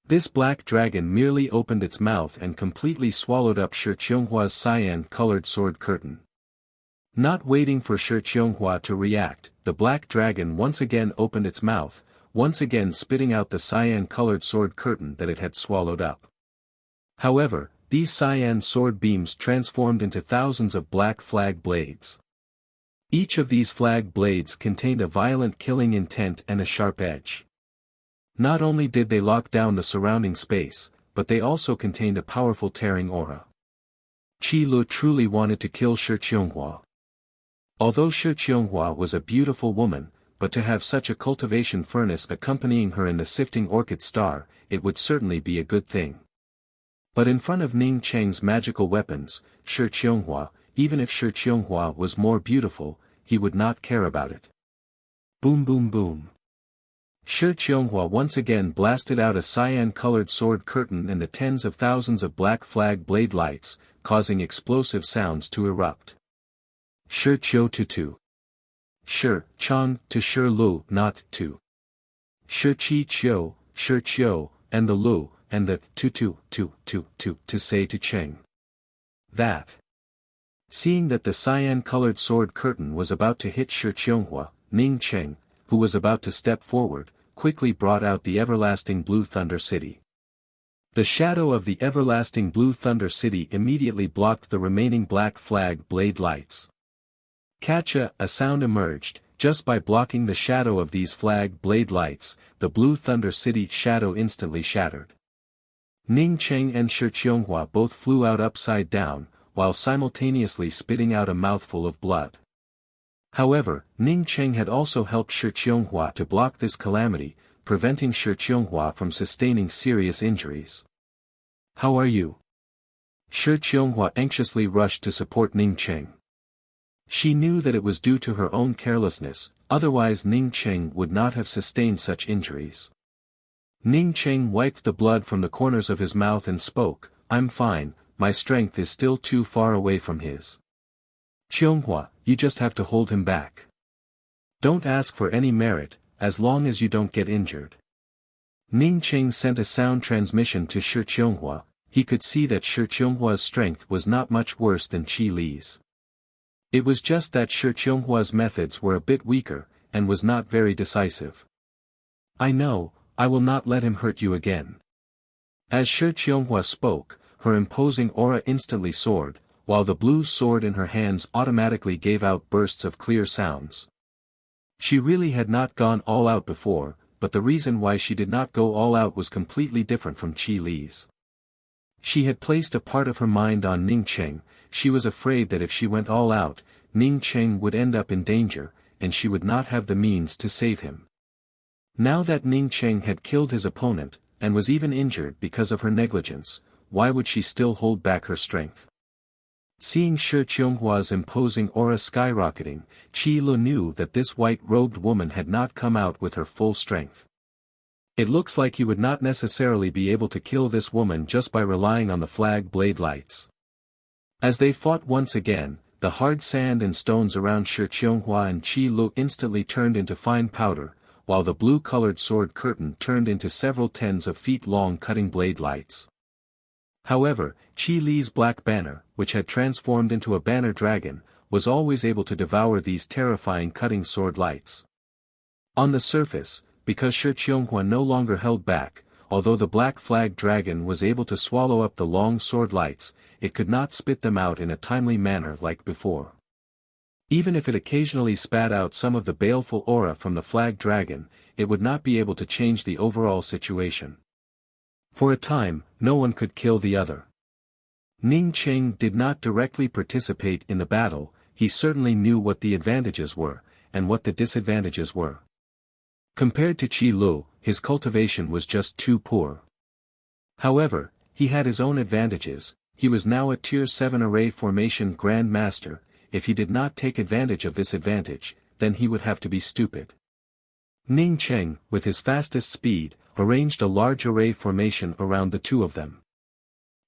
This black dragon merely opened its mouth and completely swallowed up Shi Qianghua's cyan-colored sword curtain. Not waiting for Shi Qianghua to react, the black dragon once again opened its mouth, once again spitting out the cyan-colored sword curtain that it had swallowed up. However, these cyan sword beams transformed into thousands of black flag blades. Each of these flag blades contained a violent killing intent and a sharp edge. Not only did they lock down the surrounding space, but they also contained a powerful tearing aura. Qi Lu truly wanted to kill Shi Qianghua. Although Shi Qianghua was a beautiful woman, but to have such a cultivation furnace accompanying her in the sifting orchid star, it would certainly be a good thing. But in front of Ning Cheng's magical weapons, Shi Qianghua, even if Shi Qianghua was more beautiful, he would not care about it. Boom boom boom. Shi Qianghua once again blasted out a cyan-colored sword curtain and the tens of thousands of black flag blade lights, causing explosive sounds to erupt. Shi Qiu tu. Shi Chang to Shi Lu not to. Shi Qi Qiu, Shi Qiu, and the Lu, and the to say to Cheng. That. Seeing that the cyan-colored sword curtain was about to hit Shi Qianghua, Ning Cheng, who was about to step forward, quickly brought out the everlasting Blue Thunder City. The shadow of the everlasting Blue Thunder City immediately blocked the remaining black flag blade lights. Catcha, a sound emerged, just by blocking the shadow of these flag blade lights, the Blue Thunder City shadow instantly shattered. Ning Cheng and Shi Qianghua both flew out upside down, while simultaneously spitting out a mouthful of blood. However, Ning Cheng had also helped Shi Qianghua to block this calamity, preventing Shi Qianghua from sustaining serious injuries. How are you? Shi Qianghua anxiously rushed to support Ning Cheng. She knew that it was due to her own carelessness, otherwise Ning Cheng would not have sustained such injuries. Ning Cheng wiped the blood from the corners of his mouth and spoke, "I'm fine, my strength is still too far away from his. Qianghua, you just have to hold him back. Don't ask for any merit, as long as you don't get injured." Ning Cheng sent a sound transmission to Shi Qianghua. He could see that Shi Qianghua's strength was not much worse than Qi Li's. It was just that Shi Qianghua's methods were a bit weaker, and was not very decisive. "I know, I will not let him hurt you again." As Shi Qianghua spoke, her imposing aura instantly soared, while the blue sword in her hands automatically gave out bursts of clear sounds. She really had not gone all out before, but the reason why she did not go all out was completely different from Qi Li's. She had placed a part of her mind on Ning Cheng. She was afraid that if she went all out, Ning Cheng would end up in danger, and she would not have the means to save him. Now that Ning Cheng had killed his opponent, and was even injured because of her negligence, why would she still hold back her strength? Seeing Shi Qianghua's imposing aura skyrocketing, Qi Lu knew that this white-robed woman had not come out with her full strength. It looks like he would not necessarily be able to kill this woman just by relying on the flag blade lights. As they fought once again, the hard sand and stones around Shi Qianghua and Qi Lu instantly turned into fine powder, while the blue-colored sword curtain turned into several tens of feet long cutting blade lights. However, Qi Li's black banner, which had transformed into a banner dragon, was always able to devour these terrifying cutting sword lights. On the surface, because Shi Qianghua no longer held back, although the black flag dragon was able to swallow up the long sword lights, it could not spit them out in a timely manner like before. Even if it occasionally spat out some of the baleful aura from the flag dragon, it would not be able to change the overall situation. For a time, no one could kill the other. Ning Cheng did not directly participate in the battle, he certainly knew what the advantages were, and what the disadvantages were. Compared to Qi Lu, his cultivation was just too poor. However, he had his own advantages. He was now a Tier 7 array formation Grand Master. If he did not take advantage of this advantage, then he would have to be stupid. Ning Cheng, with his fastest speed, arranged a large array formation around the two of them.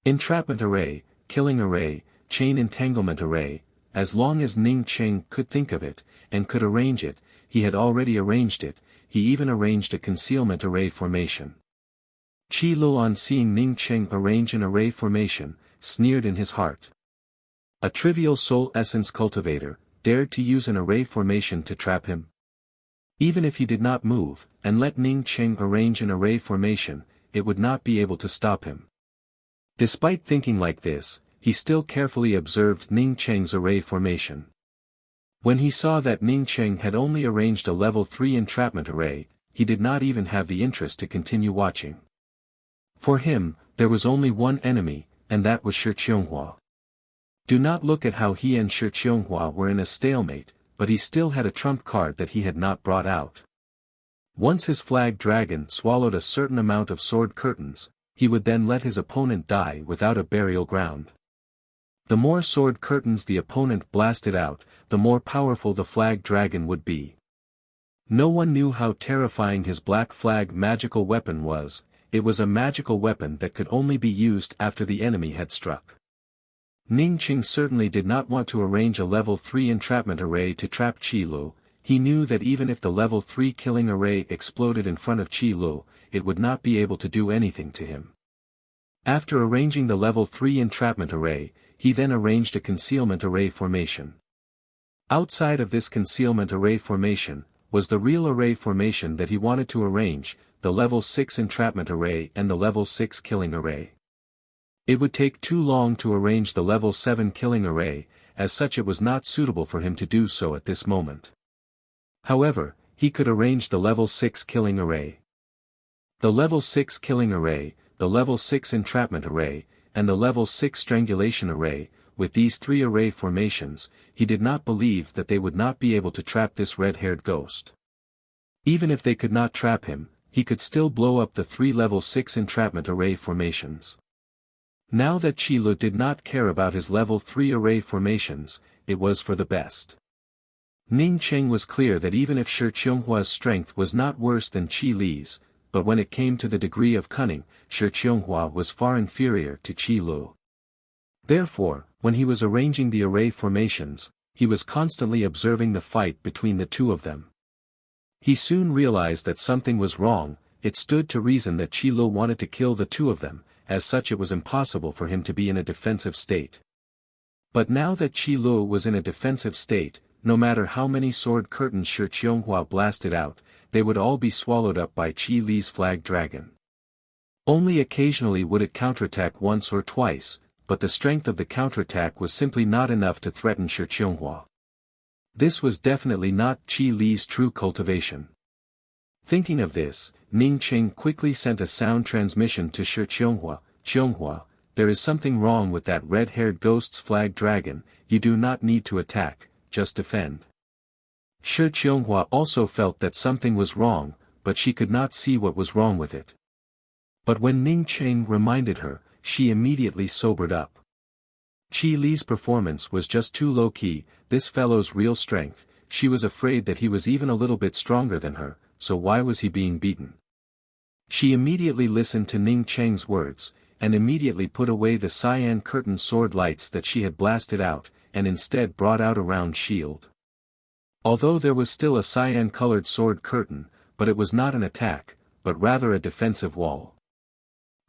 Entrapment array, killing array, chain entanglement array, as long as Ning Cheng could think of it, and could arrange it, he had already arranged it. He even arranged a concealment array formation. Qi Lu, on seeing Ning Cheng arrange an array formation, sneered in his heart. A trivial soul essence cultivator dared to use an array formation to trap him. Even if he did not move, and let Ning Cheng arrange an array formation, it would not be able to stop him. Despite thinking like this, he still carefully observed Ning Cheng's array formation. When he saw that Ning Cheng had only arranged a level 3 entrapment array, he did not even have the interest to continue watching. For him, there was only one enemy, and that was Shi Qianghua. Do not look at how he and Shi Qianghua were in a stalemate, but he still had a trump card that he had not brought out. Once his flag dragon swallowed a certain amount of sword curtains, he would then let his opponent die without a burial ground. The more sword curtains the opponent blasted out, the more powerful the flag dragon would be. No one knew how terrifying his black flag magical weapon was. It was a magical weapon that could only be used after the enemy had struck. Ning Cheng certainly did not want to arrange a level 3 entrapment array to trap Qi Lu. He knew that even if the level 3 killing array exploded in front of Qi Lu, it would not be able to do anything to him. After arranging the level 3 entrapment array, he then arranged a concealment array formation. Outside of this concealment array formation, was the real array formation that he wanted to arrange, the level 6 entrapment array and the level 6 killing array. It would take too long to arrange the level 7 killing array, as such it was not suitable for him to do so at this moment. However, he could arrange the level 6 killing array. The level 6 killing array, the level 6 entrapment array, and the level 6 strangulation array. With these 3 array formations, he did not believe that they would not be able to trap this red-haired ghost. Even if they could not trap him, he could still blow up the 3 level 6 entrapment array formations. Now that Qi Lu did not care about his level 3 array formations, it was for the best. Ning Cheng was clear that even if Shi Qianghua's strength was not worse than Qi Li's, but when it came to the degree of cunning, Shi Qianghua was far inferior to Qi Lu. Therefore, when he was arranging the array formations, he was constantly observing the fight between the two of them. He soon realized that something was wrong. It stood to reason that Qi Lu wanted to kill the two of them, as such it was impossible for him to be in a defensive state. But now that Qi Lu was in a defensive state, no matter how many sword curtains Shi Qianghua blasted out, they would all be swallowed up by Qi Li's flag dragon. Only occasionally would it counterattack once or twice, but the strength of the counterattack was simply not enough to threaten Shi Qianghua. This was definitely not Qi Li's true cultivation. Thinking of this, Ning Cheng quickly sent a sound transmission to Shi Qianghua. Qianghua, there is something wrong with that red-haired ghost's flag dragon. You do not need to attack, just defend. Shi Qianghua also felt that something was wrong, but she could not see what was wrong with it. But when Ning Cheng reminded her, she immediately sobered up. Qi Li's performance was just too low-key. This fellow's real strength, she was afraid that he was even a little bit stronger than her, so why was he being beaten? She immediately listened to Ning Cheng's words, and immediately put away the cyan curtain sword lights that she had blasted out, and instead brought out a round shield. Although there was still a cyan-colored sword curtain, but it was not an attack, but rather a defensive wall.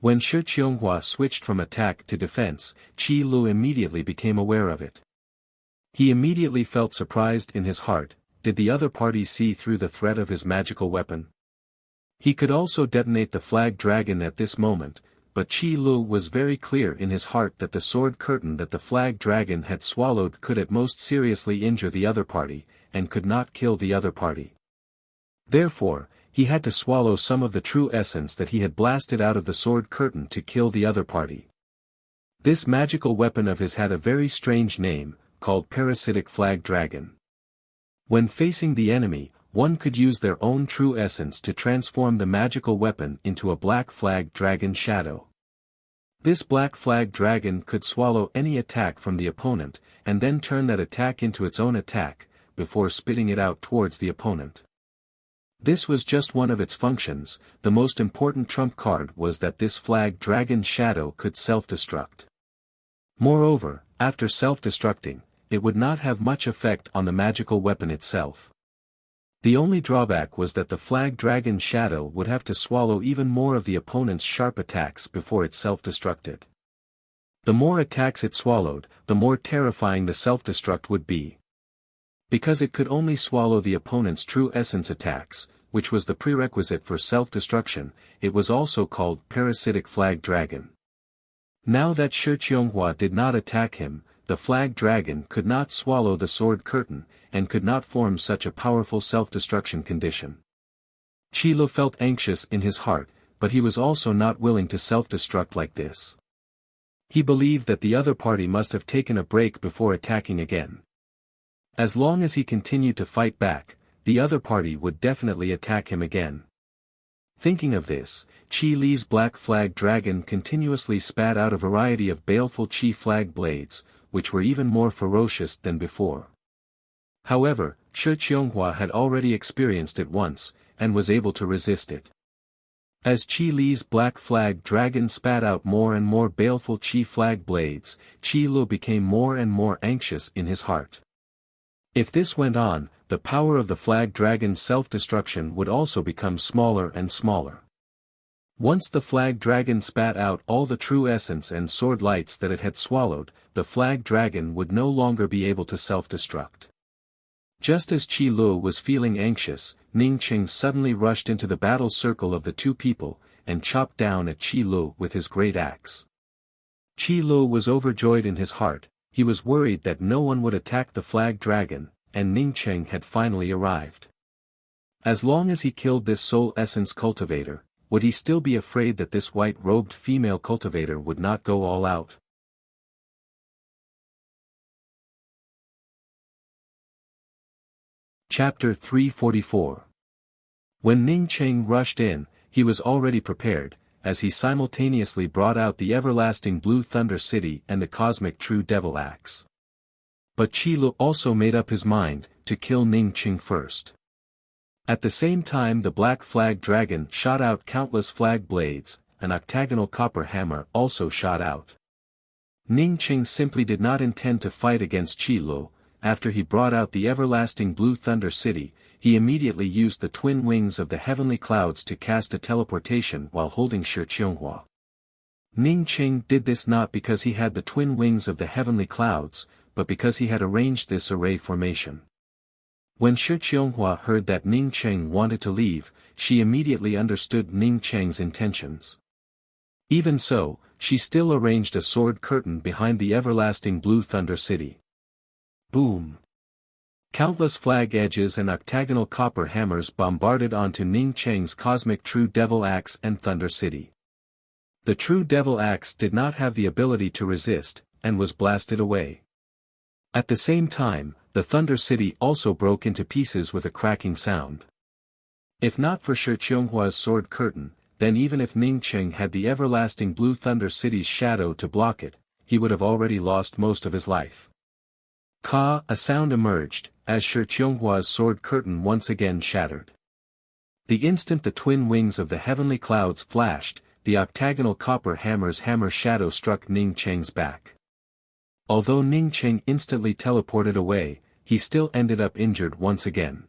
When Shi Qianghua switched from attack to defense, Qi Lu immediately became aware of it. He immediately felt surprised in his heart. Did the other party see through the threat of his magical weapon? He could also detonate the flag dragon at this moment, but Qi Lu was very clear in his heart that the sword curtain that the flag dragon had swallowed could at most seriously injure the other party, and could not kill the other party. Therefore, he had to swallow some of the true essence that he had blasted out of the sword curtain to kill the other party. This magical weapon of his had a very strange name, called Parasitic Flag Dragon. When facing the enemy, one could use their own true essence to transform the magical weapon into a black flag dragon shadow. This black flag dragon could swallow any attack from the opponent, and then turn that attack into its own attack, before spitting it out towards the opponent. This was just one of its functions. The most important trump card was that this flag dragon shadow could self-destruct. Moreover, after self-destructing, it would not have much effect on the magical weapon itself. The only drawback was that the flag dragon shadow would have to swallow even more of the opponent's sharp attacks before it self-destructed. The more attacks it swallowed, the more terrifying the self-destruct would be. Because it could only swallow the opponent's true essence attacks, which was the prerequisite for self-destruction, it was also called Parasitic Flag Dragon. Now that Shi Qianghua did not attack him, the flag dragon could not swallow the sword curtain, and could not form such a powerful self-destruction condition. Qi Lu felt anxious in his heart, but he was also not willing to self-destruct like this. He believed that the other party must have taken a break before attacking again. As long as he continued to fight back, the other party would definitely attack him again. Thinking of this, Qi Li's black flag dragon continuously spat out a variety of baleful Qi flag blades, which were even more ferocious than before. However, Shi Qianghua had already experienced it once, and was able to resist it. As Qi Li's black flag dragon spat out more and more baleful Qi flag blades, Qi Lu became more and more anxious in his heart. If this went on, the power of the flag dragon's self-destruction would also become smaller and smaller. Once the flag dragon spat out all the true essence and sword lights that it had swallowed, the flag dragon would no longer be able to self-destruct. Just as Qi Lu was feeling anxious, Ning Qing suddenly rushed into the battle circle of the two people, and chopped down at Qi Lu with his great axe. Qi Lu was overjoyed in his heart. He was worried that no one would attack the flag dragon, and Ning Qing had finally arrived. As long as he killed this soul essence cultivator, would he still be afraid that this white-robed female cultivator would not go all out? Chapter 344. When Ning Qing rushed in, he was already prepared, as he simultaneously brought out the everlasting Blue Thunder City and the cosmic True Devil Axe. But Qi Lu also made up his mind to kill Ning Qing first. At the same time the black flag dragon shot out countless flag blades, an octagonal copper hammer also shot out. Ning Qing simply did not intend to fight against Qi Lu. After he brought out the everlasting Blue Thunder City, he immediately used the twin wings of the heavenly clouds to cast a teleportation while holding Shi Qianghua. Ning Qing did this not because he had the twin wings of the heavenly clouds, but because he had arranged this array formation. When Shi Qianghua heard that Ning Qing wanted to leave, she immediately understood Ning Qing's intentions. Even so, she still arranged a sword curtain behind the everlasting Blue Thunder City. Boom! Countless flag edges and octagonal copper hammers bombarded onto Ning Qing's cosmic True Devil Axe and Thunder City. The True Devil Axe did not have the ability to resist, and was blasted away. At the same time, the Thunder City also broke into pieces with a cracking sound. If not for Shi Qianghua's sword curtain, then even if Ning Qing had the everlasting Blue Thunder City's shadow to block it, he would have already lost most of his life. Ka, a sound emerged, as Shi Qianghua's sword curtain once again shattered. The instant the twin wings of the heavenly clouds flashed, the octagonal copper hammer's hammer shadow struck Ning Qing's back. Although Ning Qing instantly teleported away, he still ended up injured once again.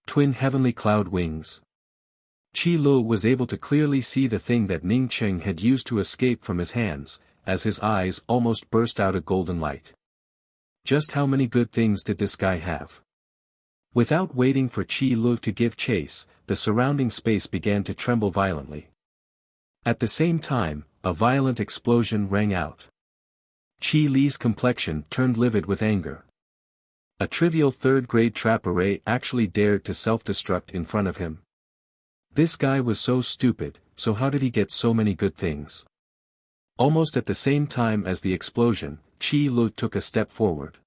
Twin heavenly cloud wings. Qi Lu was able to clearly see the thing that Ning Qing had used to escape from his hands, as his eyes almost burst out a golden light. Just how many good things did this guy have? Without waiting for Qi Lu to give chase, the surrounding space began to tremble violently. At the same time, a violent explosion rang out. Qi Li's complexion turned livid with anger. A trivial third-grade trap array actually dared to self-destruct in front of him. This guy was so stupid, so how did he get so many good things? Almost at the same time as the explosion, Qi Lu took a step forward.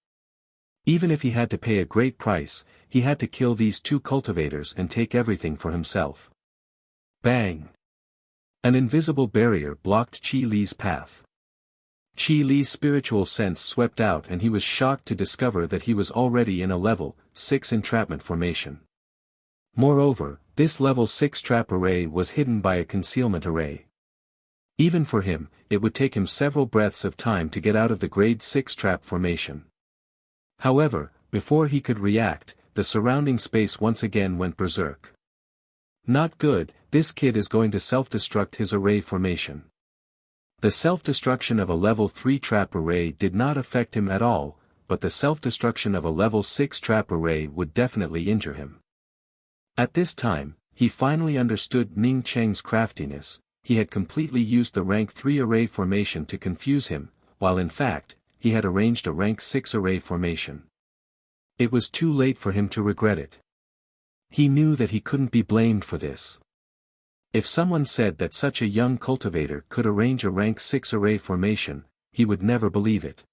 Even if he had to pay a great price, he had to kill these two cultivators and take everything for himself. Bang! An invisible barrier blocked Qi Li's path. Qi Li's spiritual sense swept out and he was shocked to discover that he was already in a level 6 entrapment formation. Moreover, this level 6 trap array was hidden by a concealment array. Even for him, it would take him several breaths of time to get out of the grade 6 trap formation. However, before he could react, the surrounding space once again went berserk. Not good, this kid is going to self-destruct his array formation. The self-destruction of a level 3 trap array did not affect him at all, but the self-destruction of a level 6 trap array would definitely injure him. At this time, he finally understood Ning Cheng's craftiness. He had completely used the rank 3 array formation to confuse him, while in fact, he had arranged a rank 6 array formation. It was too late for him to regret it. He knew that he couldn't be blamed for this. If someone said that such a young cultivator could arrange a rank 6 array formation, he would never believe it.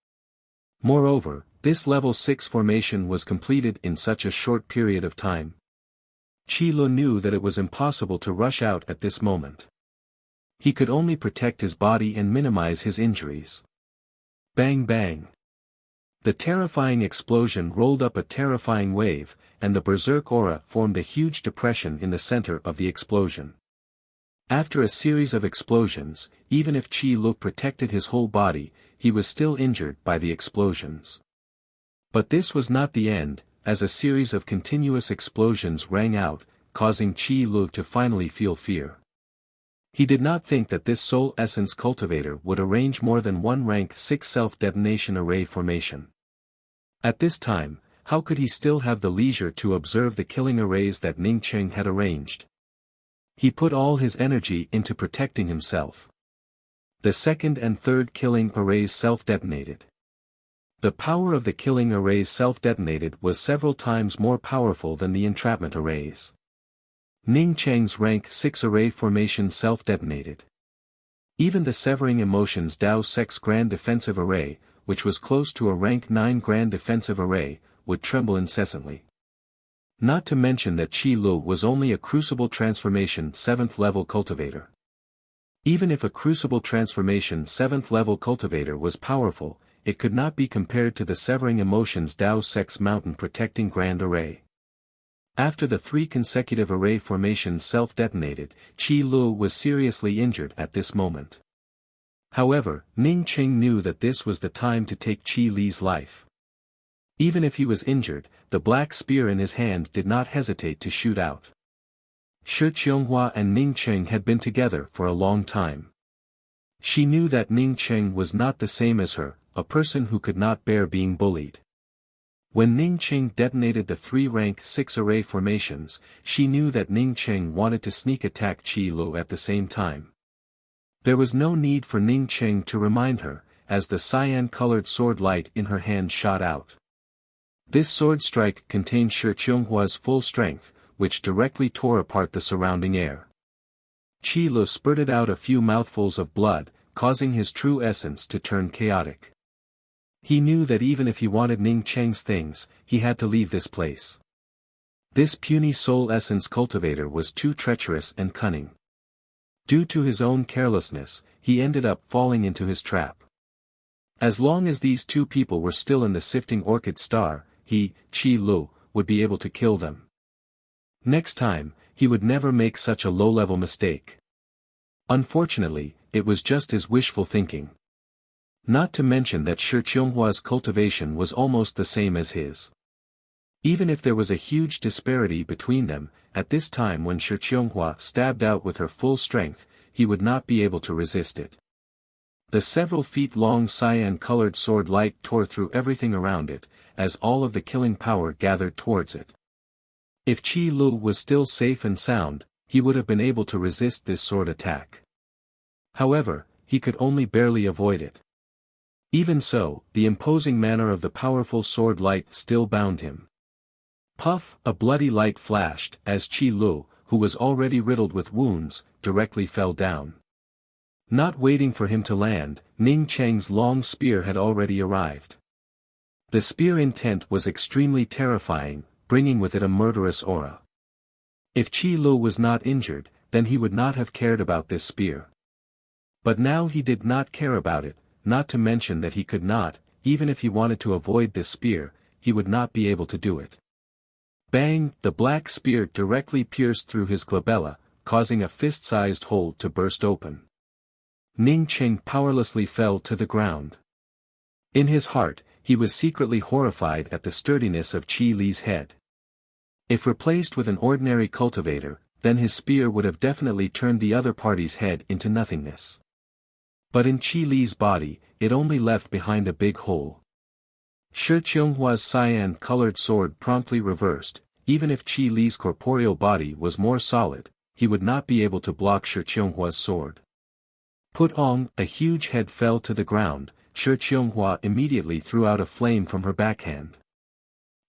Moreover, this level 6 formation was completed in such a short period of time. Qi Lu knew that it was impossible to rush out at this moment. He could only protect his body and minimize his injuries. Bang bang. The terrifying explosion rolled up a terrifying wave, and the berserk aura formed a huge depression in the center of the explosion. After a series of explosions, even if Qi Lu protected his whole body, he was still injured by the explosions. But this was not the end, as a series of continuous explosions rang out, causing Qi Lu to finally feel fear. He did not think that this soul essence cultivator would arrange more than one rank 6 self-detonation array formation. At this time, how could he still have the leisure to observe the killing arrays that Ning Cheng had arranged? He put all his energy into protecting himself. The second and third killing arrays self-detonated. The power of the killing arrays self-detonated was several times more powerful than the entrapment arrays. Ning Cheng's rank 6 array formation self-detonated. Even the severing emotions Dao Sec's grand defensive array, which was close to a rank 9 grand defensive array, would tremble incessantly. Not to mention that Qi Lu was only a crucible transformation 7th level cultivator. Even if a crucible transformation 7th level cultivator was powerful, it could not be compared to the severing emotions Dao Sec's mountain protecting grand array. After the 3 consecutive array formations self-detonated, Qi Lu was seriously injured at this moment. However, Ning Cheng knew that this was the time to take Qi Li's life. Even if he was injured, the black spear in his hand did not hesitate to shoot out. Shi Qianghua and Ning Cheng had been together for a long time. She knew that Ning Cheng was not the same as her, a person who could not bear being bullied. When Ning Cheng detonated the 3 rank 6 array formations, she knew that Ning Cheng wanted to sneak attack Qi Lu at the same time. There was no need for Ning Cheng to remind her, as the cyan-colored sword light in her hand shot out. This sword strike contained Shi Qianghua's full strength, which directly tore apart the surrounding air. Qi Lu spurted out a few mouthfuls of blood, causing his true essence to turn chaotic. He knew that even if he wanted Ning Cheng's things, he had to leave this place. This puny soul essence cultivator was too treacherous and cunning. Due to his own carelessness, he ended up falling into his trap. As long as these two people were still in the sifting orchid star, he, Qi Lu, would be able to kill them. Next time, he would never make such a low-level mistake. Unfortunately, it was just his wishful thinking. Not to mention that Shi Qianghua's cultivation was almost the same as his. Even if there was a huge disparity between them, at this time when Shi Qianghua stabbed out with her full strength, he would not be able to resist it. The several feet long cyan-colored sword light tore through everything around it, as all of the killing power gathered towards it. If Qi Lu was still safe and sound, he would have been able to resist this sword attack. However, he could only barely avoid it. Even so, the imposing manner of the powerful sword light still bound him. Puff! A bloody light flashed, as Qi Lu, who was already riddled with wounds, directly fell down. Not waiting for him to land, Ning Cheng's long spear had already arrived. The spear intent was extremely terrifying, bringing with it a murderous aura. If Qi Lu was not injured, then he would not have cared about this spear. But now he did not care about it, not to mention that he could not, even if he wanted to avoid this spear, he would not be able to do it. Bang! The black spear directly pierced through his glabella, causing a fist-sized hole to burst open. Ning Cheng powerlessly fell to the ground. In his heart, he was secretly horrified at the sturdiness of Qi Li's head. If replaced with an ordinary cultivator, then his spear would have definitely turned the other party's head into nothingness. But in Qi Li's body, it only left behind a big hole. Shi Qionghua's cyan-colored sword promptly reversed. Even if Qi Li's corporeal body was more solid, he would not be able to block Shi Qionghua's sword. Put on, a huge head fell to the ground. Shi Qionghu immediately threw out a flame from her backhand.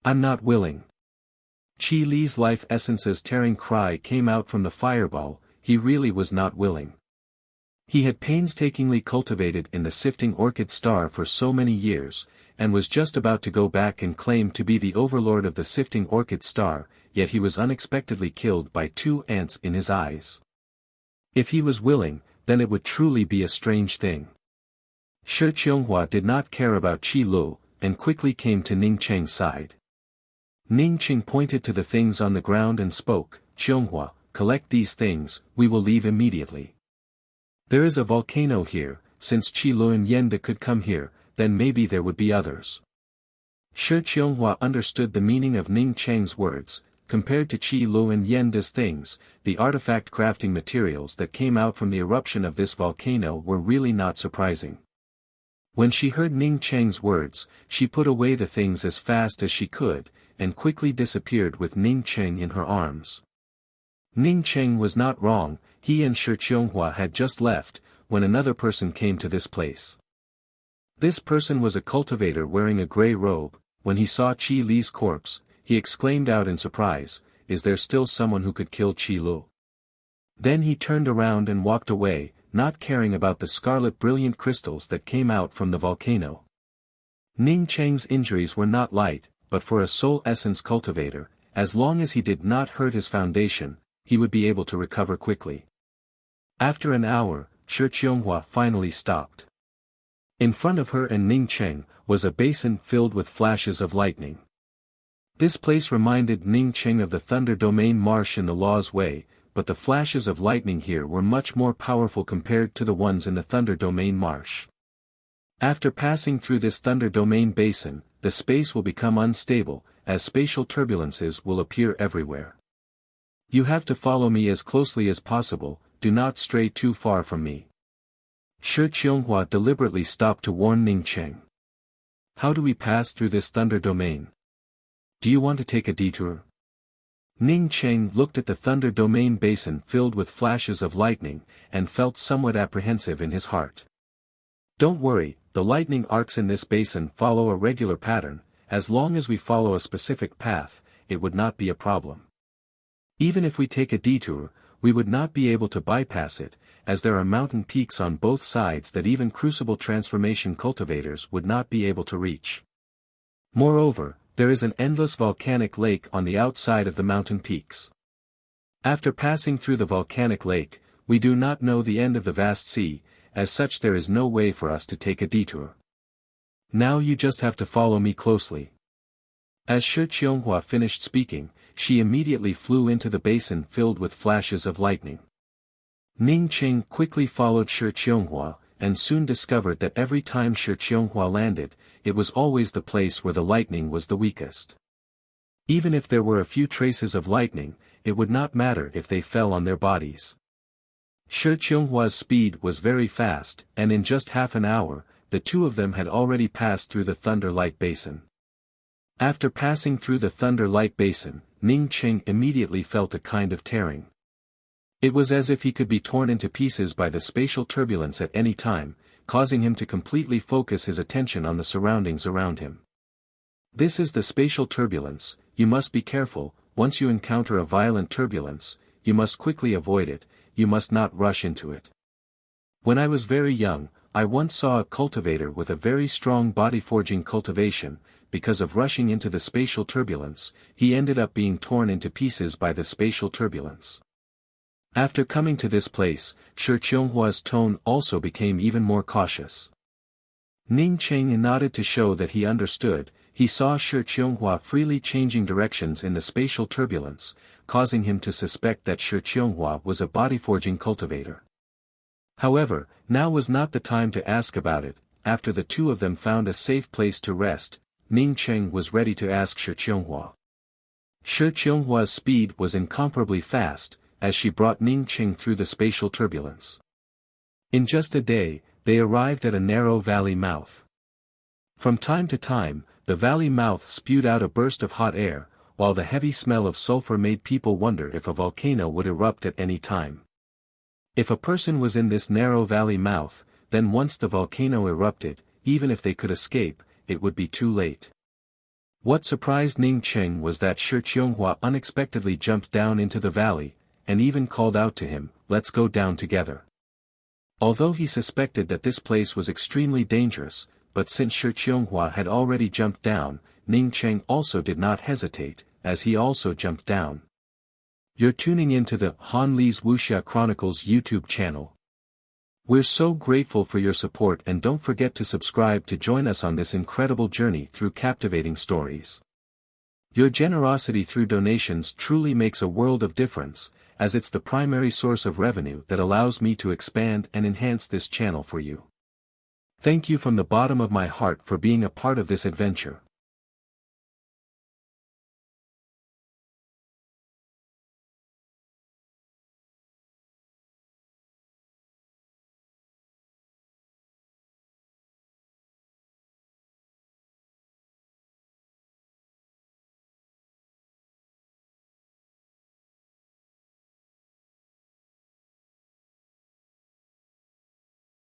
"I'm not willing." Qi Li's life essence's tearing cry came out from the fireball. He really was not willing. He had painstakingly cultivated in the sifting orchid star for so many years, and was just about to go back and claim to be the overlord of the sifting orchid star, yet he was unexpectedly killed by 2 ants in his eyes. If he was willing, then it would truly be a strange thing. Shi Qionghu did not care about Qi Lu, and quickly came to Ning Cheng's side. Ning Cheng pointed to the things on the ground and spoke, "Qionghu, collect these things, we will leave immediately. There is a volcano here, since Qi Lu and Yenda could come here, then maybe there would be others." Shi Qionghu understood the meaning of Ning Cheng's words. Compared to Qi Lu and Yenda's things, the artifact crafting materials that came out from the eruption of this volcano were really not surprising. When she heard Ning Cheng's words, she put away the things as fast as she could, and quickly disappeared with Ning Cheng in her arms. Ning Cheng was not wrong. He and Shi Qionghu had just left, when another person came to this place. This person was a cultivator wearing a grey robe. When he saw Qi Li's corpse, he exclaimed out in surprise, "Is there still someone who could kill Qi Lu?" Then he turned around and walked away, not caring about the scarlet brilliant crystals that came out from the volcano. Ning Cheng's injuries were not light, but for a soul essence cultivator, as long as he did not hurt his foundation, he would be able to recover quickly. After an hour, Shi Qionghu finally stopped. In front of her and Ning Cheng, was a basin filled with flashes of lightning. This place reminded Ning Cheng of the Thunder Domain Marsh in the Law's Way, but the flashes of lightning here were much more powerful compared to the ones in the Thunder Domain Marsh. After passing through this Thunder Domain basin, the space will become unstable, as spatial turbulences will appear everywhere. "You have to follow me as closely as possible, do not stray too far from me." Shi Qionghu deliberately stopped to warn Ning Cheng. "How do we pass through this Thunder Domain? Do you want to take a detour?" Ning Cheng looked at the Thunder Domain basin filled with flashes of lightning, and felt somewhat apprehensive in his heart. "Don't worry, the lightning arcs in this basin follow a regular pattern. As long as we follow a specific path, it would not be a problem. Even if we take a detour, we would not be able to bypass it, as there are mountain peaks on both sides that even crucible transformation cultivators would not be able to reach. Moreover, there is an endless volcanic lake on the outside of the mountain peaks. After passing through the volcanic lake, we do not know the end of the vast sea, as such there is no way for us to take a detour. Now you just have to follow me closely." As Shi Qionghu finished speaking, she immediately flew into the basin filled with flashes of lightning. Ning Cheng quickly followed Shi Qionghu, and soon discovered that every time Shi Qionghu landed, it was always the place where the lightning was the weakest. Even if there were a few traces of lightning, it would not matter if they fell on their bodies. Shi Qionghua's speed was very fast, and in just half an hour, the two of them had already passed through the Thunder Light Basin. After passing through the Thunder Light Basin, Ning Cheng immediately felt a kind of tearing. It was as if he could be torn into pieces by the spatial turbulence at any time, causing him to completely focus his attention on the surroundings around him. This is the spatial turbulence. You must be careful. Once you encounter a violent turbulence, you must quickly avoid it, you must not rush into it. When I was very young, I once saw a cultivator with a very strong body-forging cultivation. Because of rushing into the spatial turbulence, he ended up being torn into pieces by the spatial turbulence. After coming to this place, Shi Qionghua's tone also became even more cautious. Ning Cheng nodded to show that he understood. He saw Shi Qionghua freely changing directions in the spatial turbulence, causing him to suspect that Shi Qionghua was a body-forging cultivator. However, now was not the time to ask about it. After the two of them found a safe place to rest, Ning Cheng was ready to ask Shi Qionghua. Shi Qionghua's speed was incomparably fast, as she brought Ning Cheng through the spatial turbulence. In just a day, they arrived at a narrow valley mouth. From time to time, the valley mouth spewed out a burst of hot air, while the heavy smell of sulfur made people wonder if a volcano would erupt at any time. If a person was in this narrow valley mouth, then once the volcano erupted, even if they could escape, it would be too late. What surprised Ning Cheng was that Shi Qionghua unexpectedly jumped down into the valley, and even called out to him, "Let's go down together." Although he suspected that this place was extremely dangerous, but since Shi Qionghua had already jumped down, Ning Cheng also did not hesitate, as he also jumped down. You're tuning into the Han Li's Wuxia Chronicles YouTube channel. We're so grateful for your support, and don't forget to subscribe to join us on this incredible journey through captivating stories. Your generosity through donations truly makes a world of difference, as it's the primary source of revenue that allows me to expand and enhance this channel for you. Thank you from the bottom of my heart for being a part of this adventure.